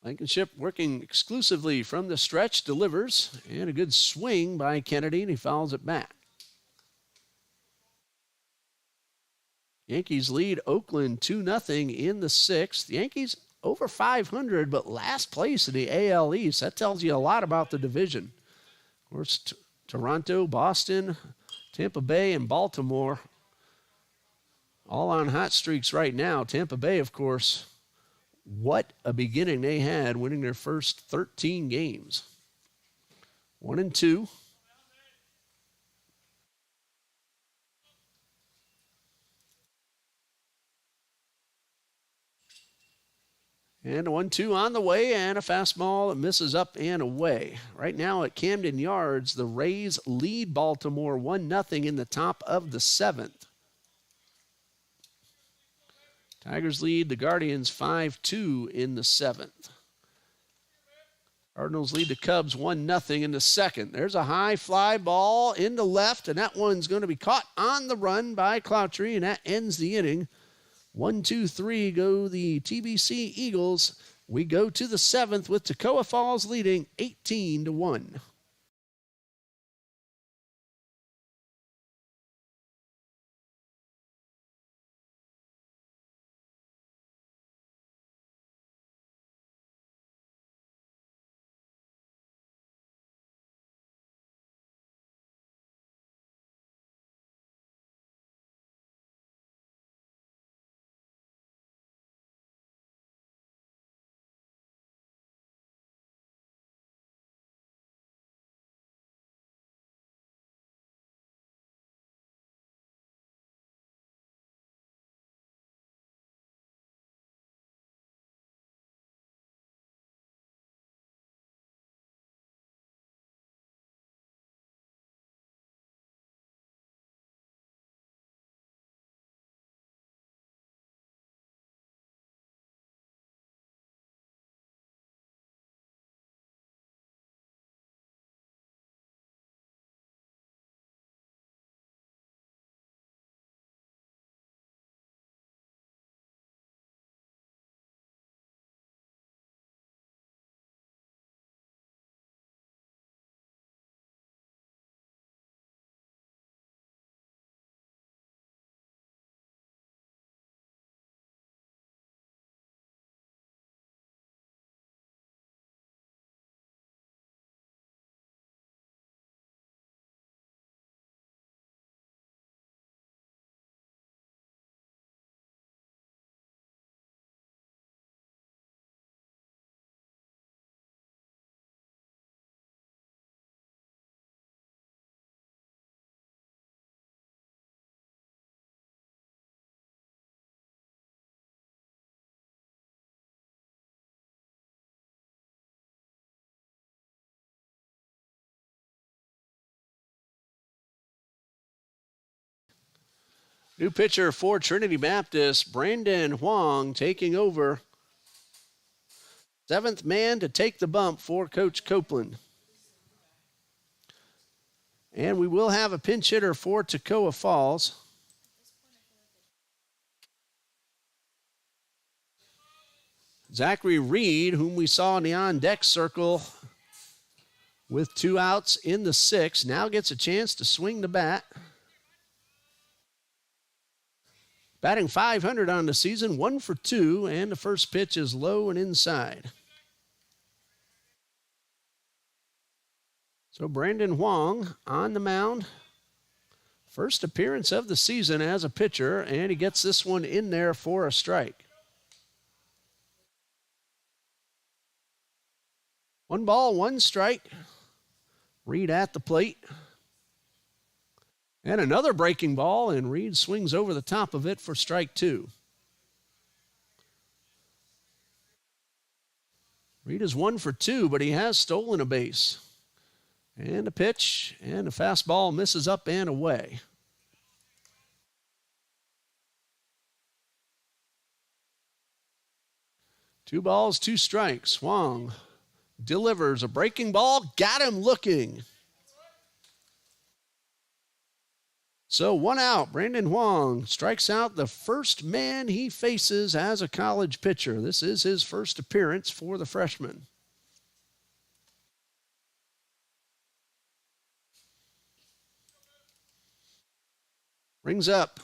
S2: Blankenship working exclusively from the stretch, delivers, and a good swing by Kennedy, and he fouls it back. Yankees lead Oakland 2-0 in the 6th. The Yankees over 500, but last place in the AL East. That tells you a lot about the division. Of course, Toronto, Boston, Tampa Bay, and Baltimore all on hot streaks right now. Tampa Bay, of course, what a beginning they had, winning their first 13 games. 1-2. And a 1-2 on the way, and a fastball that misses up and away. Right now at Camden Yards, the Rays lead Baltimore 1-0 in the top of the 7th. Tigers lead the Guardians 5-2 in the 7th. Cardinals lead the Cubs 1-0 in the 2nd. There's a high fly ball into left, and that one's going to be caught on the run by Cloutry, and that ends the inning. 1-2-3 go the TBC Eagles. We go to the 7th with Toccoa Falls leading 18-1. New pitcher for Trinity Baptist, Brandon Huang, taking over. Seventh man to take the bump for Coach Copeland. And we will have a pinch hitter for Toccoa Falls. Zachary Reed, whom we saw in the on-deck circle with 2 outs in the 6th, now gets a chance to swing the bat. Batting .500 on the season, 1 for 2, and the first pitch is low and inside. So Brandon Huang on the mound. First appearance of the season as a pitcher, and he gets this one in there for a strike. 1 ball, 1 strike. Reed at the plate. And another breaking ball, and Reed swings over the top of it for strike 2. Reed is 1 for 2, but he has stolen a base. And a pitch, and a fastball misses up and away. Two balls, 2 strikes. Huang delivers a breaking ball, got him looking. So 1 out. Brandon Huang strikes out the first man he faces as a college pitcher. This is his first appearance for the freshman. Brings up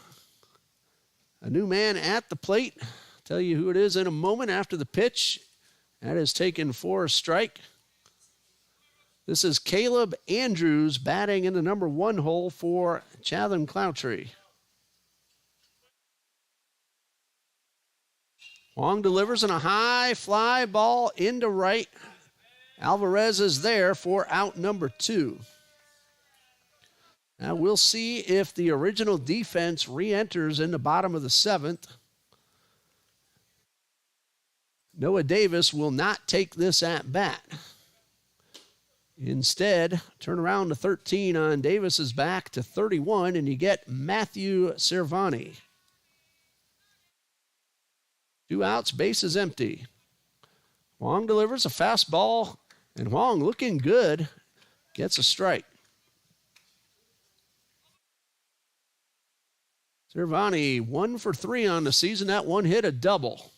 S2: a new man at the plate. Tell you who it is in a moment after the pitch. That is taken for a strike. This is Caleb Andrews batting in the number 1 hole for Chatham Cloutry. Huang delivers on a high fly ball into right. Alvarez is there for out number 2. Now we'll see if the original defense re-enters in the bottom of the 7th. Noah Davis will not take this at bat. Instead, turn around to 13 on Davis's back to 31, and you get Matthew Cervani. 2 outs, base is empty. Huang delivers a fastball, and Huang looking good, gets a strike. Cervani 1 for 3 on the season. That one hit a double.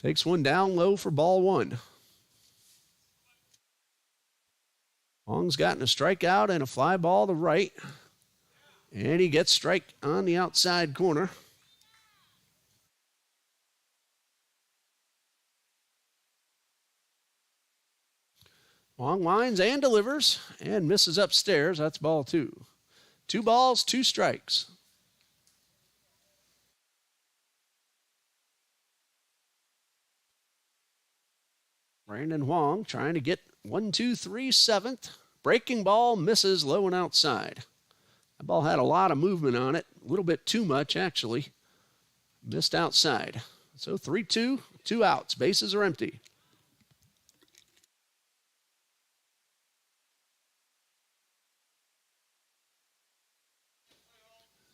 S2: Takes one down low for ball 1. Huang's gotten a strikeout and a fly ball to right. And he gets strike on the outside corner. Huang winds and delivers and misses upstairs. That's ball 2. 2 balls, 2 strikes. Brandon Huang trying to get 1, 2, 3, 7th. Breaking ball misses low and outside. That ball had a lot of movement on it. A little bit too much, actually. Missed outside. So 3-2, 2 outs. Bases are empty.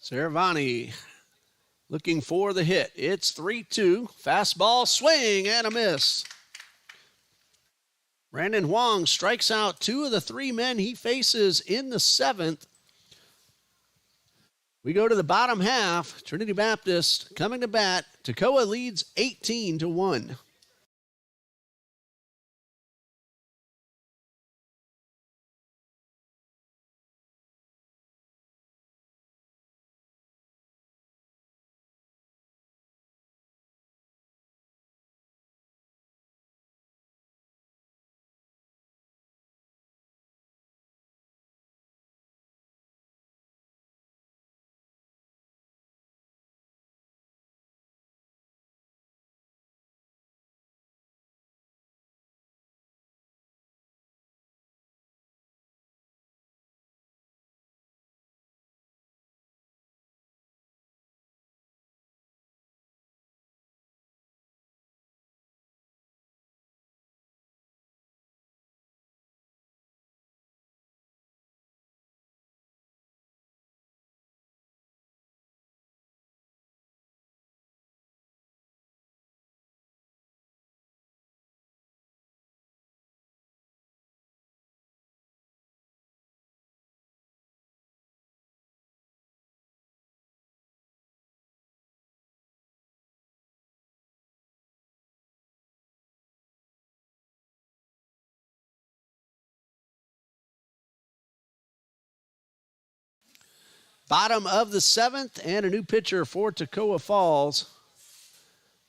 S2: Cervani looking for the hit. It's 3-2. Fastball, swing, and a miss. Brandon Huang strikes out 2 of the 3 men he faces in the 7th. We go to the bottom half. Trinity Baptist coming to bat. Toccoa leads 18-1. Bottom of the 7th, and a new pitcher for Toccoa Falls.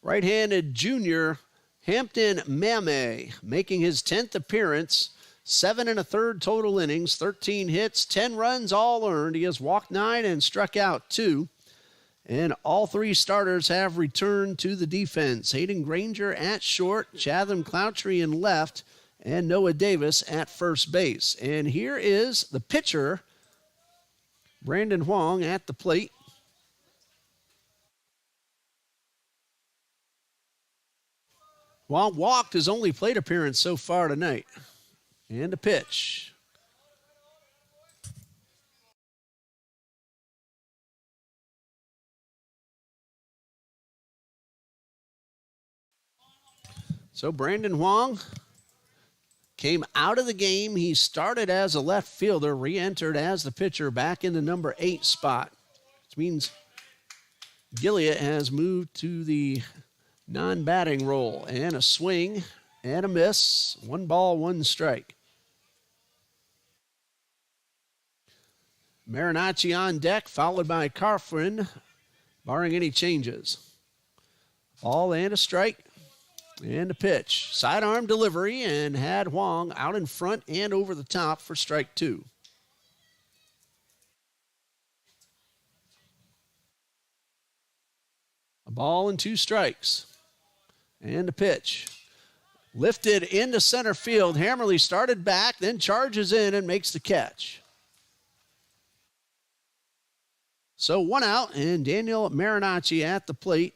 S2: Right-handed junior Hampton Mame making his 10th appearance. 7 1/3 total innings, 13 hits, 10 runs all earned. He has walked 9 and struck out 2. And all 3 starters have returned to the defense. Hayden Granger at short, Chatham Cloutry in left, and Noah Davis at first base. And here is the pitcher, Brandon Huang, at the plate. Huang walked his only plate appearance so far tonight. And a pitch. So Brandon Huang came out of the game. He started as a left fielder, re-entered as the pitcher back in the number 8 spot, which means Gilliott has moved to the non-batting role. And a swing and a miss. 1 ball, 1 strike. Marinacci on deck, followed by Carfrin, barring any changes. Ball and a strike. And a pitch. Sidearm delivery, and had Huang out in front and over the top for strike 2. A ball and 2 strikes. And a pitch. Lifted into center field. Hammerly started back, then charges in and makes the catch. So 1 out, and Daniel Marinacci at the plate.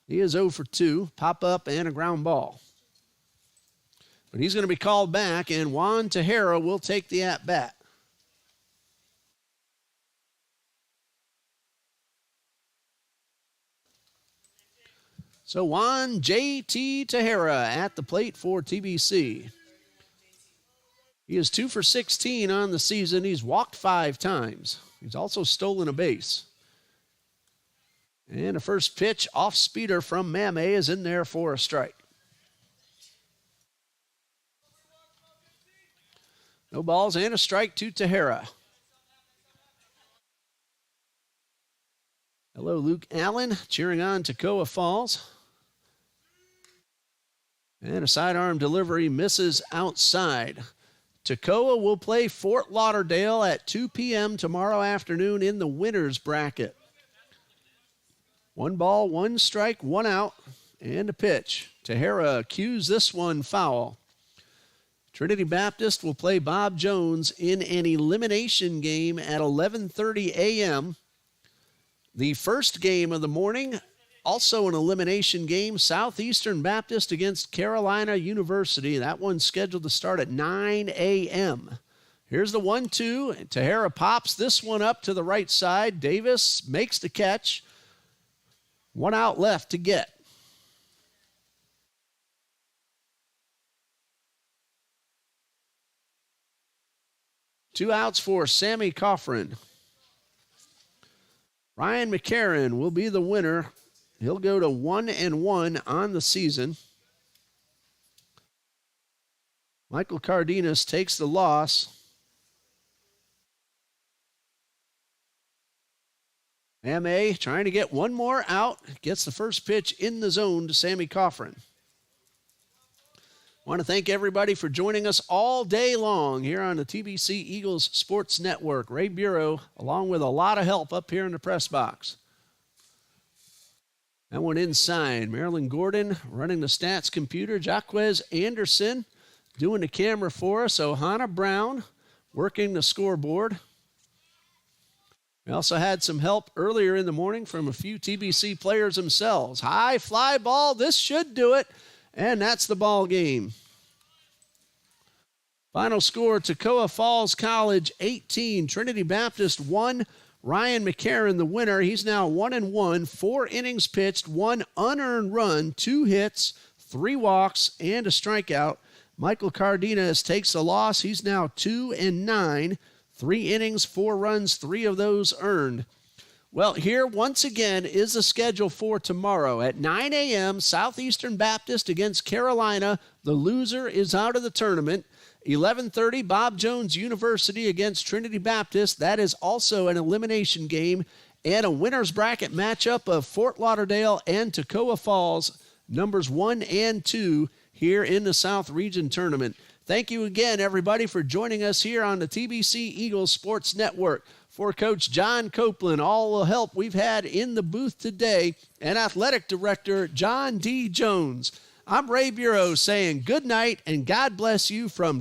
S2: He is 0 for 2, pop up and a ground ball. But he's going to be called back, and Juan Tejera will take the at-bat. So Juan J.T. Tejera at the plate for TBC. He is 2 for 16 on the season. He's walked 5 times. He's also stolen a base. And a first pitch off speeder from Mame is in there for a strike. No balls and a strike to Tejera. Hello, Luke Allen cheering on Toccoa Falls. And a sidearm delivery misses outside. Toccoa will play Fort Lauderdale at 2 p.m. tomorrow afternoon in the winner's bracket. 1 ball, 1 strike, 1 out, and a pitch. Tejera cues this one foul. Trinity Baptist will play Bob Jones in an elimination game at 11:30 a.m. The first game of the morning, also an elimination game, Southeastern Baptist against Carolina University. That one's scheduled to start at 9 a.m. Here's the 1-2. Tejera pops this one up to the right side. Davis makes the catch. 1 out left to get. Two outs for Sammy Coffrin. Ryan McCarron will be the winner. He'll go to 1-1 on the season. Michael Cardenas takes the loss. Mame trying to get 1 more out. Gets the first pitch in the zone to Sammy Coffrin. Want to thank everybody for joining us all day long here on the TBC Eagles Sports Network. Ray Bureau, along with a lot of help up here in the press box. That one inside. Marilyn Gordon running the stats computer. Jaquez Anderson doing the camera for us. Ohana Brown working the scoreboard. We also had some help earlier in the morning from a few TBC players themselves. High fly ball. This should do it. And that's the ball game. Final score, Toccoa Falls College 18, Trinity Baptist 1. Ryan McCarron, the winner. He's now 1-1, 4 innings pitched, 1 unearned run, 2 hits, 3 walks, and a strikeout. Michael Cardenas takes the loss. He's now 2-9, 3 innings, 4 runs, 3 of those earned. Well, here once again is the schedule for tomorrow. At 9 a.m., Southeastern Baptist against Carolina. The loser is out of the tournament. 11:30, Bob Jones University against Trinity Baptist. That is also an elimination game. And a winner's bracket matchup of Fort Lauderdale and Toccoa Falls, numbers 1 and 2 here in the South Region Tournament. Thank you again, everybody, for joining us here on the TBC Eagles Sports Network. For Coach John Copeland, all the help we've had in the booth today, and Athletic Director John D. Jones. I'm Ray Bureau saying good night and God bless you from